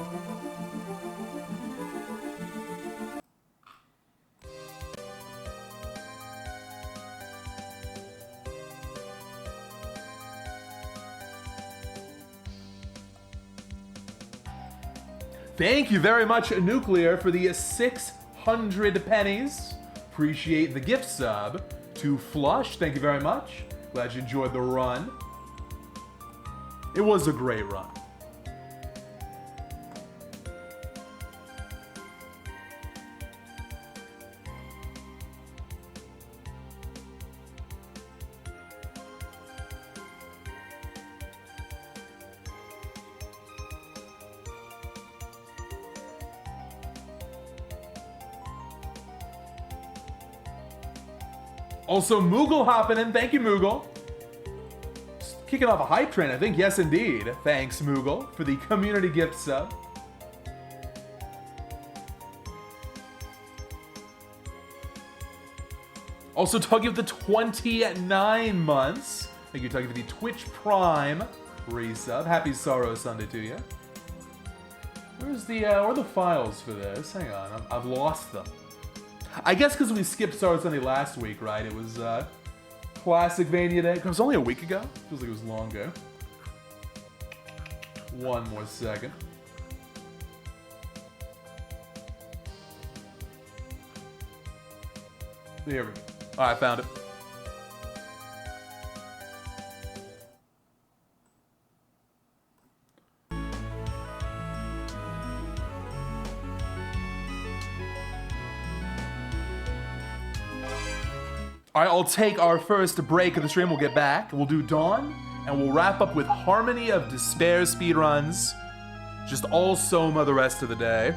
Speaker 1: Thank you very much, Nuclear, for the 600 pennies. Appreciate the gift sub. To Flush, thank you very much. Glad you enjoyed the run. It was a great run. Also, Moogle hopping in. Thank you, Moogle. Just kicking off a hype train, I think. Yes, indeed. Thanks, Moogle, for the community gift sub. Also, Tuggy with the 29 months. Thank you, Tuggy, for the Twitch Prime resub. Happy Sorrow Sunday to you. Where's the, where are the files for this? Hang on, I've lost them. I guess because we skipped Sorrow Sunday last week, right? It was Classicvania Day. It was only a week ago. Feels like it was long ago. One more second. There we go. All right, I found it. All right, I'll take our first break of the stream. We'll get back. We'll do Dawn, and we'll wrap up with Harmony of Despair speedruns. Just all Soma the rest of the day.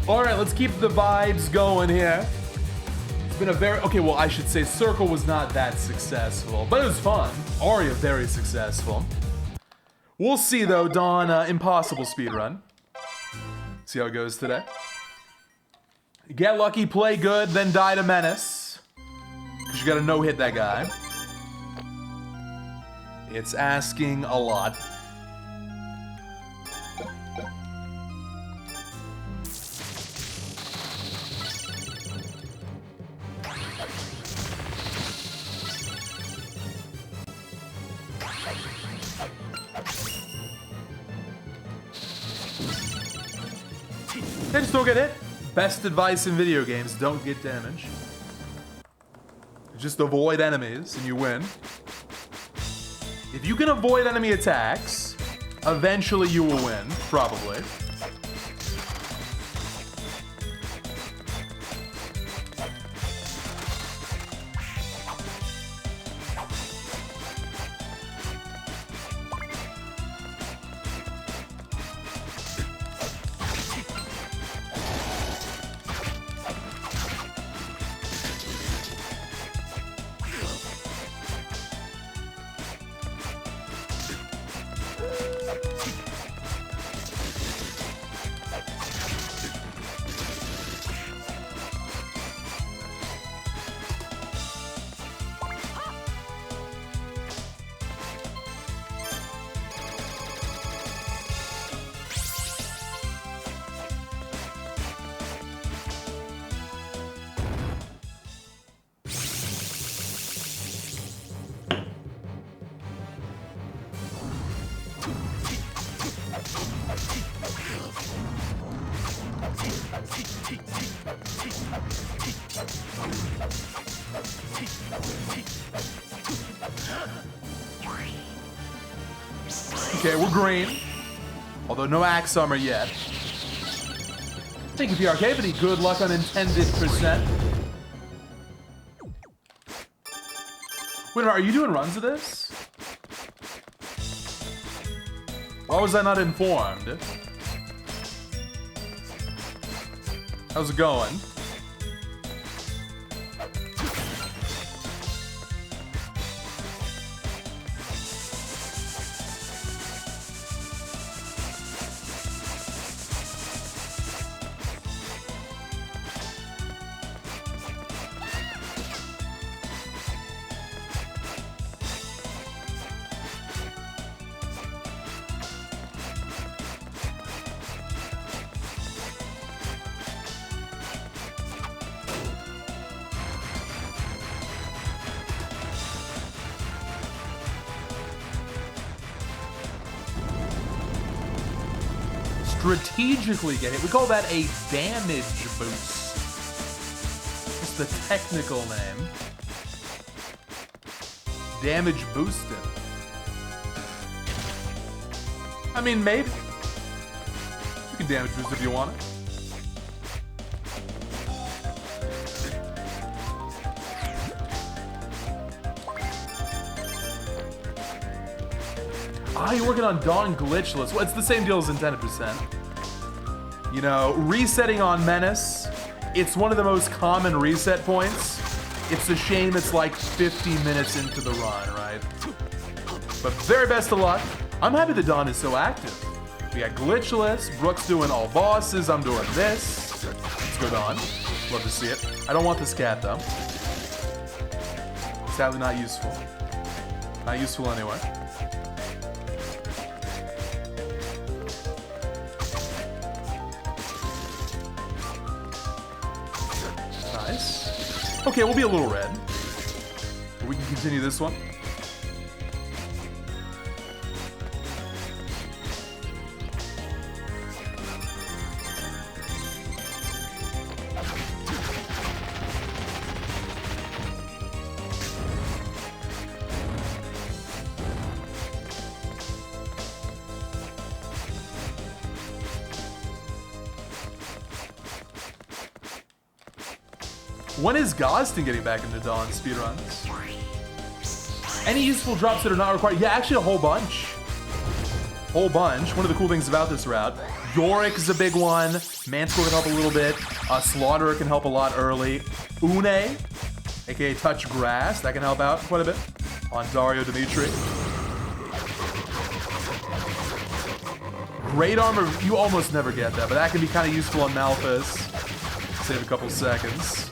Speaker 1: All right, let's keep the vibes going here. It's been a very... Okay, well, I should say Circle was not that successful, but it was fun. Aria, very successful. We'll see, though, Dawn, impossible speedrun. See how it goes today. Get lucky, play good, then die to Menace. Because you gotta no-hit that guy. It's asking a lot. They just don't get hit. Best advice in video games, don't get damage. Just avoid enemies and you win. If you can avoid enemy attacks, eventually you will win, probably. Okay, we're green. Although no axe armor yet. Thank you, PRK, good luck unintended percent. Wait a minute, are you doing runs of this? Why was I not informed? How's it going? Strategically get hit. We call that a damage boost. What's the technical name? Damage boosting. I mean, maybe. You can damage boost if you want it. Ah, you're working on Dawn glitchless. Well, it's the same deal as intended percent. You know, resetting on Menace, it's one of the most common reset points. It's a shame it's like 50 minutes into the run, right? But very best of luck. I'm happy that Dawn is so active. We got glitchless, Brooke's doing all bosses, I'm doing this. Let's go Dawn. Love to see it. I don't want this cat though. Sadly not useful. Not useful anyway. Nice. Okay, we'll be a little red. But we can continue this one. When is Gostin getting back into Dawn speedruns? Any useful drops that are not required? Yeah, actually a whole bunch. Whole bunch. One of the cool things about this route, Yorick is a big one. Manticore can help a little bit. Slaughterer can help a lot early. Une, aka Touch Grass, that can help out quite a bit on Dario Dimitri. Great Armor, you almost never get that, but that can be kind of useful on Malphas. Save a couple seconds.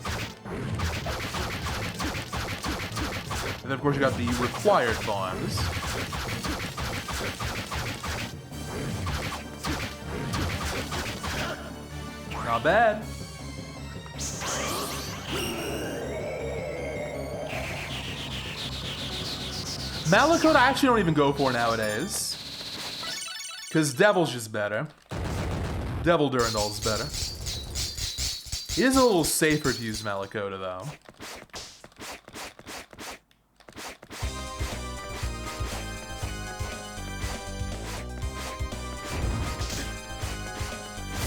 Speaker 1: And then of course you got the required farms. Not bad. Malakota I actually don't even go for nowadays. Because Devil's just better. Devil Durandal's better. It is a little safer to use Malakota though.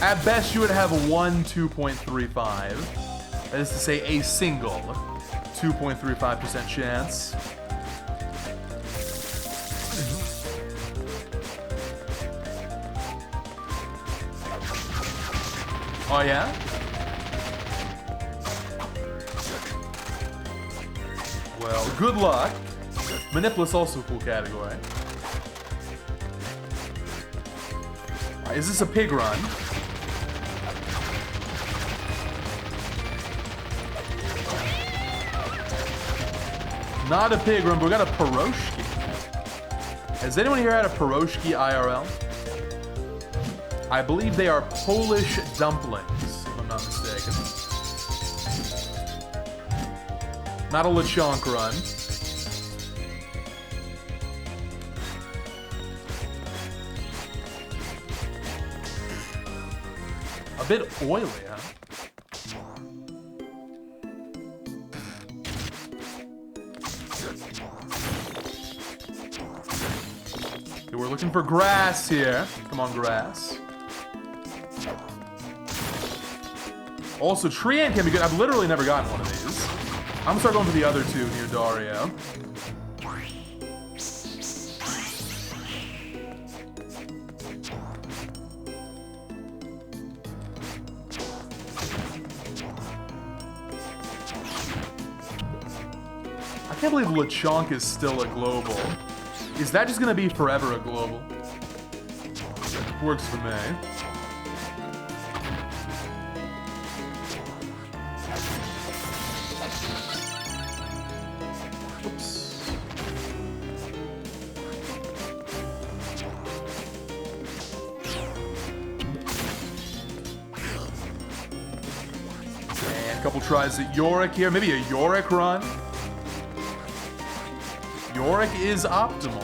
Speaker 1: At best, you would have one 2.35. That is to say, a single 2.35% chance. Oh, yeah? Well, good luck. Manipulus also a cool category. Right, is this a pig run? Not a pig run, but we got a Piroshki. Has anyone here had a Piroshki IRL? I believe they are Polish dumplings, if I'm not mistaken. Not a Lechonk run. A bit oily, huh? Okay, we're looking for grass here. Come on, grass. Also, Treant can be good. I've literally never gotten one of these. I'm gonna start going for the other two near Dario. I can't believe Lechonk is still a global. Is that just gonna be forever a global? Works for me. Couple tries at Yorick here. Maybe a Yorick run. Yorick is optimal.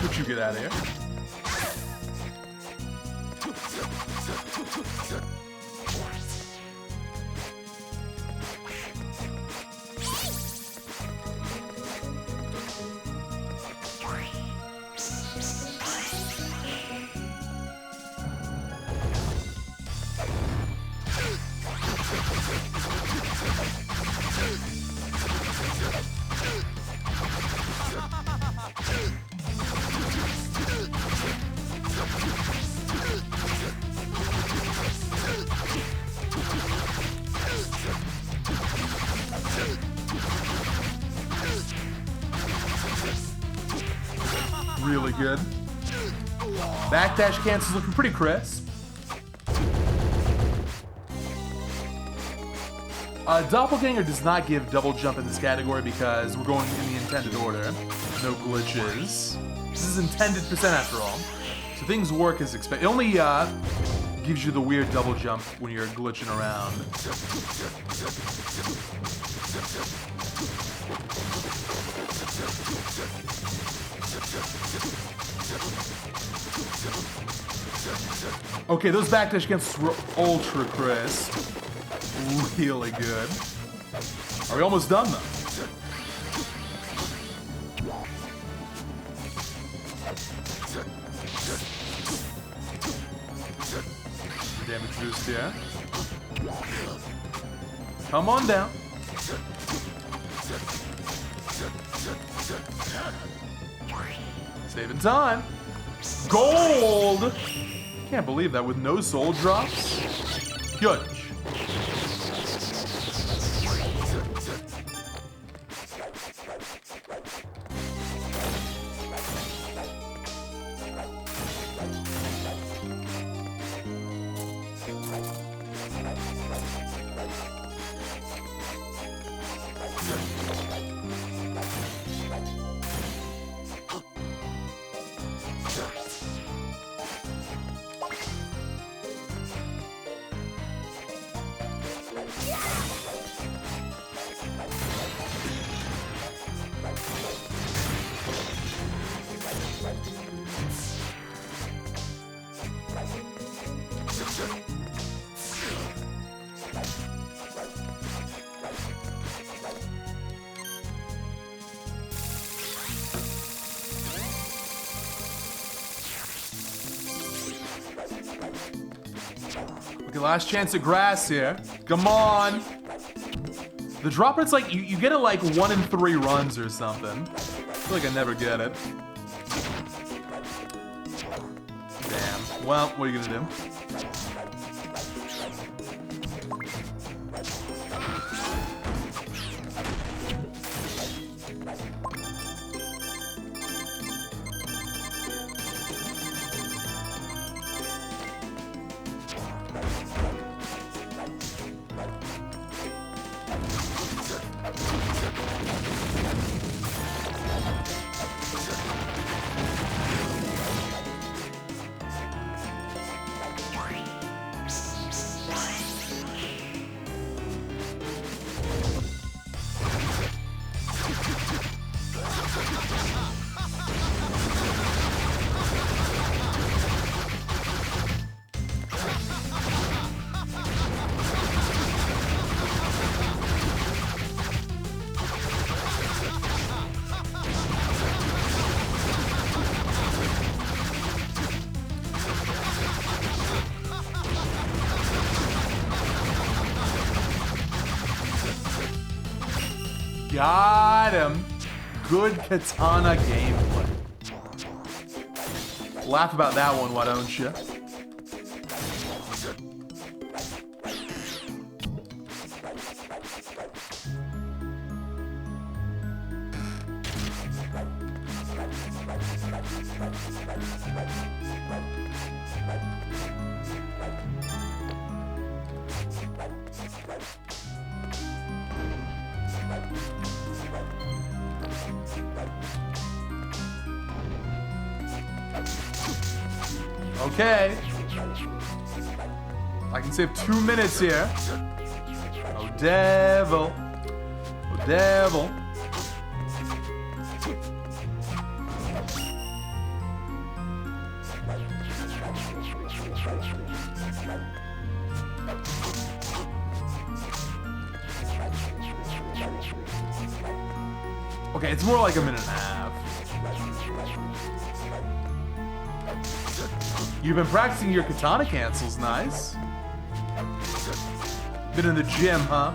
Speaker 1: Would you get out of here? Really good. Backdash cancel's looking pretty crisp. Doppelganger does not give double jump in this category because we're going in the intended order. No glitches. This is intended percent after all. So things work as expected. It only gives you the weird double jump when you're glitching around. Okay, those backdash against were ultra crisp. Really good. Are we almost done though? Damage boost here. Come on down. Saving time. Gold! Can't believe that with no soul drops. Huge. Okay, last chance at grass here. Come on. The dropper, it's like, you get it like 1 in 3 runs or something. I feel like I never get it. Damn. Well, what are you gonna do? Got him. Good katana gameplay. Laugh about that one, why don't you? Okay. I can save 2 minutes here. Oh, devil. Oh, devil. Okay, it's more like a minute and a half. You've been practicing your katana cancels, nice. Been in the gym, huh?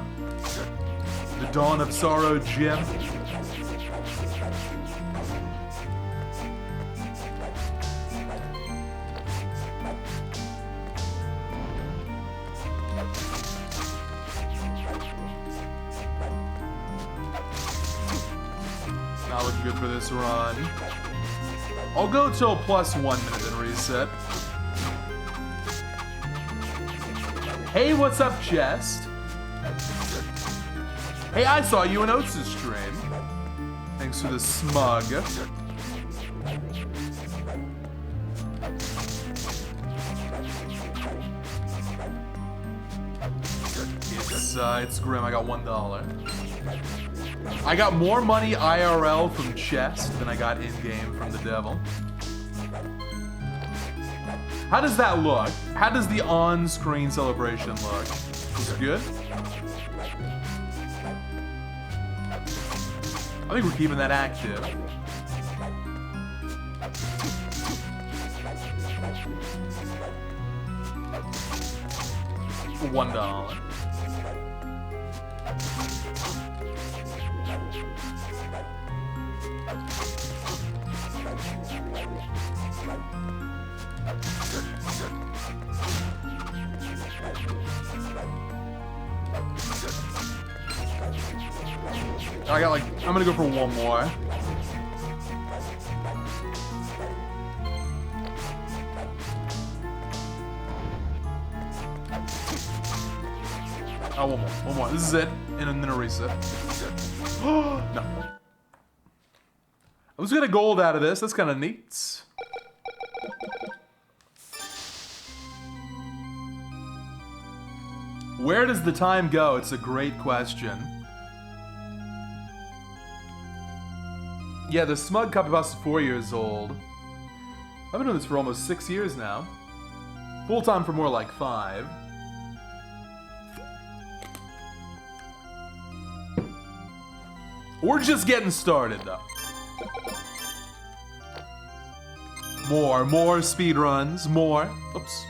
Speaker 1: The Dawn of Sorrow gym. Not looking good for this run. I'll go till plus 1 minute and reset. Hey, what's up, Chest? Hey, I saw you in Oats' stream. Thanks for the smug. It's grim. I got $1. I got more money IRL from chest than I got in-game from the devil. How does that look? How does the on-screen celebration look? Is it good? I think we're keeping that active. For $1. I got like, I'm gonna go for one more. Oh, one more. This is it, and then a reset. No. I was gonna gold out of this. That's kind of neat. Where does the time go? It's a great question. Yeah, the Smug Copy Boss is 4 years old. I've been doing this for almost 6 years now. Full time for more like 5. We're just getting started, though. More speedruns, more. Oops.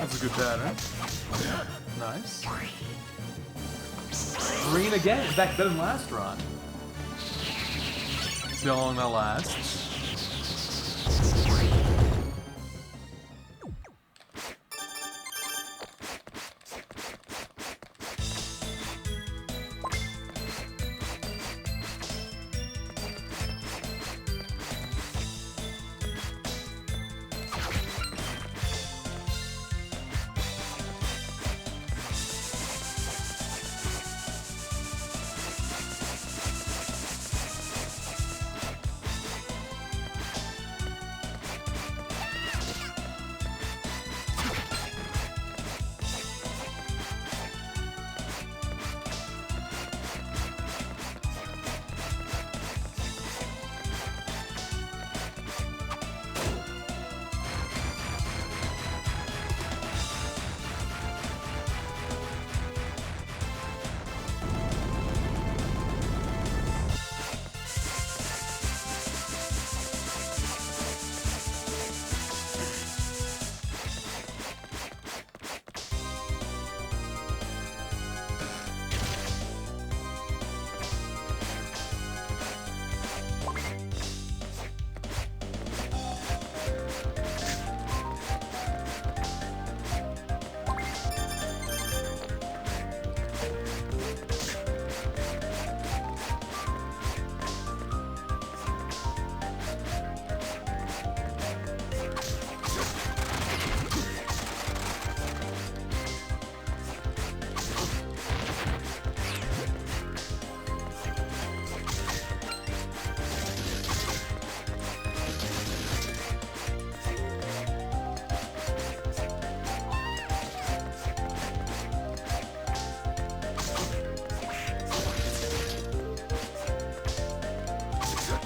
Speaker 1: That's a good pattern. Nice. Green again. In fact, better than last run. See how long that lasts.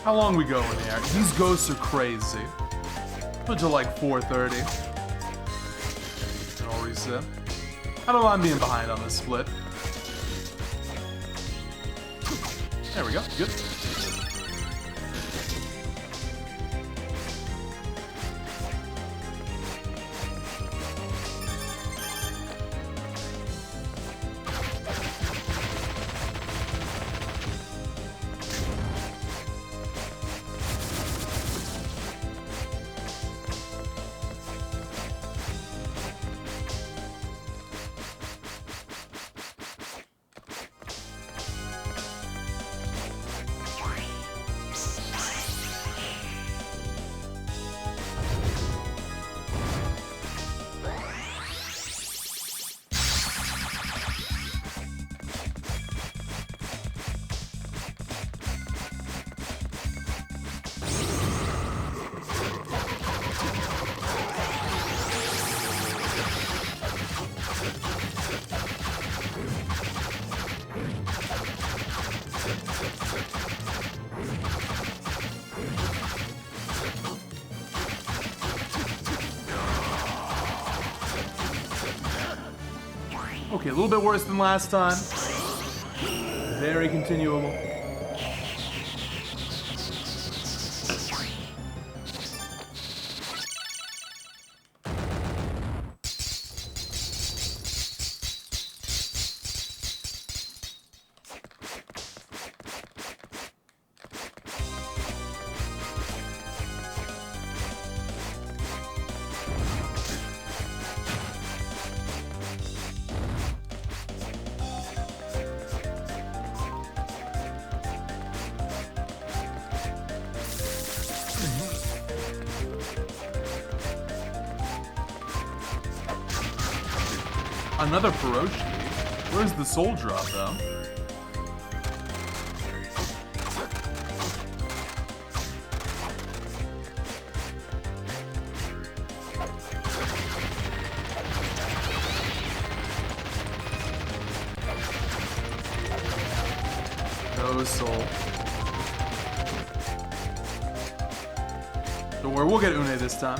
Speaker 1: How long we going here? These ghosts are crazy. Put to like 4:30. And I'll reset. I don't mind being behind on this split. There we go. Good. Okay, a little bit worse than last time. Very continuable. Another Feroci. Where's the soul drop, though? No soul. Don't worry, we'll get Une this time.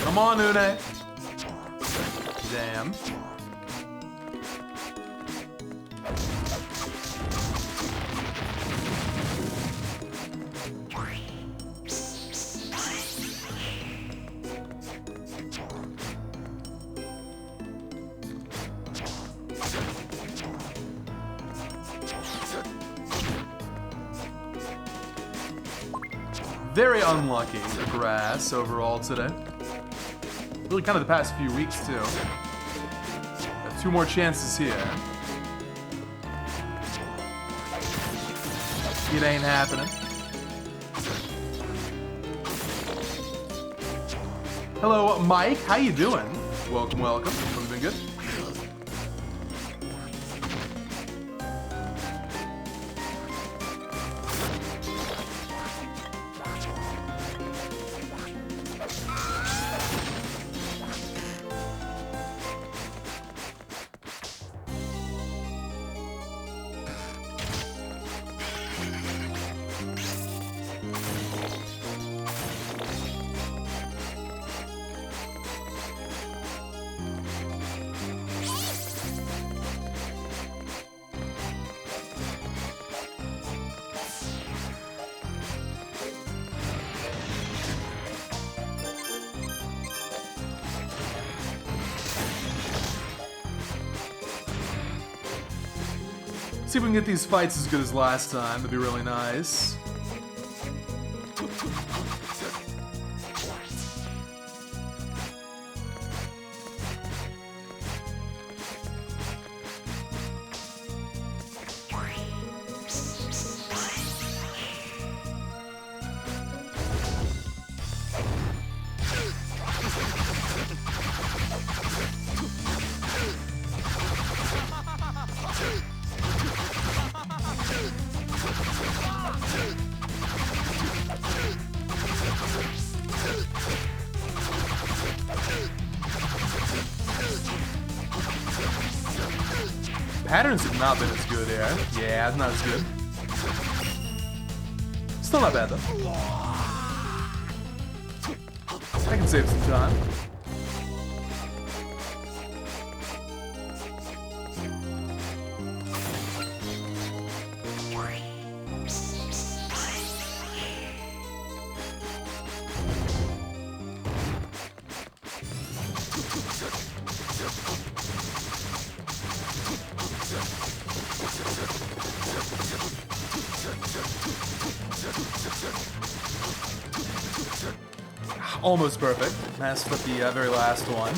Speaker 1: Come on, Une. Damn. Very unlucky, the grass overall today. Really kind of the past few weeks, too. Got 2 more chances here. It ain't happening. Hello, Mike. How you doing? Welcome, welcome. Have you been good? See if we can get these fights as good as last time. That'd be really nice. Patterns have not been as good here. Yeah, not as good. Still not bad, though. I can save some time. Almost perfect. Messed up the very last one.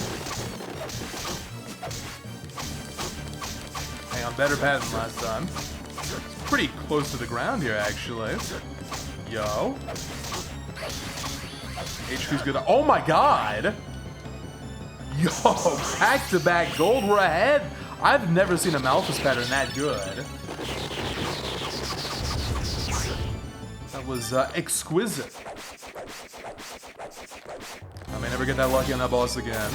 Speaker 1: Hang on, better pad than last time. It's pretty close to the ground here, actually. Yo. HQ's good. Oh my god! Yo, back-to-back gold. We're ahead. I've never seen a Malphus pattern that good. That was exquisite. I may never get that lucky on that boss again.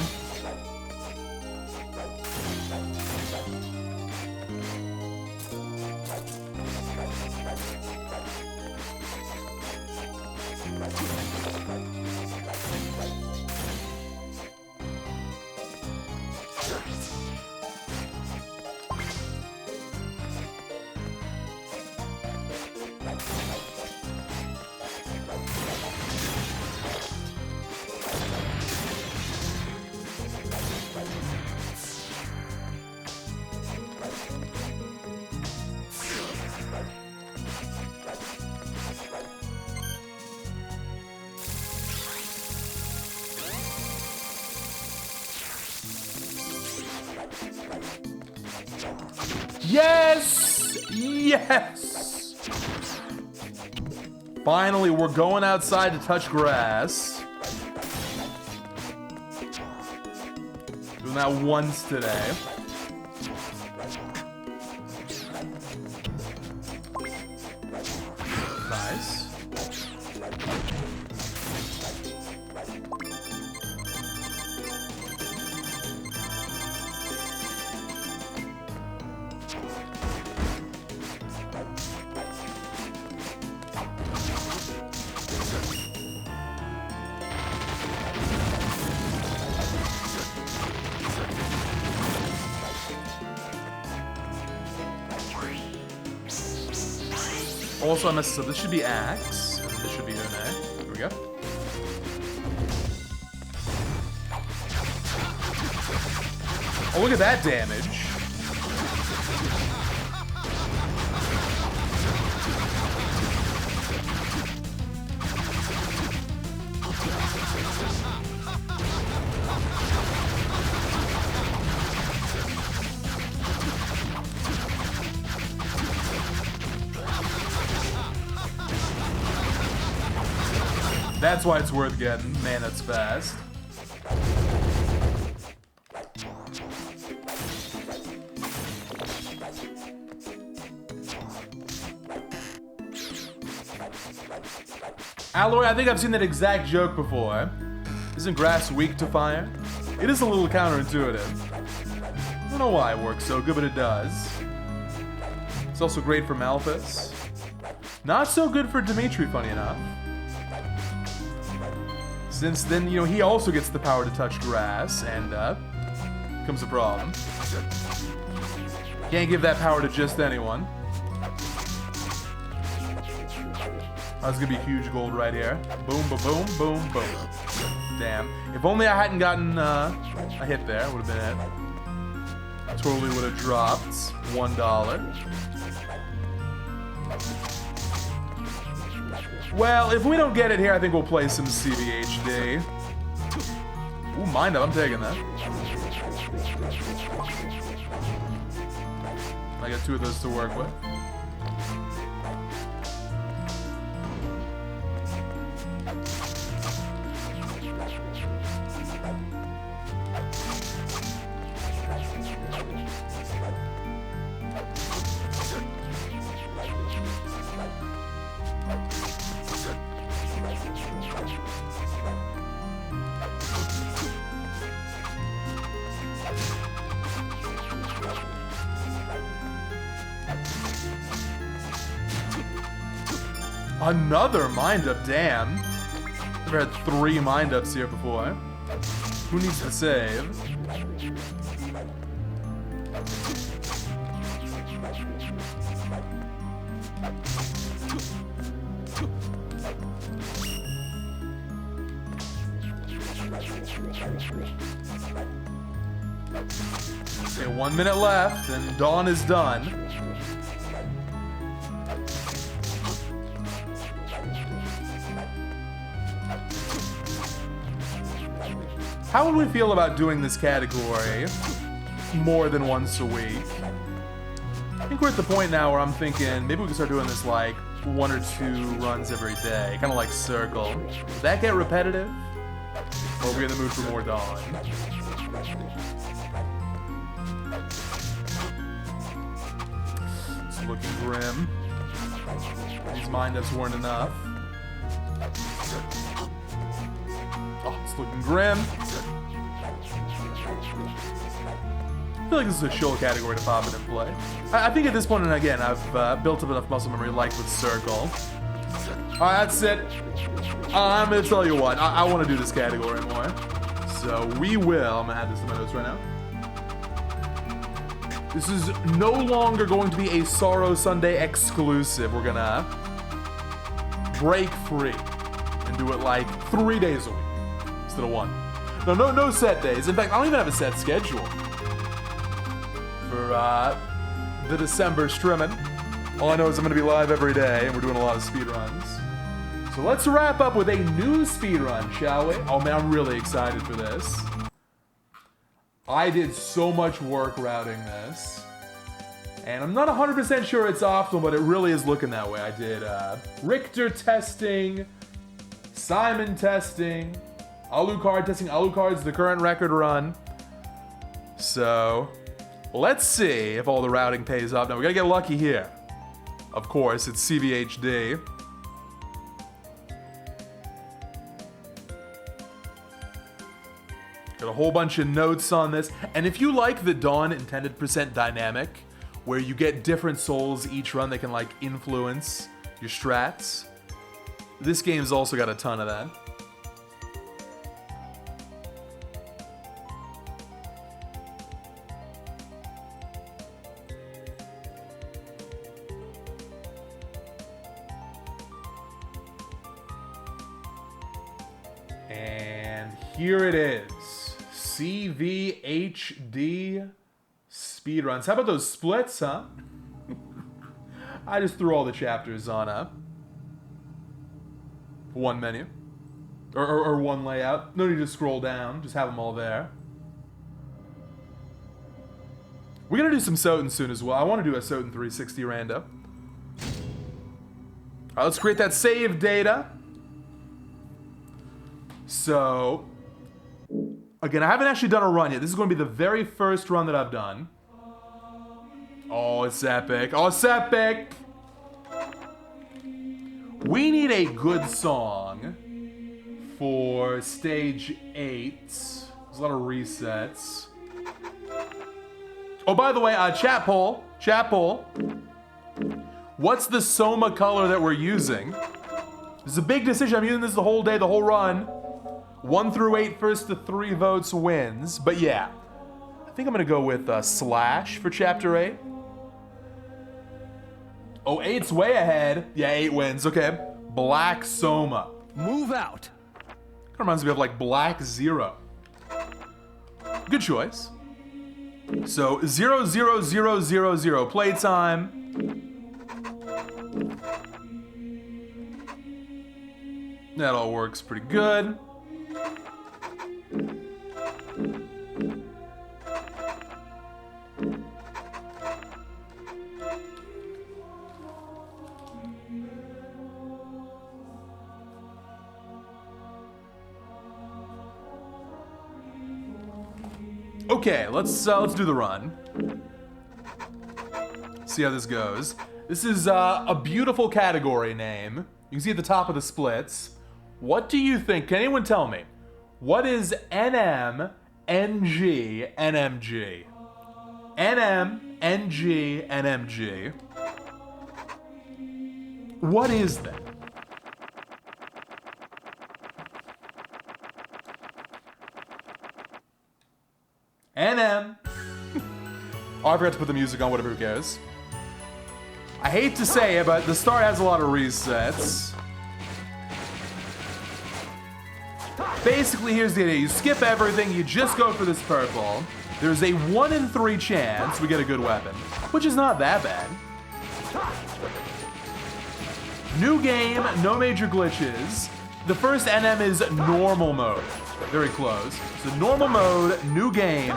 Speaker 1: Yes! Yes! Finally, we're going outside to touch grass. Doing that once today. Nice. Also, I messed this up. This should be Axe. And this should be Une. Here we go. Oh, look at that damage. That's why it's worth getting. Man, that's fast. Alloy, I think I've seen that exact joke before. Isn't grass weak to fire? It is a little counterintuitive. I don't know why it works so good, but it does. It's also great for Malphus. Not so good for Dimitri, funny enough. Since then, you know, he also gets the power to touch grass, and becomes a problem. Can't give that power to just anyone. That's gonna be huge gold right here. Boom, ba boom, boom, boom. Damn. If only I hadn't gotten a hit there, would have been it. Totally would have dropped $1. Well, if we don't get it here, I think we'll play some CVHD. Ooh, mind up, I'm taking that. I got 2 of those to work with. Another mind up, damn. Never had 3 mind ups here before. Who needs to save? Okay, 1 minute left, and Dawn is done. How would we feel about doing this category more than once a week? I think we're at the point now where I'm thinking maybe we can start doing this like 1 or 2 runs every day, kind of like Circle. Would that get repetitive? Or are we in the mood for more Dawn? It's looking grim. These mind-ups weren't enough. Oh, it's looking grim. I feel like this is a chill category to pop it and play. I think at this point, and again, I've built up enough muscle memory like with Circle. Alright, that's it. I'm gonna tell you what, I want to do this category more. So we will, I'm gonna add this to my notes right now. This is no longer going to be a Sorrow Sunday exclusive. We're gonna break free and do it like 3 days a week instead of 1. No set days. In fact, I don't even have a set schedule for the December streaming. All I know is I'm gonna be live every day and we're doing a lot of speedruns. So let's wrap up with a new speedrun, shall we? Oh man, I'm really excited for this. I did so much work routing this. And I'm not 100% sure it's optimal, but it really is looking that way. I did Richter testing, Simon testing, Alucard testing. Alucard's the current record run. So let's see if all the routing pays off. Now we gotta get lucky here. Of course, it's CVHD. Got a whole bunch of notes on this. And if you like the Dawn intended percent dynamic, where you get different souls each run that can like influence your strats, this game's also got a ton of that. And here it is. CVHD speedruns. How about those splits, huh? I just threw all the chapters on one menu. Or one layout. No need to scroll down. Just have them all there. We're gonna do some Soten soon as well. I want to do a Soten 360 rando. Alright, let's create that save data. So, again, I haven't actually done a run yet. This is going to be the very first run that I've done. Oh, it's epic. Oh, it's epic! We need a good song for stage 8. There's a lot of resets. Oh, by the way, chat poll. What's the Soma color that we're using? This is a big decision. I'm using this the whole day, the whole run. 1 through 8, first to 3 votes wins. But yeah, I think I'm gonna go with Slash for chapter 8. Oh, 8's way ahead. Yeah, 8 wins. Okay. Black Soma.
Speaker 2: Move out.
Speaker 1: Kind of reminds me of like Black Zero. Good choice. So 0, 0, 0, 0, 0. Playtime. That all works pretty good. Okay, let's do the run. See how this goes. This is a beautiful category name. You can see at the top of the splits. What do you think? Can anyone tell me? What is NM, NG, NMG? NM, NG, NMG. What is that? NM. Oh, I forgot to put the music on, whatever, who cares. I hate to say it, but the start has a lot of resets. Basically, here's the idea. You skip everything, you just go for this purple. There's a 1 in 3 chance we get a good weapon, which is not that bad. New game, no major glitches. The first NM is normal mode. Very close. So normal mode, new game,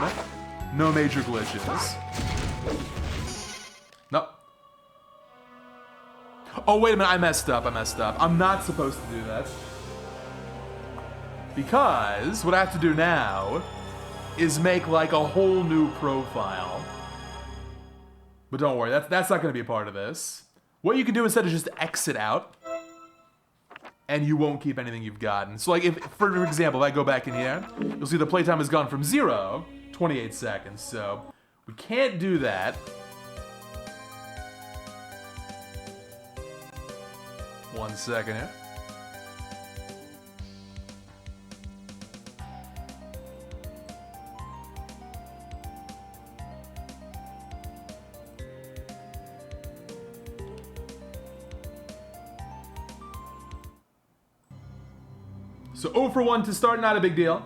Speaker 1: no major glitches. Nope. Oh, wait a minute, I messed up. I'm not supposed to do that. Because what I have to do now is make like a whole new profile. But don't worry, that's not going to be a part of this. What you can do instead is just exit out, and you won't keep anything you've gotten. So like, if, for example, if I go back in here, you'll see the playtime has gone from 0, 28 seconds. So we can't do that. One second here. So 0 for 1 to start, not a big deal.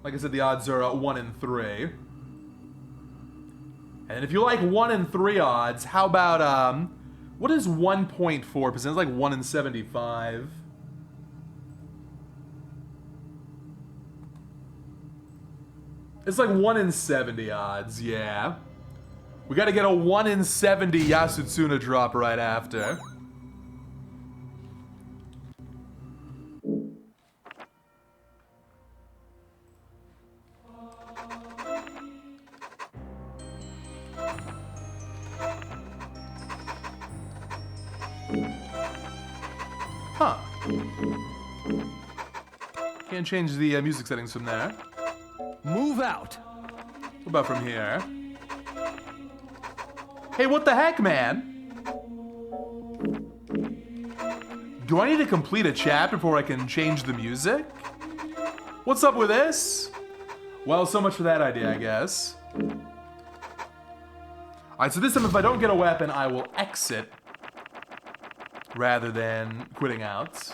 Speaker 1: Like I said, the odds are 1 in 3. And if you like 1 in 3 odds, how about, what is 1.4%? It's like 1 in 75. It's like 1 in 70 odds, yeah. We gotta get a 1 in 70 Yasutsuna drop right after. Huh. Can't change the music settings from there.
Speaker 2: Move out.
Speaker 1: What about from here? Hey, what the heck, man? Do I need to complete a chapter before I can change the music? What's up with this? Well, so much for that idea, I guess. Alright, so this time if I don't get a weapon, I will exit rather than quitting out.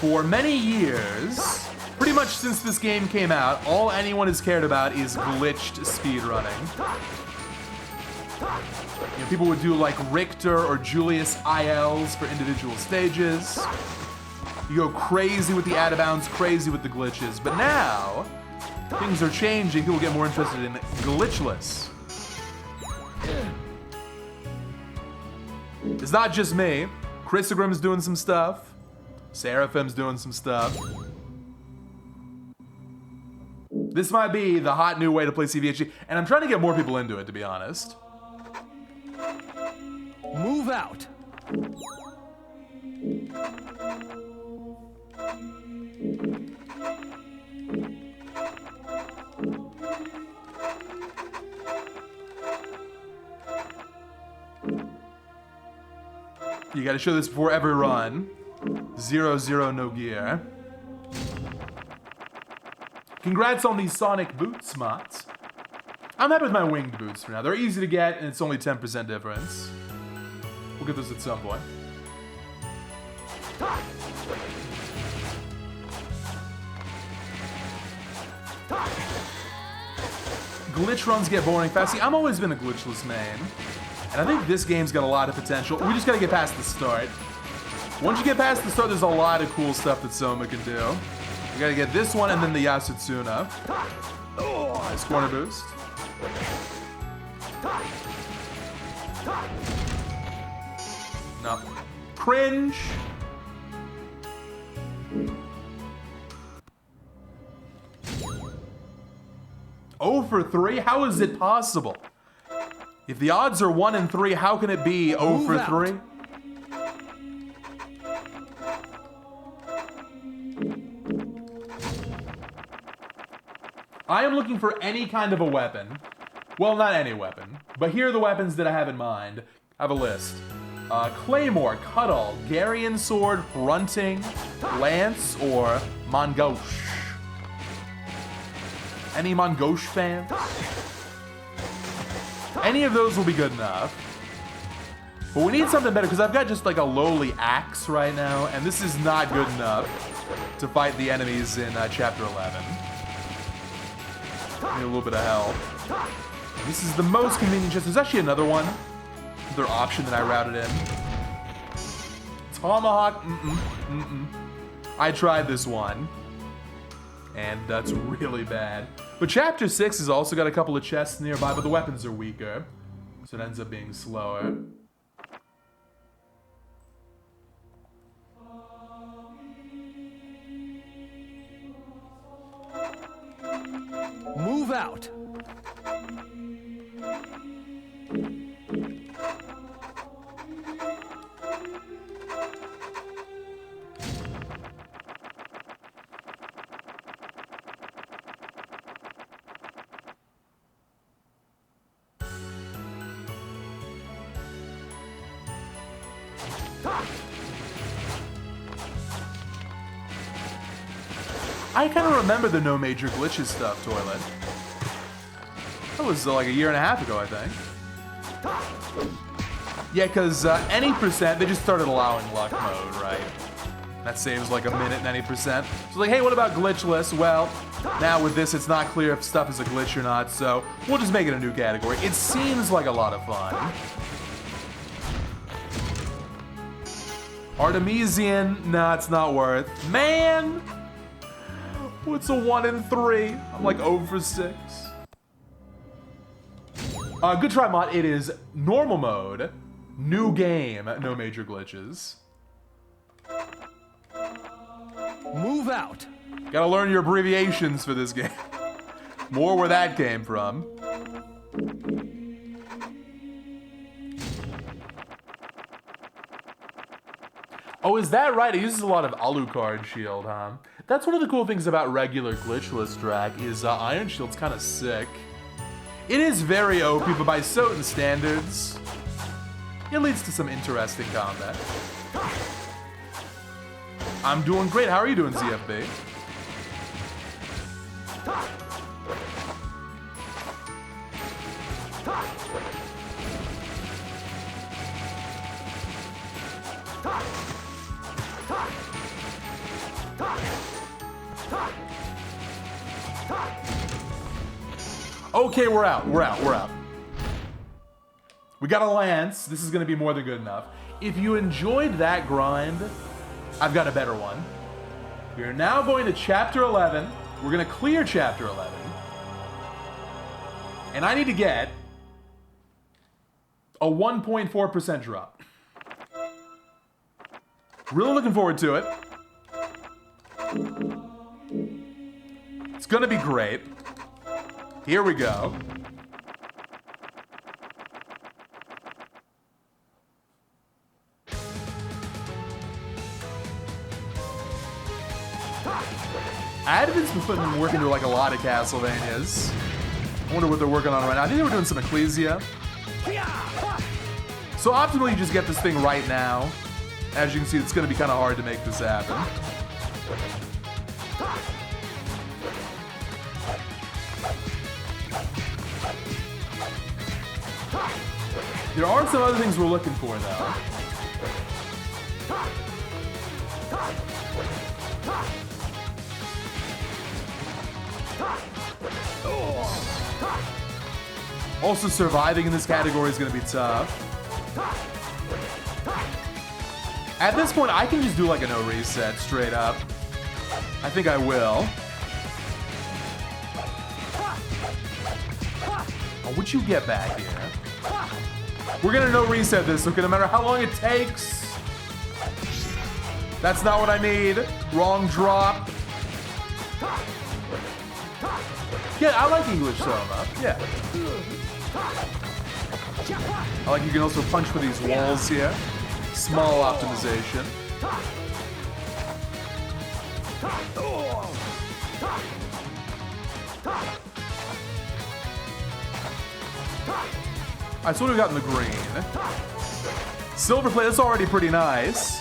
Speaker 1: For many years, pretty much since this game came out, all anyone has cared about is glitched speedrunning. You know, people would do like Richter or Julius ILs for individual stages. You go crazy with the out of bounds, crazy with the glitches. But now, things are changing. People get more interested in glitchless. It's not just me. Christogram's doing some stuff. Seraphim's doing some stuff. This might be the hot new way to play CVHD, and I'm trying to get more people into it, to be honest.
Speaker 2: Move out.
Speaker 1: You gotta show this before every run. 0-0 no gear. Congrats on these Sonic boots, mods. I'm happy with my winged boots for now. They're easy to get, and it's only 10% difference. We'll get those at some point. Glitch runs get boring fast. See, I've always been a glitchless main. And I think this game's got a lot of potential. We just gotta get past the start. Once you get past the start, there's a lot of cool stuff that Soma can do. We gotta get this one and then the Yasutsuna. Nice corner boost. No. Cringe. Oh for 3? How is it possible? If the odds are 1 in 3, how can it be 0 for 3? I am looking for any kind of a weapon Well, not any weapon, but here are the weapons that I have in mind. I have a list. Claymore, Cutall, Garian Sword, Grunting, Lance, or Mongosh. Any Mongosh fans? Any of those will be good enough. But we need something better, because I've got just like a lowly axe right now, and this is not good enough to fight the enemies in Chapter 11. Need a little bit of help. This is the most convenient chest. There's actually another one. Another option that I routed in. Tomahawk, I tried this one, and that's really bad. But Chapter 6 has also got a couple of chests nearby, but the weapons are weaker, so it ends up being slower.
Speaker 2: Move out.
Speaker 1: I kind of remember the no major glitches stuff, Toilet. That was like a year and a half ago, I think. Yeah, because any percent, they just started allowing luck mode, right? That saves like a minute and any percent. So like, hey, what about glitchless? Well, now with this, it's not clear if stuff is a glitch or not, so we'll just make it a new category. It seems like a lot of fun. Artemisian, nah, it's not worth. Man! What's a 1 in 3? I'm like 0 for 6. Good try, Mod. It is normal mode, new game, no major glitches.
Speaker 2: Move out.
Speaker 1: Gotta learn your abbreviations for this game. More where that came from. Oh, is that right? It uses a lot of Alucard shield, huh? That's one of the cool things about regular glitchless Drac is Iron Shield's kind of sick. It is very OP, but by certain standards, it leads to some interesting combat. I'm doing great. How are you doing, ZFB? Okay, we're out. We got a lance. This is going to be more than good enough. If you enjoyed that grind, I've got a better one. We are now going to Chapter 11. We're going to clear Chapter 11. And I need to get a 1.4% drop. Really looking forward to it. It's going to be great. Here we go. Advin's been working to like a lot of Castlevanias. I wonder what they're working on right now. I think they were doing some Ecclesia. So optimally, you just get this thing right now. As you can see, it's going to be kind of hard to make this happen. There are some other things we're looking for, though. Also, surviving in this category is going to be tough. At this point, I can just do like a no reset straight up. I think I will. Oh, would you get back here? We're gonna no reset this, okay, no matter how long it takes. That's not what I need. Wrong drop. Yeah, I like English Soma. Yeah. I like you can also punch for these walls here. Small optimization. Alright, so what do we got in the green? Silver plate, that's already pretty nice.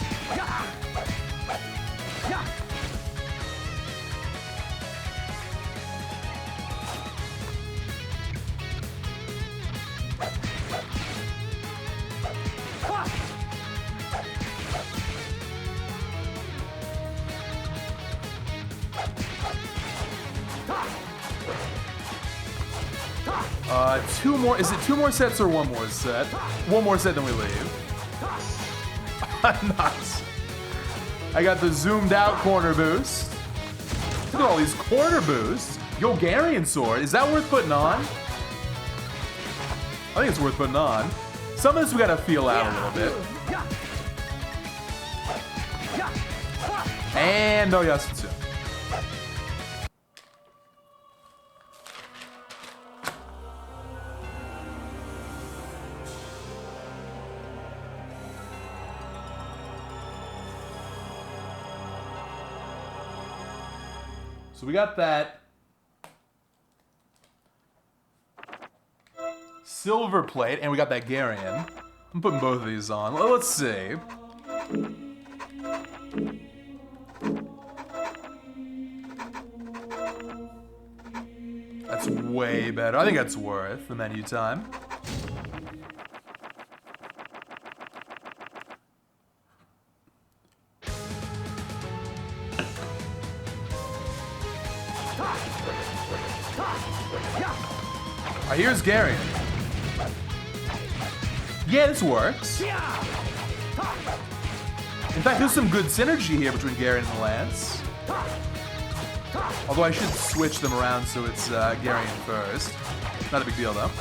Speaker 1: Two more. Is it two more sets or one more set? One more set, then we leave. Nice. I got the zoomed out corner boost. Look at all these corner boosts. Yogarian sword. Is that worth putting on? I think it's worth putting on. Some of this we gotta feel out a little bit. And no Yasutsu. So we got that. Silver plate, and we got that Garian. I'm putting both of these on. Let's see. That's way better. I think that's worth the menu time. Alright, here's Garian. Yeah, this works. In fact, there's some good synergy here between Garian and Lance. Although I should switch them around so it's Garian first. Not a big deal, though.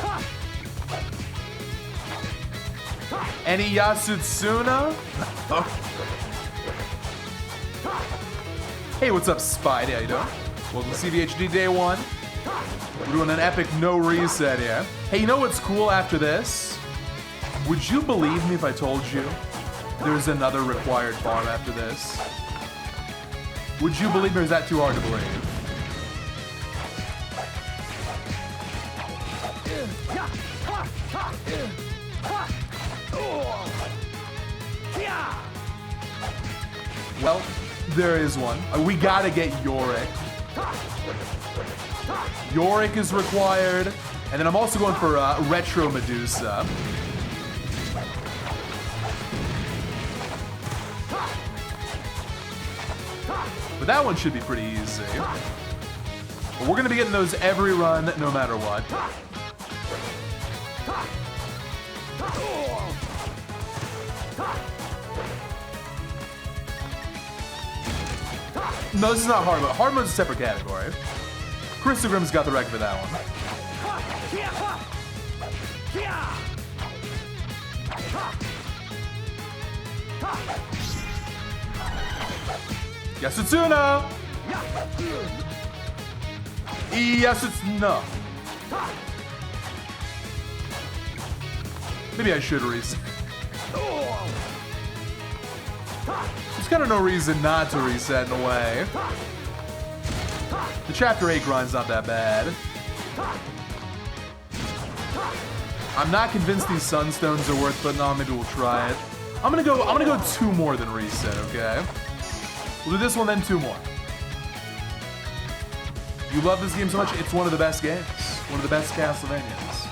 Speaker 1: Any Yasutsuna? Hey, what's up, Spidey? How you doing? Welcome to CVHD Day 1. We're doing an epic no reset here. Hey, you know what's cool after this? Would you believe me if I told you there's another required farm after this? Would you believe me, or is that too hard to believe? Well, there is one. We gotta get Yorick. Yorick is required. And then I'm also going for Retro Medusa. But that one should be pretty easy. But we're gonna be getting those every run, no matter what. No, this is not hard mode. Hard mode's a separate category. Christogram's got the record for that one. Yasutsuna! Yasutsuna! Maybe I should reset. There's kind of no reason not to reset in a way. The Chapter 8 grind's not that bad. I'm not convinced these Sunstones are worth putting on. Maybe we'll try it. I'm gonna go two more than reset, okay? We'll do this one, then two more. You love this game so much, it's one of the best games. One of the best Castlevanias.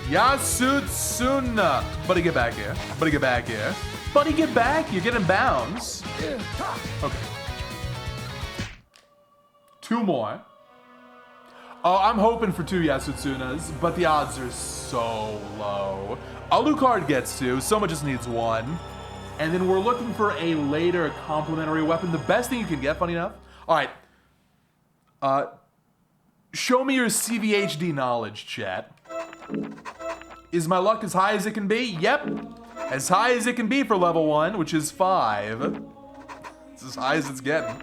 Speaker 1: Yasutsuna! Buddy, get back here. Buddy, get back here. Buddy, get back! You're getting bounds. Okay. Two more. Oh, I'm hoping for two Yasutsunas, but the odds are so low. Alucard gets two, Soma just needs one. And then we're looking for a later complementary weapon. The best thing you can get, funny enough. Alright. Show me your CVHD knowledge, chat. Is my luck as high as it can be? Yep. As high as it can be for level 1, which is 5. It's as high as it's getting.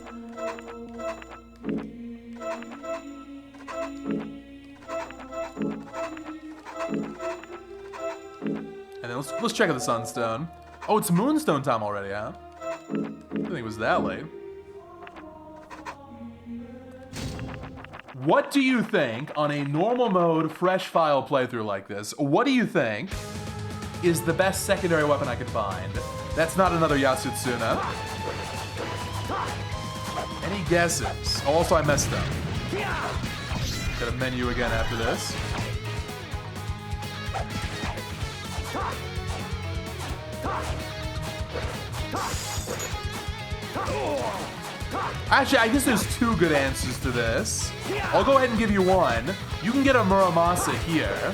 Speaker 1: And then let's check out the Sunstone. Oh, it's Moonstone time already, huh? I didn't think it was that late. What do you think on a normal mode, fresh file playthrough like this? What do you think is the best secondary weapon I could find? That's not another Yasutsuna. Any guesses? Oh, also, I messed up. Got a menu again after this. Actually, I guess there's two good answers to this. I'll go ahead and give you one. You can get a Muramasa here,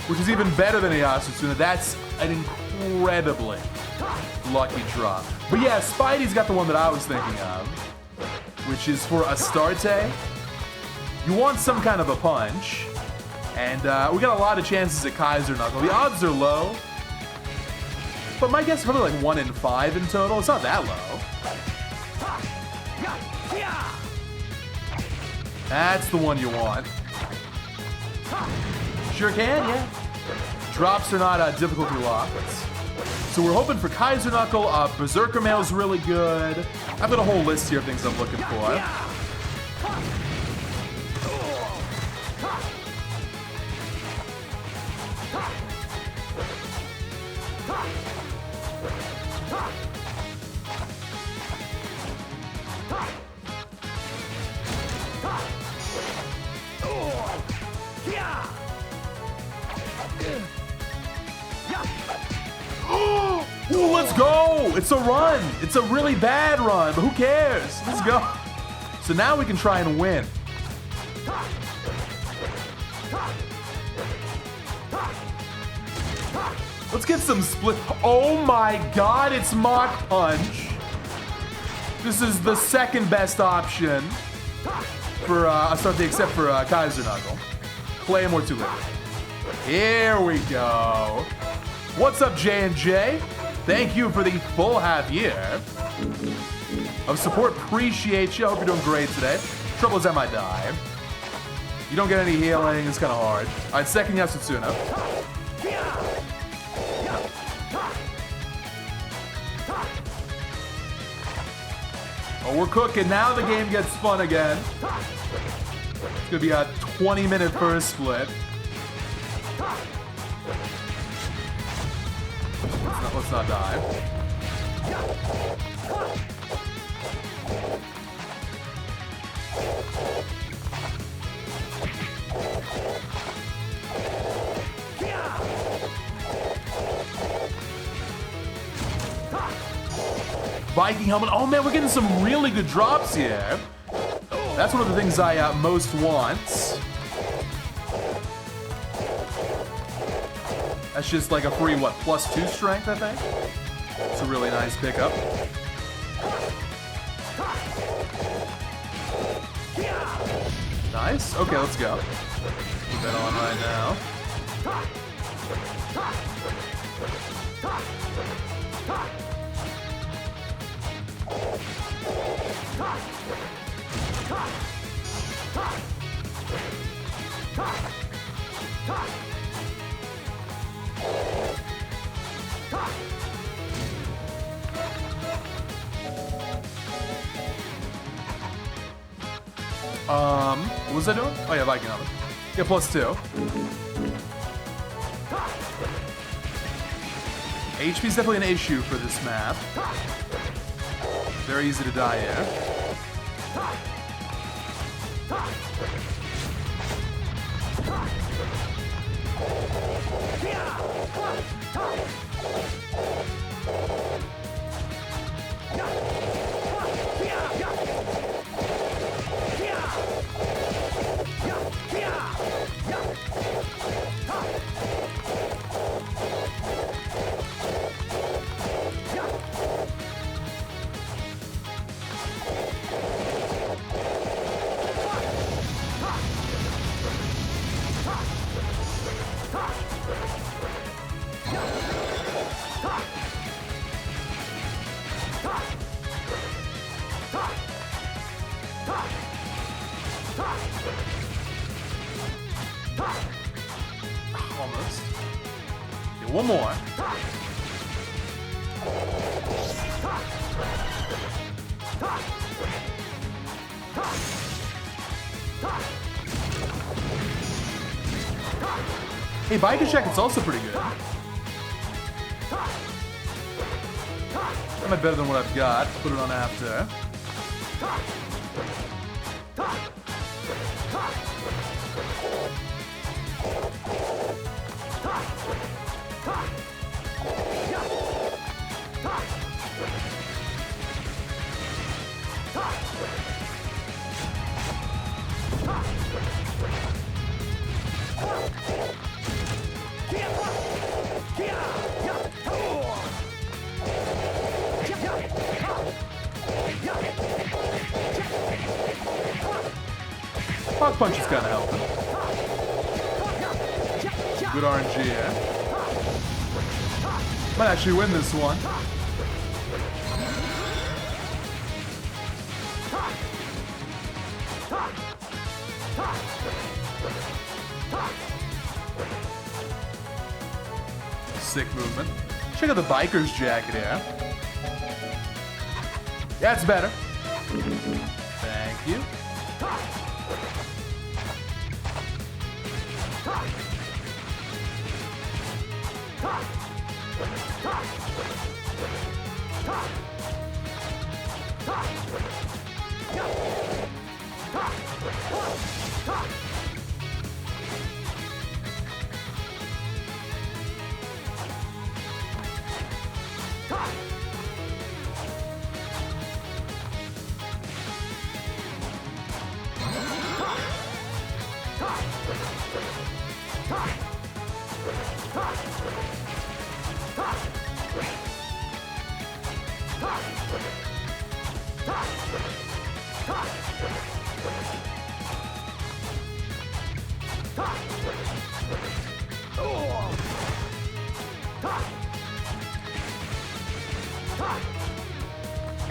Speaker 1: which is even better than a Yasutsuna. That's an incredibly lucky drop. But yeah, Spidey's got the one that I was thinking of, which is for Astarte. You want some kind of a punch, and we got a lot of chances at Kaiser Knuckle. The odds are low, but my guess is probably like 1 in 5 in total. It's not that low. That's the one you want. Sure can, yeah. Drops are not difficulty locked. So we're hoping for Kaiser Knuckle. Berserker Mail's really good. I've got a whole list here of things I'm looking for. Ooh, let's go! It's a run! It's a really bad run, but who cares? Let's go. So now we can try and win. Let's get some split. Oh my god, it's Mach Punch. This is the second best option for Astarte except for Kaiser Knuckle. Play more too late. Here we go. What's up, J&J? Thank you for the full half year of support. Appreciate you. Hope you're doing great today. Trouble is I might die. You don't get any healing. It's kind of hard. All right, second Yasutsuna. Oh, we're cooking. Now the game gets fun again. It's going to be a 20-minute first split. Let's not die. Viking helmet. Oh man, we're getting some really good drops here. That's one of the things I most want. That's just like a free, what, +2 strength, I think? It's a really nice pickup. Nice. Okay, let's go. Put that on right now. What was I doing? Oh yeah, Viking helmet. Yeah, +2. HP is definitely an issue for this map. Very easy to die here. One more. Hey, Biker Check, it's also pretty good. Am I better than what I've got? Put it on after. Hawk Punch is kind of helping. Good RNG, yeah? Might actually win this one. Sick movement. Check out the biker's jacket here. That's better. Thank you.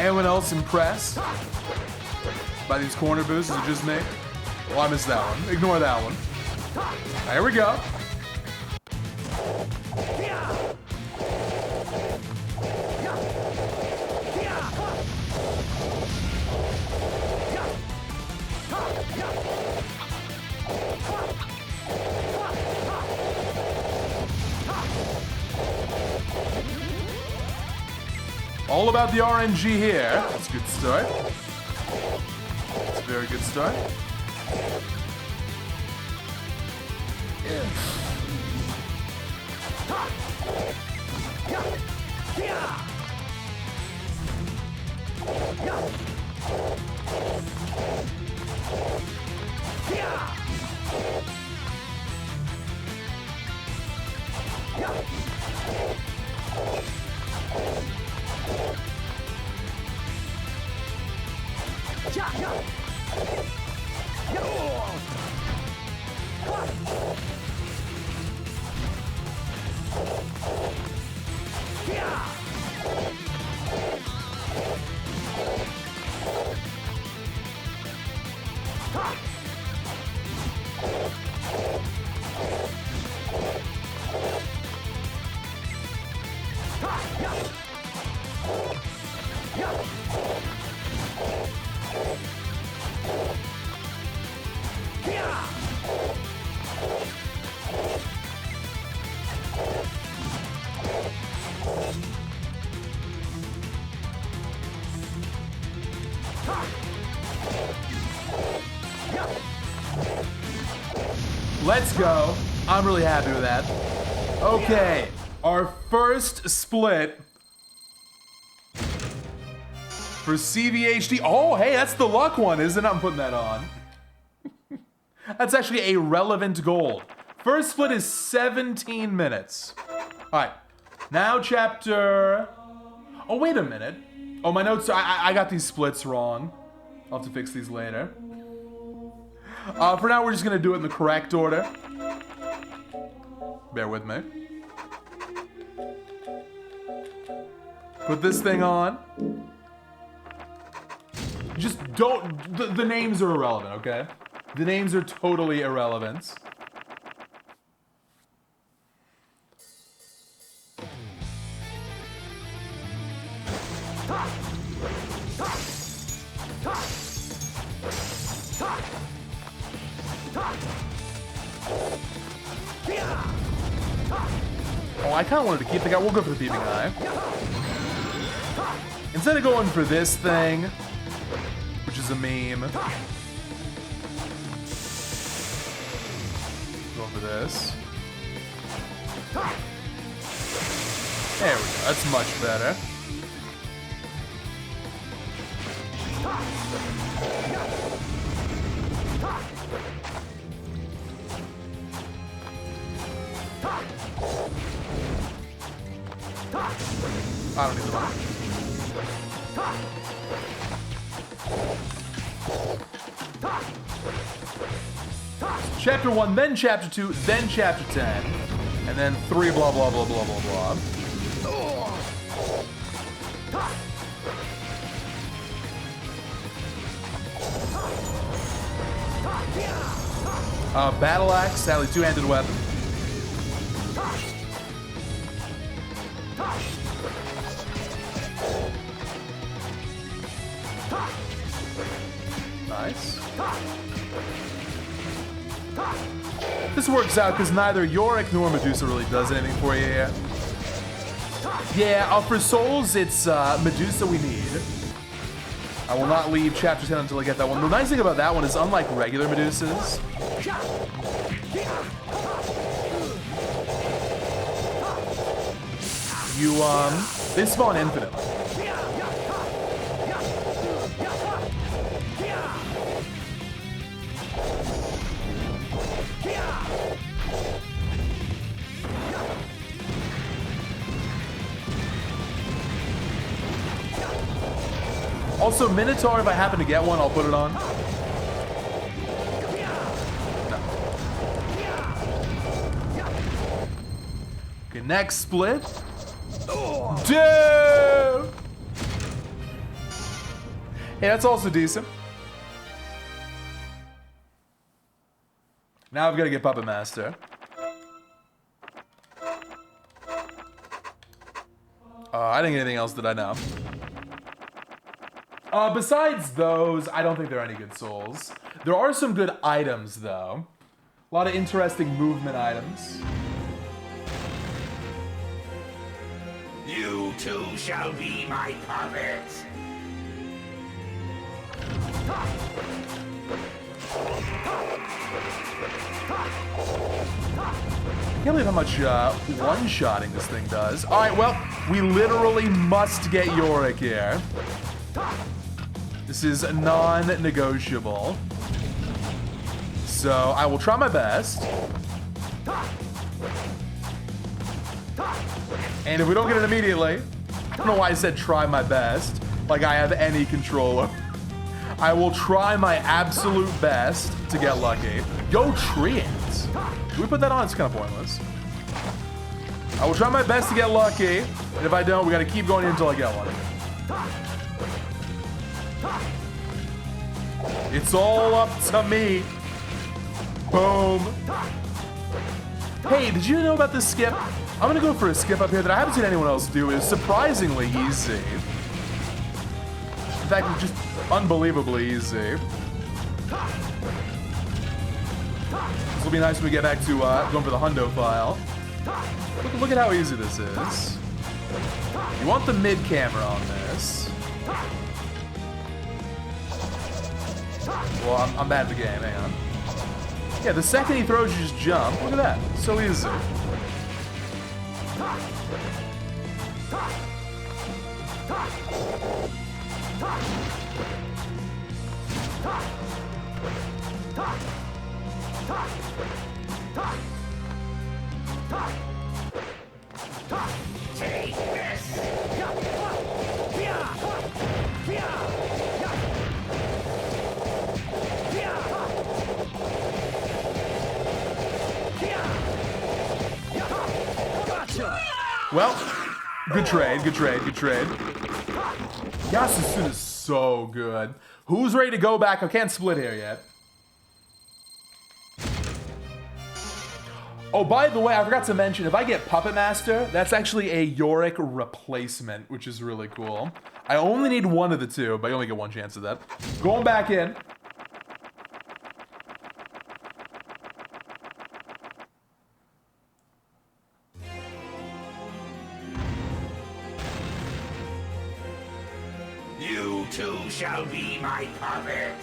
Speaker 1: Anyone else impressed by these corner boosts? Is it just me? Oh, I missed that one. Ignore that one. There we go. All about the RNG here. That's a good start. That's a very good start. Let's go. I'm really happy with that. Okay, our first split for CVHD. Oh, hey, that's the luck one, isn't it? I'm putting that on. That's actually a relevant gold. First split is 17 minutes. All right, now chapter... Oh, wait a minute. Oh, my notes, I got these splits wrong. I'll have to fix these later. For now, we're just gonna do it in the correct order. Bear with me. Put this thing on. Just don't, the names are irrelevant, okay? The names are totally irrelevant. Oh, I kind of wanted to keep the guy. We'll go for the Thieving Eye. Instead of going for this thing, which is a meme, going for this. There we go. That's much better. I don't need the money. Chapter 1, then Chapter 2, then Chapter 10, and then 3 blah blah blah blah blah blah. Battle Axe, sadly two-handed weapon. Nice. This works out because neither Yorick nor Medusa really does anything for you here. Yeah, for souls, it's Medusa we need. I will not leave Chapter 10 until I get that one. The nice thing about that one is, unlike regular Medusas, they spawn infinitely. Also, Minotaur, if I happen to get one, I'll put it on. Okay, next split. Dude! Hey, that's also decent. Now I've got to get Puppet Master. I didn't get anything else that I know. Besides those, I don't think there are any good souls. There are some good items, though. A lot of interesting movement items.
Speaker 3: You too shall be my puppet.
Speaker 1: I can't believe how much one-shotting this thing does. All right, well, we literally must get Yorick here. This is non-negotiable. So I will try my best. And if we don't get it immediately, I don't know why I said try my best, like I have any control over. I will try my absolute best to get lucky. Go Treant. Do we put that on? It's kind of pointless. I will try my best to get lucky, and if I don't, we gotta keep going until I get one. It's all up to me. Boom. Hey, did you know about this skip? I'm gonna go for a skip up here that I haven't seen anyone else do. It's surprisingly easy. In fact, it's just unbelievably easy. This will be nice when we get back to going for the hundo file. Look at how easy this is. You want the mid camera on this. Well, I'm bad at the game, hang on. Yeah, the second he throws, you just jump. Look at that, so easy.
Speaker 3: Take this.
Speaker 1: Well, good trade, good trade, good trade. Yasusun is so good. Who's ready to go back? I can't split here yet. Oh, by the way, I forgot to mention, if I get Puppet Master, that's actually a Yorick replacement, which is really cool. I only need one of the two, but I only get one chance of that. Going back in.
Speaker 3: You too shall be my puppet.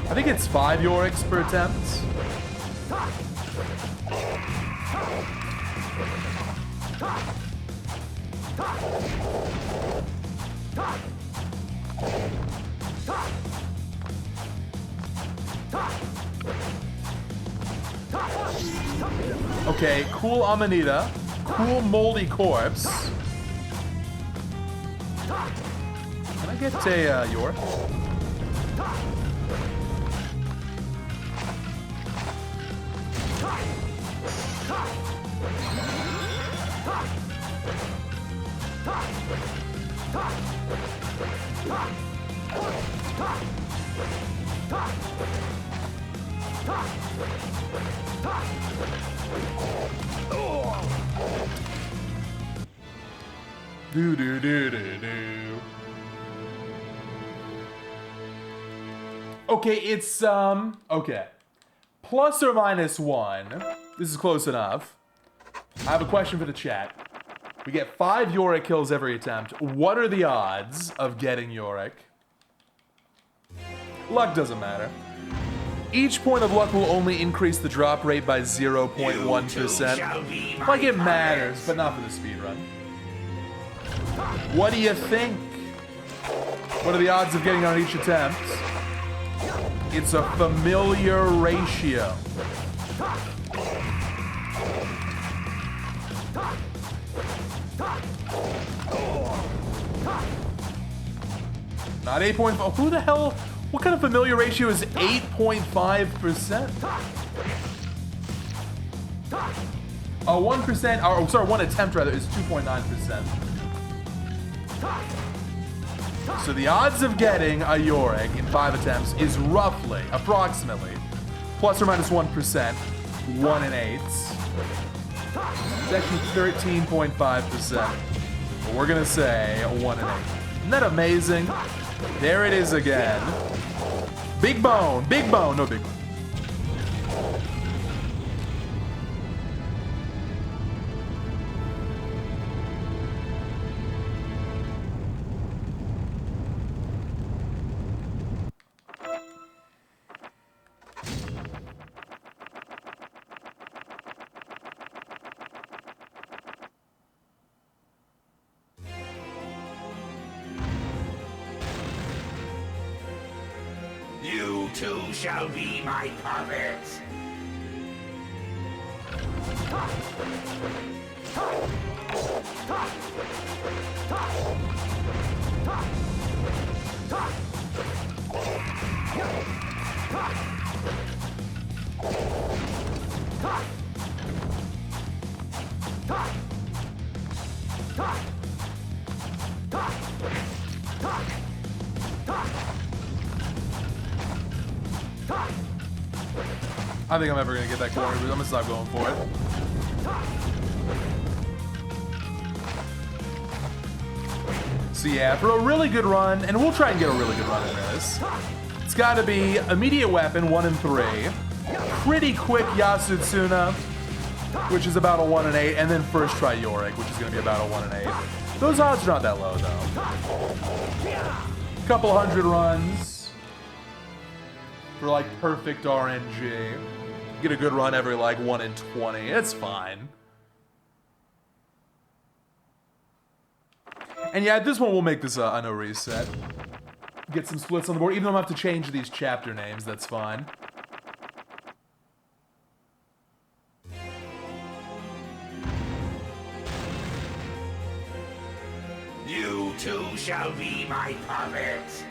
Speaker 1: I think it's 5 Yoriks per attempt. Okay, cool Amanita. Cool Moldy Corpse. Can I get a Yorick? Do do do do do. Okay, it's okay. Plus or minus 1. This is close enough. I have a question for the chat. We get 5 Yorick kills every attempt. What are the odds of getting Yorick? Luck doesn't matter. Each point of luck will only increase the drop rate by 0.1%. Like it matters, but not for the speedrun. What do you think? What are the odds of getting on each attempt? It's a familiar ratio. Not 8.5. Who the hell? What kind of familiar ratio is 8.5%? 1%, or sorry, one attempt rather, is 2.9%. So the odds of getting a Yorick in 5 attempts is roughly, approximately, plus or minus 1%, 1 in 8. It's actually 13.5%. But we're gonna say 1 in 8. Isn't that amazing? There it is again. Big bone, no big bone.
Speaker 3: You too shall be my puppet.
Speaker 1: I think I'm ever gonna get that corner, but I'm gonna stop going for it. So yeah, for a really good run, and we'll try and get a really good run in this, it's gotta be immediate weapon, 1 in 3. Pretty quick Yasutsuna, which is about a 1 in 8, and then first try Yorick, which is gonna be about a 1 in 8. Those odds are not that low though. Couple hundred runs for like perfect RNG. Get a good run every like 1 in 20. It's fine. And yeah, at this one we'll make this a no reset. Get some splits on the board. Even though I'm gonna have to change these chapter names, that's fine.
Speaker 3: You too shall be my puppet.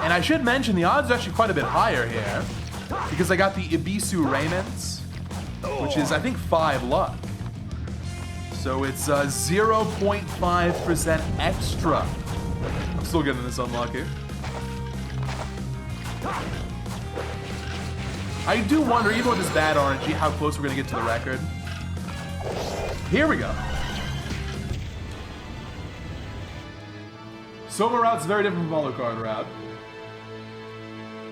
Speaker 1: And I should mention the odds are actually quite a bit higher here because I got the Ibisu Raymond, which is I think 5 luck. So it's 0.5% extra. I'm still getting this unlucky. I do wonder, even with this bad RNG, how close we're gonna get to the record. Here we go. Soma route's very different from Alucard route.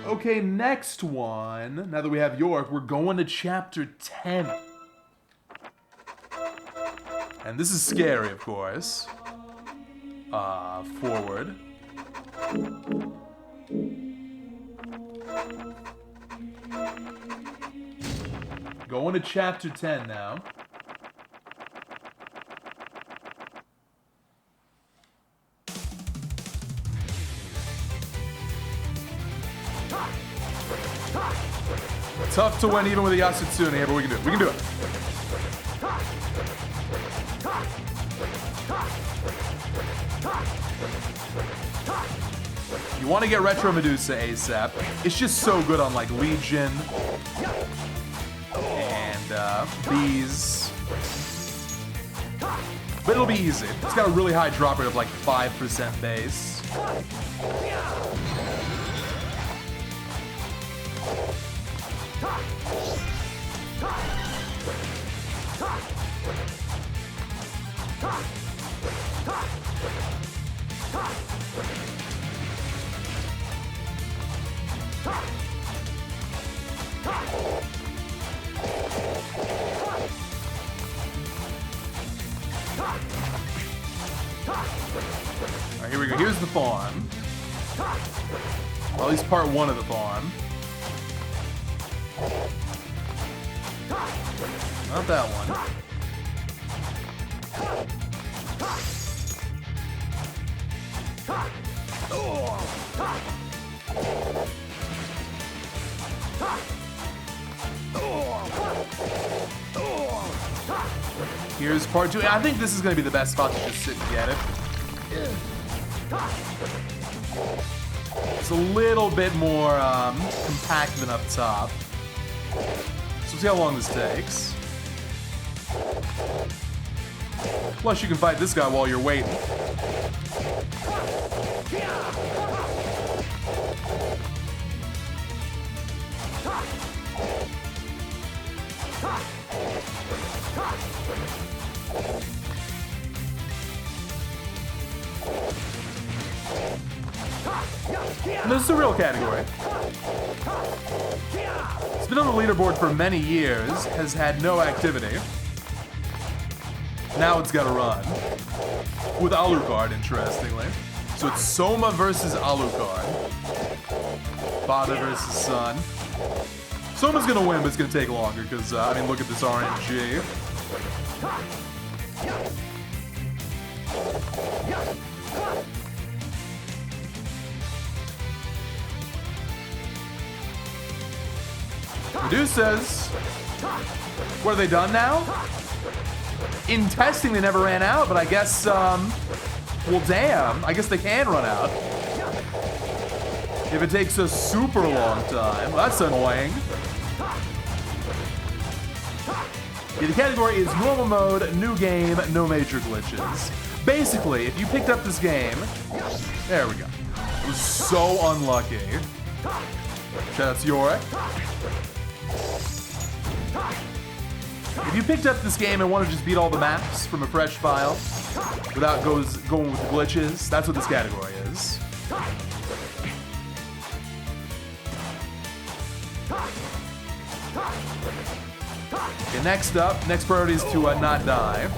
Speaker 1: Okay, next one. Now that we have York, we're going to chapter 10. And this is scary, of course. Forward. Going to chapter 10 now. Tough to win even with a Yasutsune here, but we can do it. We can do it. You want to get Retro Medusa ASAP. It's just so good on like Legion and Bees. But it'll be easy. It's got a really high drop rate of like 5% base. Alright, here we go. Here's the farm. Well, at least part 1 of the farm. Not that one. Here's part 2. I think this is going to be the best spot to just sit and get it. It's a little bit more compact than up top. So we'll see how long this takes. Plus, you can fight this guy while you're waiting. And this is a real category. It's been on the leaderboard for many years, has had no activity. Now it's got to run. With Alucard, interestingly. So it's Soma versus Alucard. Father versus son. Soma's going to win, but it's going to take longer because, I mean, look at this RNG. Medusa's. What, are they done now? In testing, they never ran out, but I guess, well, damn. I guess they can run out. If it takes a super long time. Well, that's annoying. Yeah, the category is normal mode, new game, no major glitches. Basically, if you picked up this game, there we go. It was so unlucky. Shout out to Yorick. If you picked up this game and want to just beat all the maps from a fresh file without going with the glitches, that's what this category is. Okay, next up, next priority is to not die.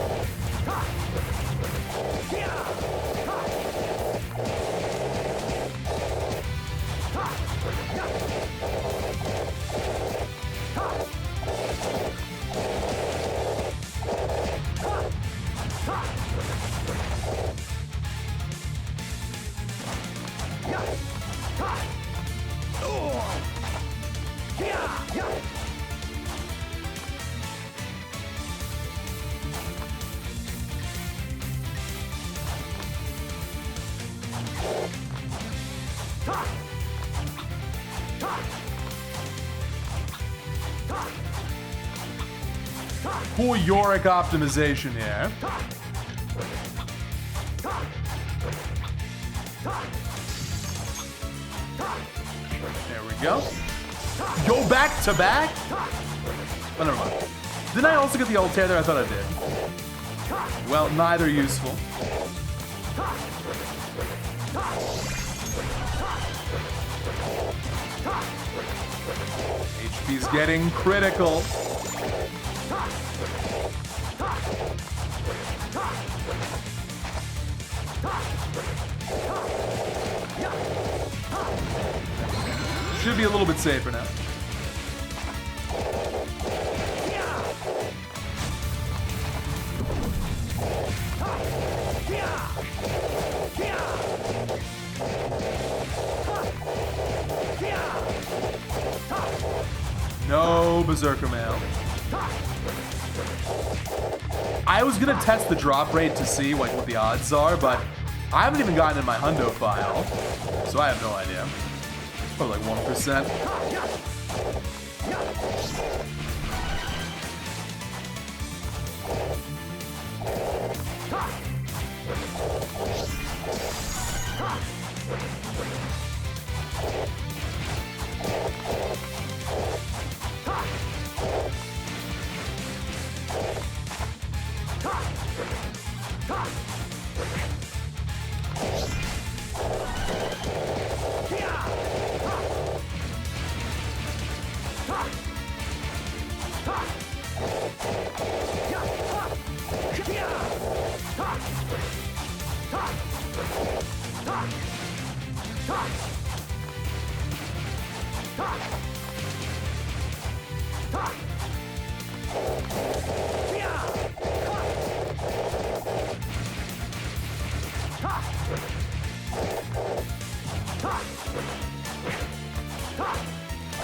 Speaker 1: Poor Yorick optimization here. There we go. Go back to back? Oh, never mind. Didn't I also get the Altair there? I thought I did. Well, neither useful. HP's getting critical. Should be a little bit safer now. No Berserker Mail. I was gonna test the drop rate to see like what the odds are, but I haven't even gotten in my hundo file, so I have no idea. Probably like 1%.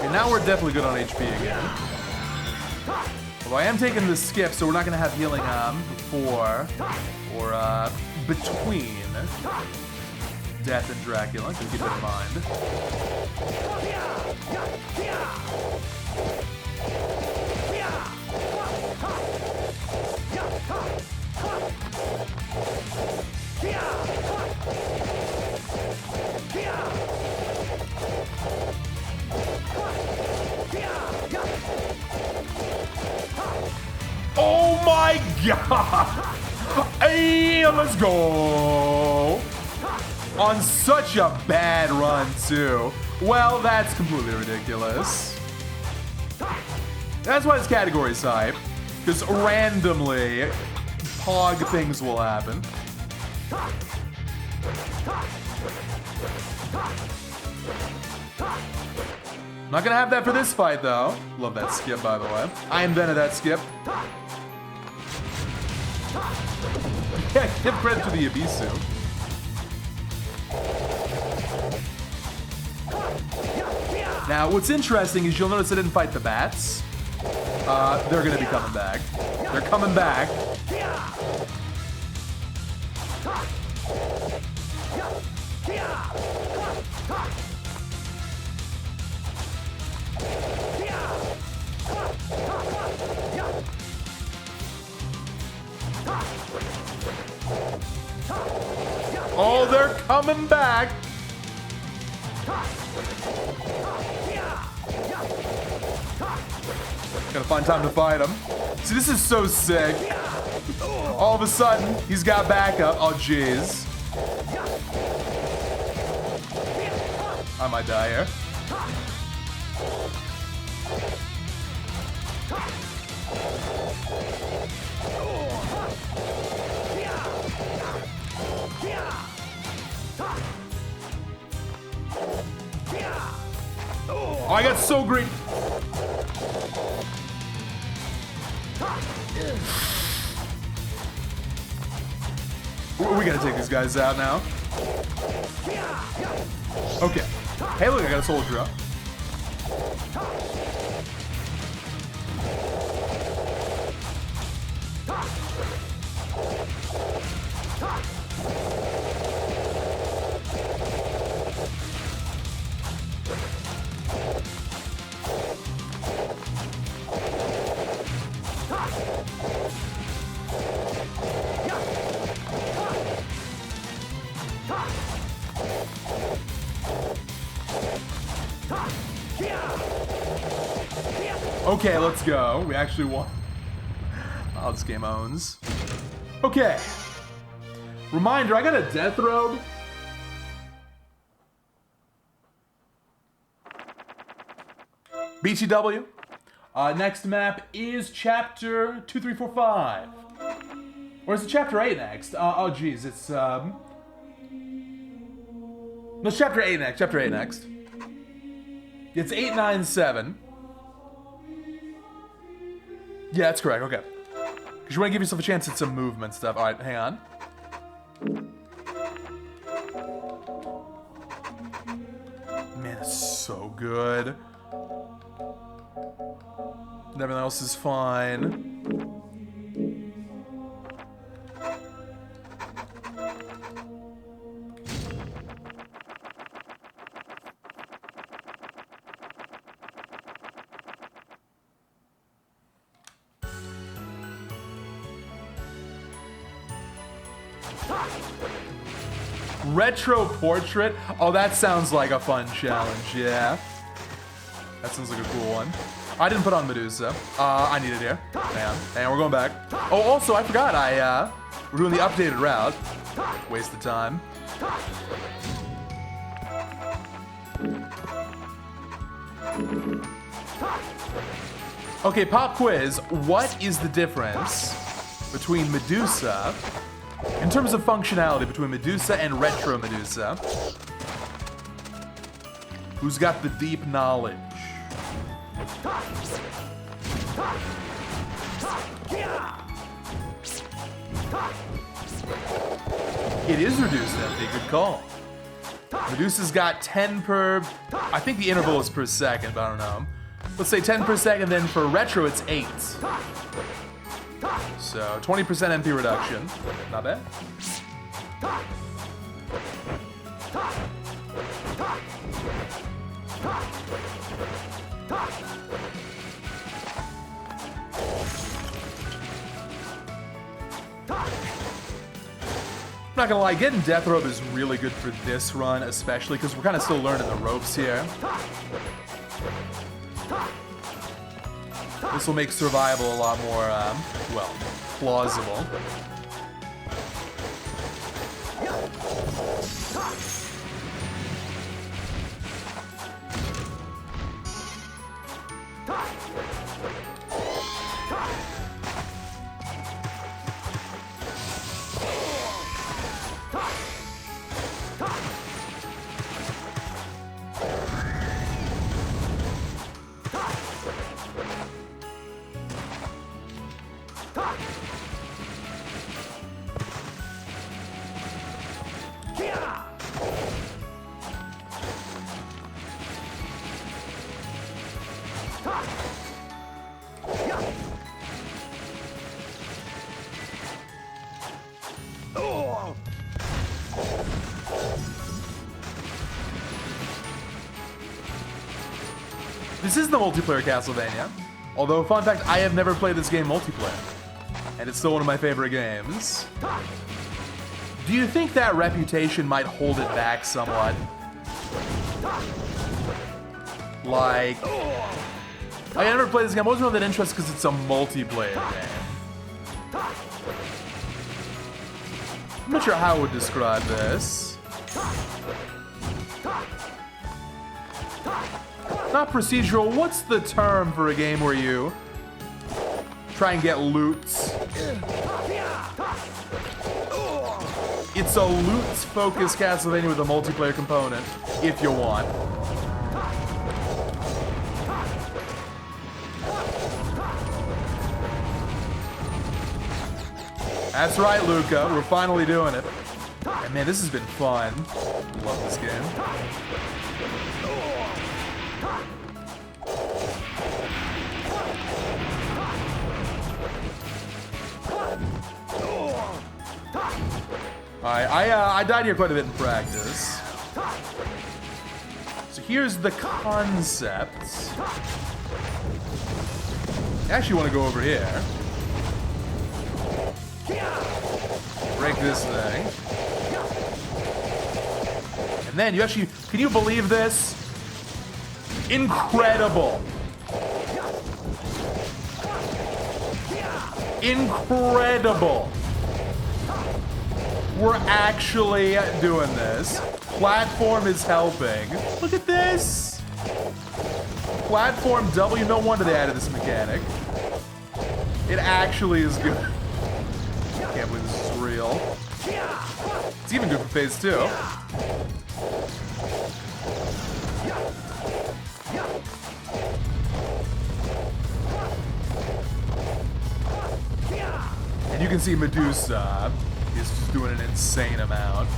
Speaker 1: Okay, now we're definitely good on HP again. Although I am taking the skip, so we're not going to have healing before or between Death and Dracula, so keep it in mind. Oh my god! Hey, let's go! On such a bad run, too. Well, that's completely ridiculous. That's why this category's hype. Because randomly, pog things will happen. Not gonna have that for this fight, though. Love that skip, by the way. I invented that skip. Yeah, give credit to the Abisu. Now, what's interesting is you'll notice I didn't fight the bats. They're gonna be coming back. They're coming back. Oh, they're coming back. Gotta find time to fight him. See, this is so sick. All of a sudden, he's got backup. Oh, jeez. I might die here. Oh, I got so greedy. We gotta take these guys out now. Okay. Hey, look, I got a soldier up. Okay, let's go. We actually won. Oh, this game owns. Okay. Reminder, I got a death robe. BTW. Next map is chapter 2345. Or is it chapter 8 next? Oh, geez, it's, no, it's chapter 8 next. Chapter 8 next. It's 897. Yeah, that's correct, okay. Because you want to give yourself a chance at some movement stuff. Alright, hang on. Man, it's so good. Everything else is fine. Retro portrait? Oh, that sounds like a fun challenge, yeah. That sounds like a cool one. I didn't put on Medusa. I need it here. And we're going back. Oh, also, I forgot. We're doing the updated route. Waste of time. Okay, pop quiz. What is the difference between Medusa, in terms of functionality, between Medusa and Retro Medusa? Who's got the deep knowledge? It is reduced empty, good call. Medusa's got 10 per, I think the interval is per second, but I don't know. Let's say 10 per second, then for Retro it's 8. So 20% MP reduction, not bad. I'm not gonna lie, getting Death Robe is really good for this run, especially because we're kind of still learning the ropes here. This will make survival a lot more, well, plausible. This is the multiplayer Castlevania. Although, fun fact, I have never played this game multiplayer. And it's still one of my favorite games. Do you think that reputation might hold it back somewhat? Like, I never played this game. I wasn't really that interested because it's a multiplayer game. I'm not sure how I would describe this. Not procedural. What's the term for a game where you try and get loots? It's a loot-focused Castlevania with a multiplayer component, if you want. That's right, Luca. We're finally doing it. And man, this has been fun. Love this game. Alright, I died here quite a bit in practice. So here's the concept. I actually want to go over here. Break this thing. And then you actually, can you believe this? Incredible. Incredible. We're actually doing this. Platform is helping. Look at this. Platform W. No wonder they added this mechanic. It actually is good. I can't believe this is real. It's even good for phase 2. And you can see Medusa is just doing an insane amount.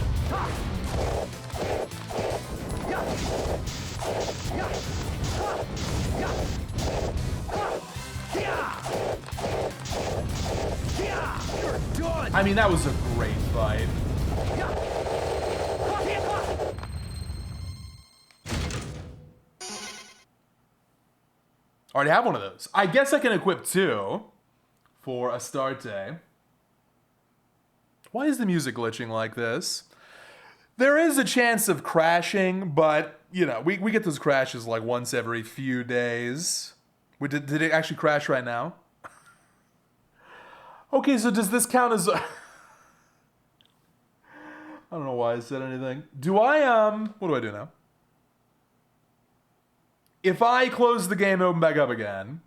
Speaker 1: I mean, that was a great fight. Already have one of those. I guess I can equip 2 for Astarte. Why is the music glitching like this? There is a chance of crashing, but, you know, we get those crashes like once every few days. Did it actually crash right now? Okay, so does this count as... I don't know why I said anything. Do I, what do I do now? If I close the game and open back up again...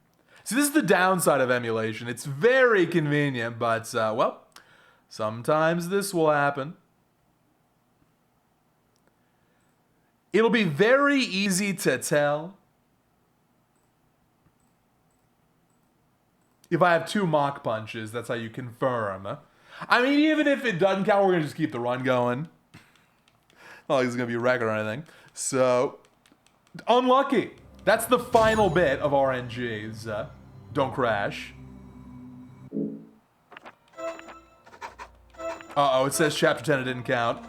Speaker 1: See, this is the downside of emulation. It's very convenient, but, well, sometimes this will happen. It'll be very easy to tell if I have 2 mock punches. That's how you confirm. I mean, even if it doesn't count, we're going to just keep the run going. Not like it's going to be a record or anything. So, unlucky. That's the final bit of RNGs. Don't crash. Uh-oh, it says chapter 10, it didn't count.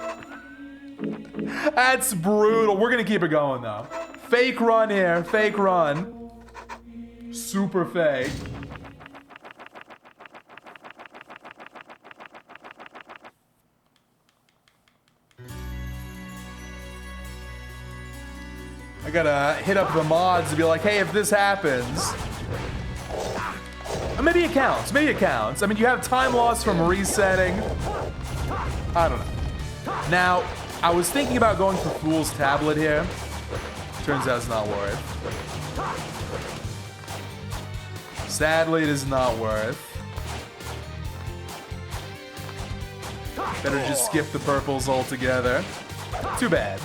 Speaker 1: That's brutal. We're going to keep it going, though. Fake run here. Fake run. Super fake. I gotta hit up the mods to be like, hey, if this happens... Maybe it counts. Maybe it counts. I mean, you have time loss from resetting. I don't know. Now, I was thinking about going for Fool's Tablet here. Turns out it's not worth. Sadly, it is not worth. Better just skip the purples altogether. Too bad.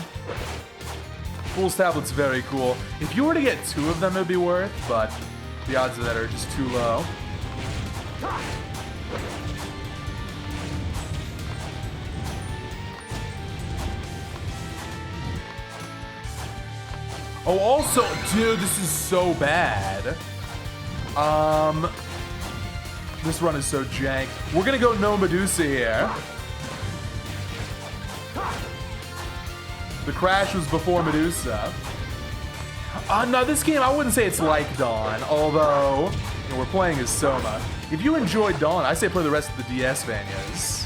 Speaker 1: Fool's Tablet's very cool. If you were to get 2 of them, it would be worth, but the odds of that are just too low. Oh, also, dude, this is so bad. This run is so jank. We're gonna go no Medusa here. The crash was before Medusa. No, this game, I wouldn't say it's like Dawn, although you know, we're playing as Soma. If you enjoyed Dawn, I say play the rest of the DS Vanias.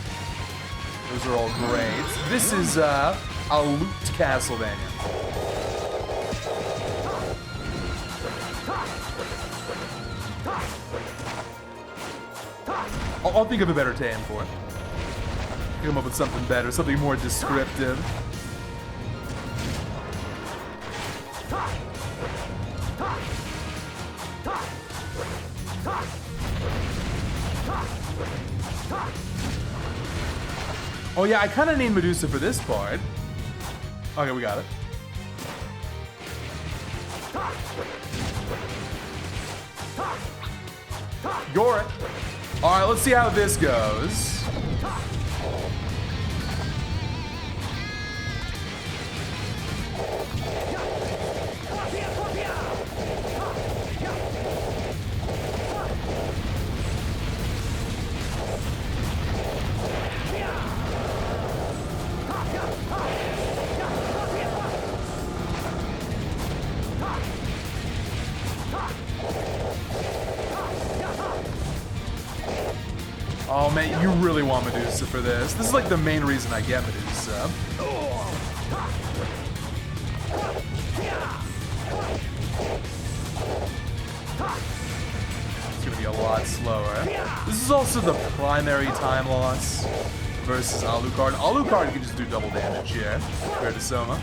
Speaker 1: Those are all great. This is a loot Castlevania. I'll think of a better name for it. Come up with something better, something more descriptive. Oh yeah, I kind of need Medusa for this part. Okay, we got it. You're it. All right, let's see how this goes. Oh man, you really want Medusa for this. This is like the main reason I get Medusa. is also the primary time loss versus Alucard. Alucard can just do double damage here compared to Soma.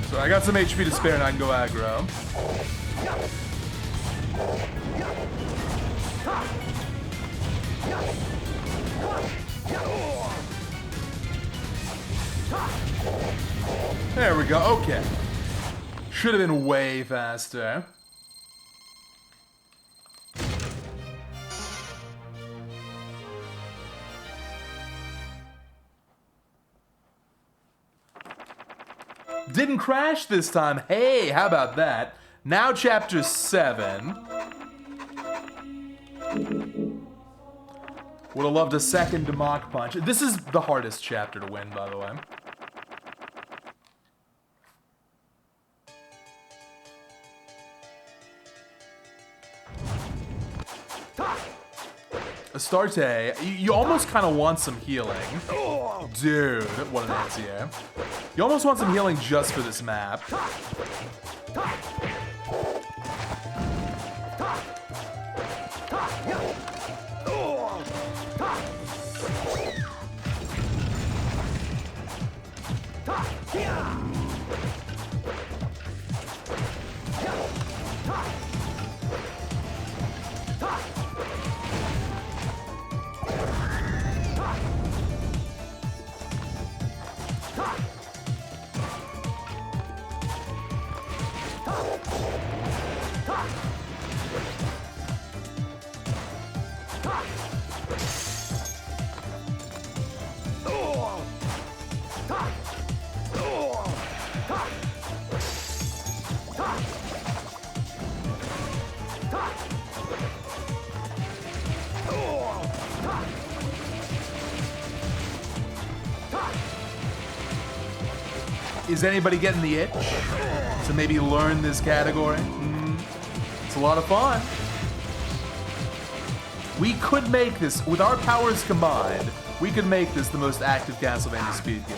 Speaker 1: So I got some HP to spare and I can go aggro. There we go. Okay. Should have been way faster. Didn't crash this time. Hey, how about that? Now chapter 7. Would have loved a second Mach Punch. This is the hardest chapter to win, by the way. Astarte, you almost kind of want some healing. Dude, what an anti-air. You almost want some healing just for this map. Is anybody getting the itch to maybe learn this category? It's a lot of fun. We could make this, with our powers combined, we could make this the most active Castlevania speed game.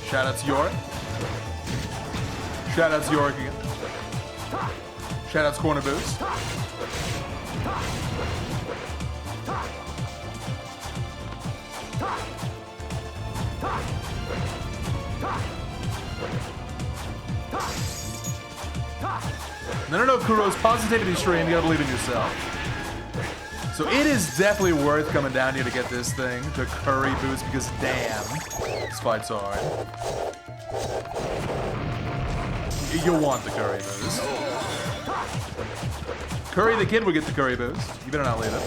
Speaker 1: Shout out to York. Shout out to York again. Shout out to Corner Boots. No, Kuro's positivity stream, you gotta believe in yourself. So it is definitely worth coming down here to get this thing, the curry boost, because damn, this fight's hard. You'll want the curry boost. Curry the Kid will get the curry boost. You better not leave it.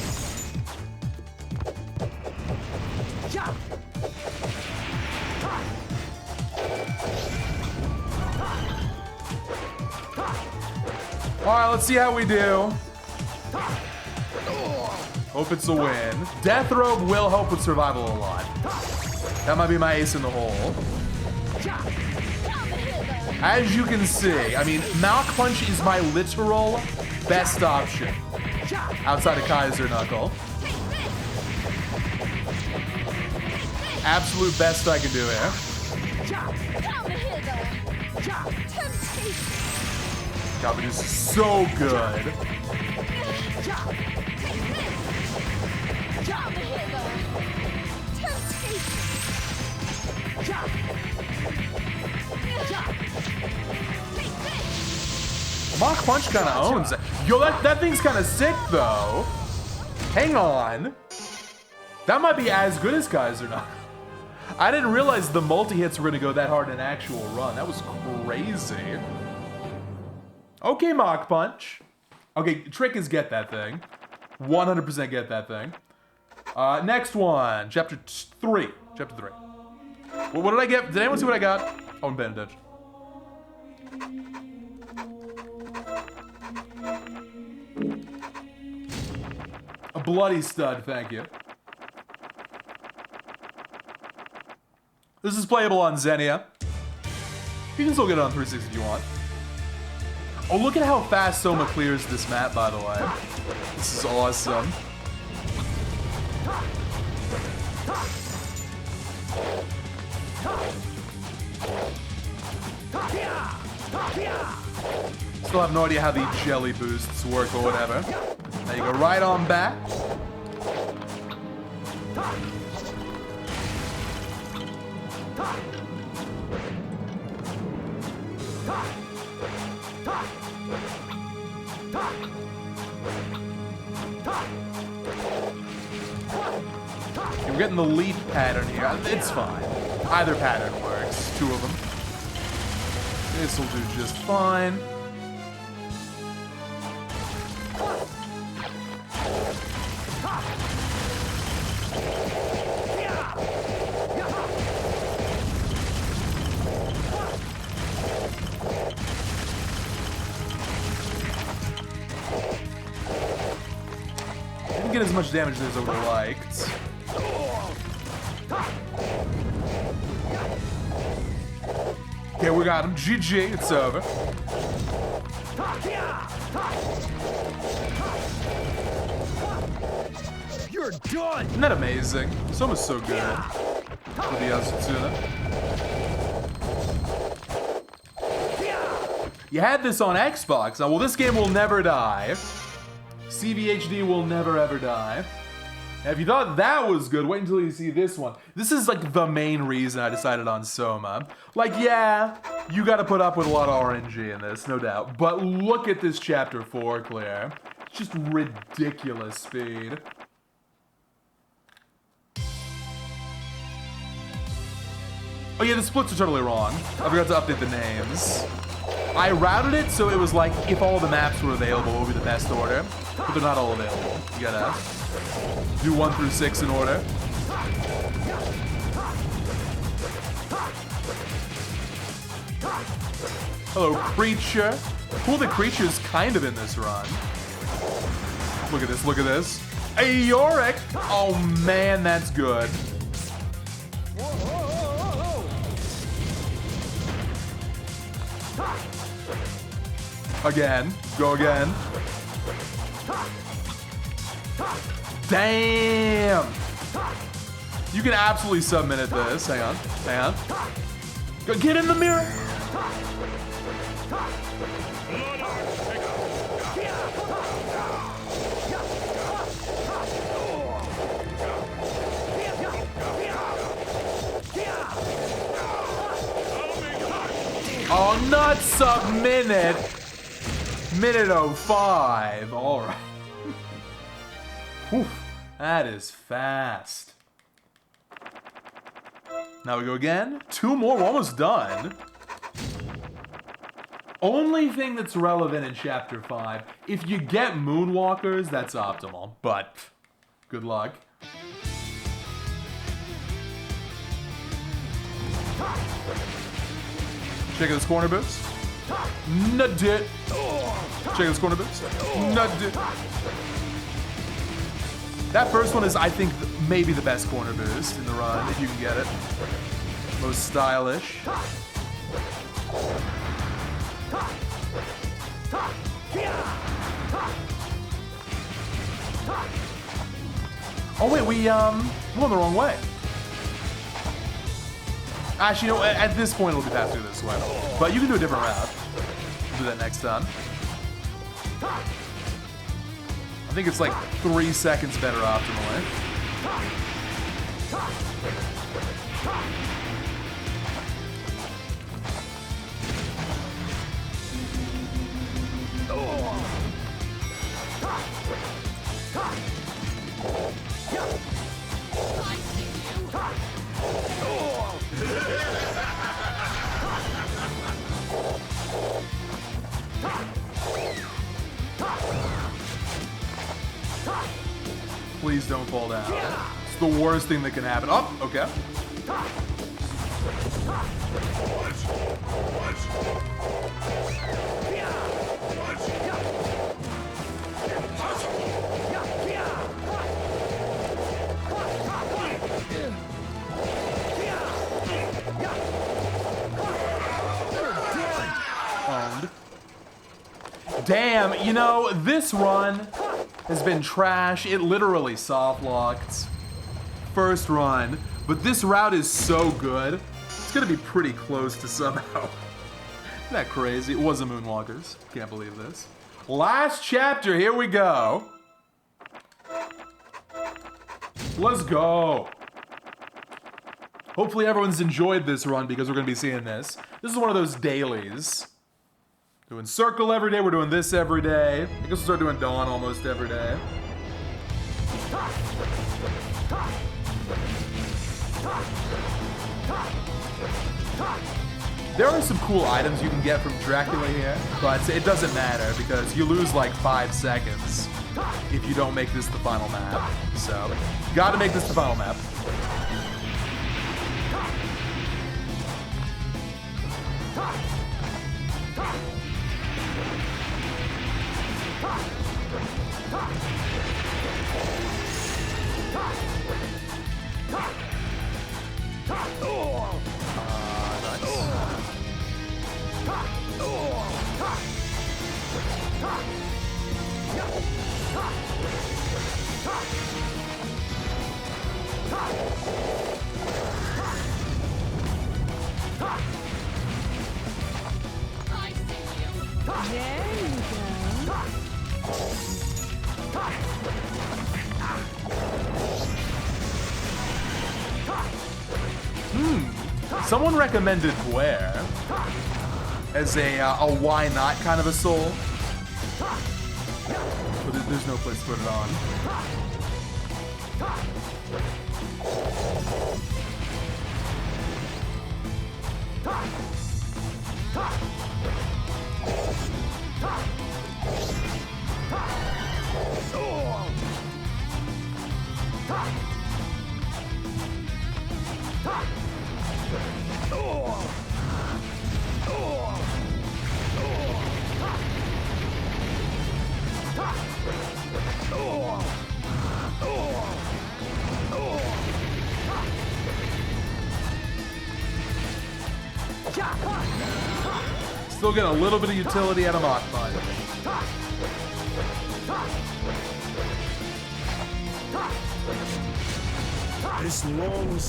Speaker 1: Alright, let's see how we do. Hope it's a win. Death Robe will help with survival a lot. That might be my ace in the hole. As you can see, I mean, Mach Punch is my literal best option outside of Kaiser Knuckle. Absolute best I can do here. God, but this is so good. Mach Punch kind of owns it. Yo, that thing's kind of sick, though. Hang on. That might be as good as Kaiser Knuckle. I didn't realize the multi-hits were going to go that hard in an actual run. That was crazy. Okay, Mach Punch. Okay, trick is get that thing. 100% get that thing. Next one. Chapter 3. Chapter 3. Well, what did I get? Did anyone see what I got? Oh, I'm paying attention. A bloody stud, thank you. This is playable on Xenia. You can still get it on 360 if you want. Oh, look at how fast Soma clears this map, by the way. This is awesome. Still have no idea how the jelly boosts work or whatever. Now you go right on back. We're getting the leap pattern here. It's fine. Either pattern works. Two of them. This will do just fine. Didn't get as much damage as I would have liked. Okay, we got him. GG, it's over.
Speaker 2: You're done!
Speaker 1: Isn't that amazing? Soma's so good with the Asuna. You had this on Xbox. Now, well, this game will never die. CVHD will never ever die. And if you thought that was good, wait until you see this one. This is like the main reason I decided on Soma. Like, yeah, you gotta put up with a lot of RNG in this, no doubt. But look at this chapter 4, Claire. It's just ridiculous speed. Oh yeah, the splits are totally wrong. I forgot to update the names. I routed it so it was like if all the maps were available, it would be the best order. But they're not all available. You gotta do 1 through 6 in order. Hello, Creature. Cool, the Creature's kind of in this run. Look at this, look at this. Hey, Yorick! Oh man, that's good. Again. Go again. Damn! You can absolutely subminute this. Hang on. Hang on. Go get in the mirror! Oh, not sub-minute! Minute 05. Alright. That is fast. Now we go again. 2 more. We're almost done. Only thing that's relevant in Chapter 5. If you get Moonwalkers, that's optimal. But, good luck. Check this corner boost. Nut it. Check this corner boost. Nut it. That first one is, I think, maybe the best corner boost in the run, if you can get it. Most stylish. Oh wait, we went the wrong way. Actually, you know, at this point it'll be faster this way. But you can do a different route. We'll do that next time. I think it's like 3 seconds better optimally. Please don't fall down. It's the worst thing that can happen. Oh, okay. Damn, you know, this run has been trash. It literally soft locked first run, but this route is so good. It's gonna be pretty close to somehow. Isn't that crazy? It was a Moonwalkers. Can't believe this. Last chapter, here we go. Let's go. Hopefully everyone's enjoyed this run because we're gonna be seeing this. This is one of those dailies. Doing circle every day, we're doing this every day. I guess we'll start doing dawn almost every day. There are some cool items you can get from Dracula here, but it doesn't matter because you lose like 5 seconds if you don't make this the final map. So, gotta make this the final map. Someone recommended Guerre as a why not kind of a soul, but there's no place to put it on. Still get a little bit of utility out of Mach Bud.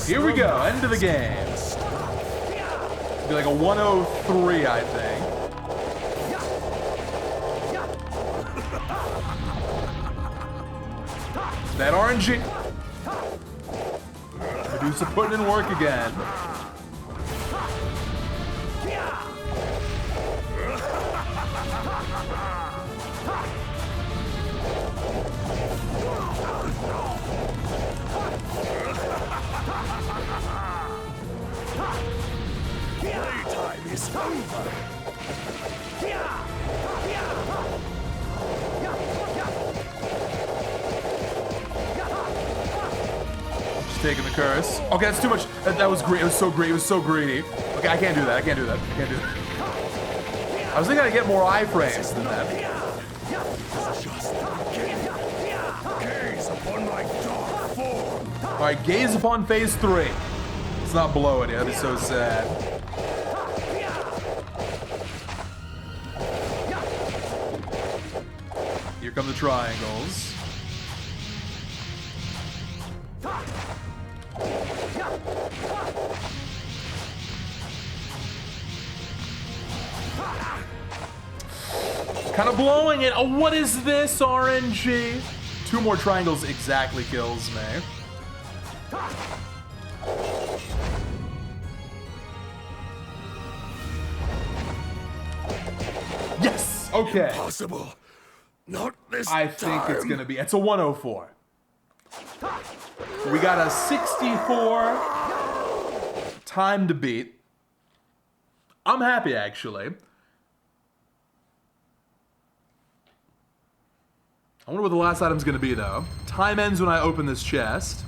Speaker 1: Here we go, end of the game. It'll be like a 103, I think. That RNG. Medusa putting in work again.
Speaker 3: Playtime is over.
Speaker 1: Just taking the curse. Okay, that's too much. That was great. It was so great. It was so greedy. Okay, I can't do that. I can't do that. I can't do that. I was thinking I'd get more iframes than that.
Speaker 3: Gaze upon my
Speaker 1: All right, gaze upon phase 3. Let's not blow it. That'd be so sad. Here come the triangles. Kind of blowing it. Oh, what is this, RNG? 2 more triangles exactly kills me. Yes! Okay.
Speaker 3: Impossible. Not this
Speaker 1: I think it's gonna be. It's a 104. We got a 64 time to beat. I'm happy, actually. I wonder what the last item's gonna be, though. Time ends when I open this chest.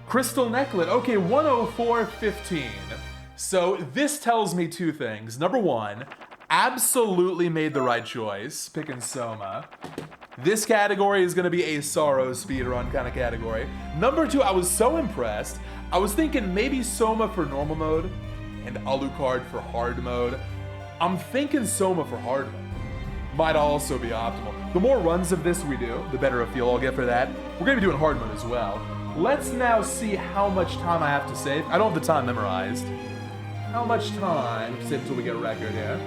Speaker 1: Crystal necklet. Okay, 104.15. So this tells me 2 things. Number 1, absolutely made the right choice picking Soma. This category is gonna be a Sorrow speedrun kind of category. Number 2, I was so impressed. I was thinking maybe Soma for normal mode and Alucard for hard mode. I'm thinking Soma for hard mode. Might also be optimal. The more runs of this we do, the better a feel I'll get for that. We're gonna be doing hard mode as well. Let's now see how much time I have to save. I don't have the time memorized. How much time to save until we get a record here?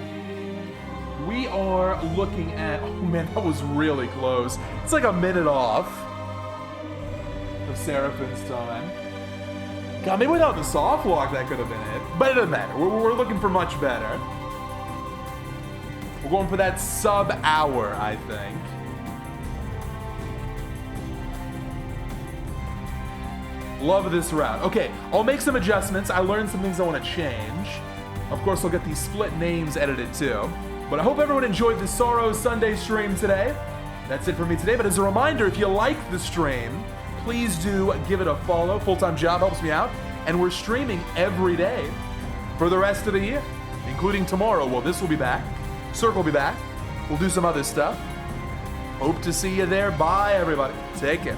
Speaker 1: We are looking at, oh man, that was really close. It's like a minute off of Seraphin's time. God, maybe without the soft lock that could have been it. But it doesn't matter, we're looking for much better. We're going for that sub-hour, I think. Love this route. Okay, I'll make some adjustments. I learned some things I want to change. Of course, I'll get these split names edited too. But I hope everyone enjoyed the Sorrow Sunday stream today. That's it for me today. But as a reminder, if you like the stream, please do give it a follow. Full-time job helps me out. And we're streaming every day for the rest of the year, including tomorrow. Well, this will be back. Circle will be back. We'll do some other stuff. Hope to see you there. Bye, everybody. Take care.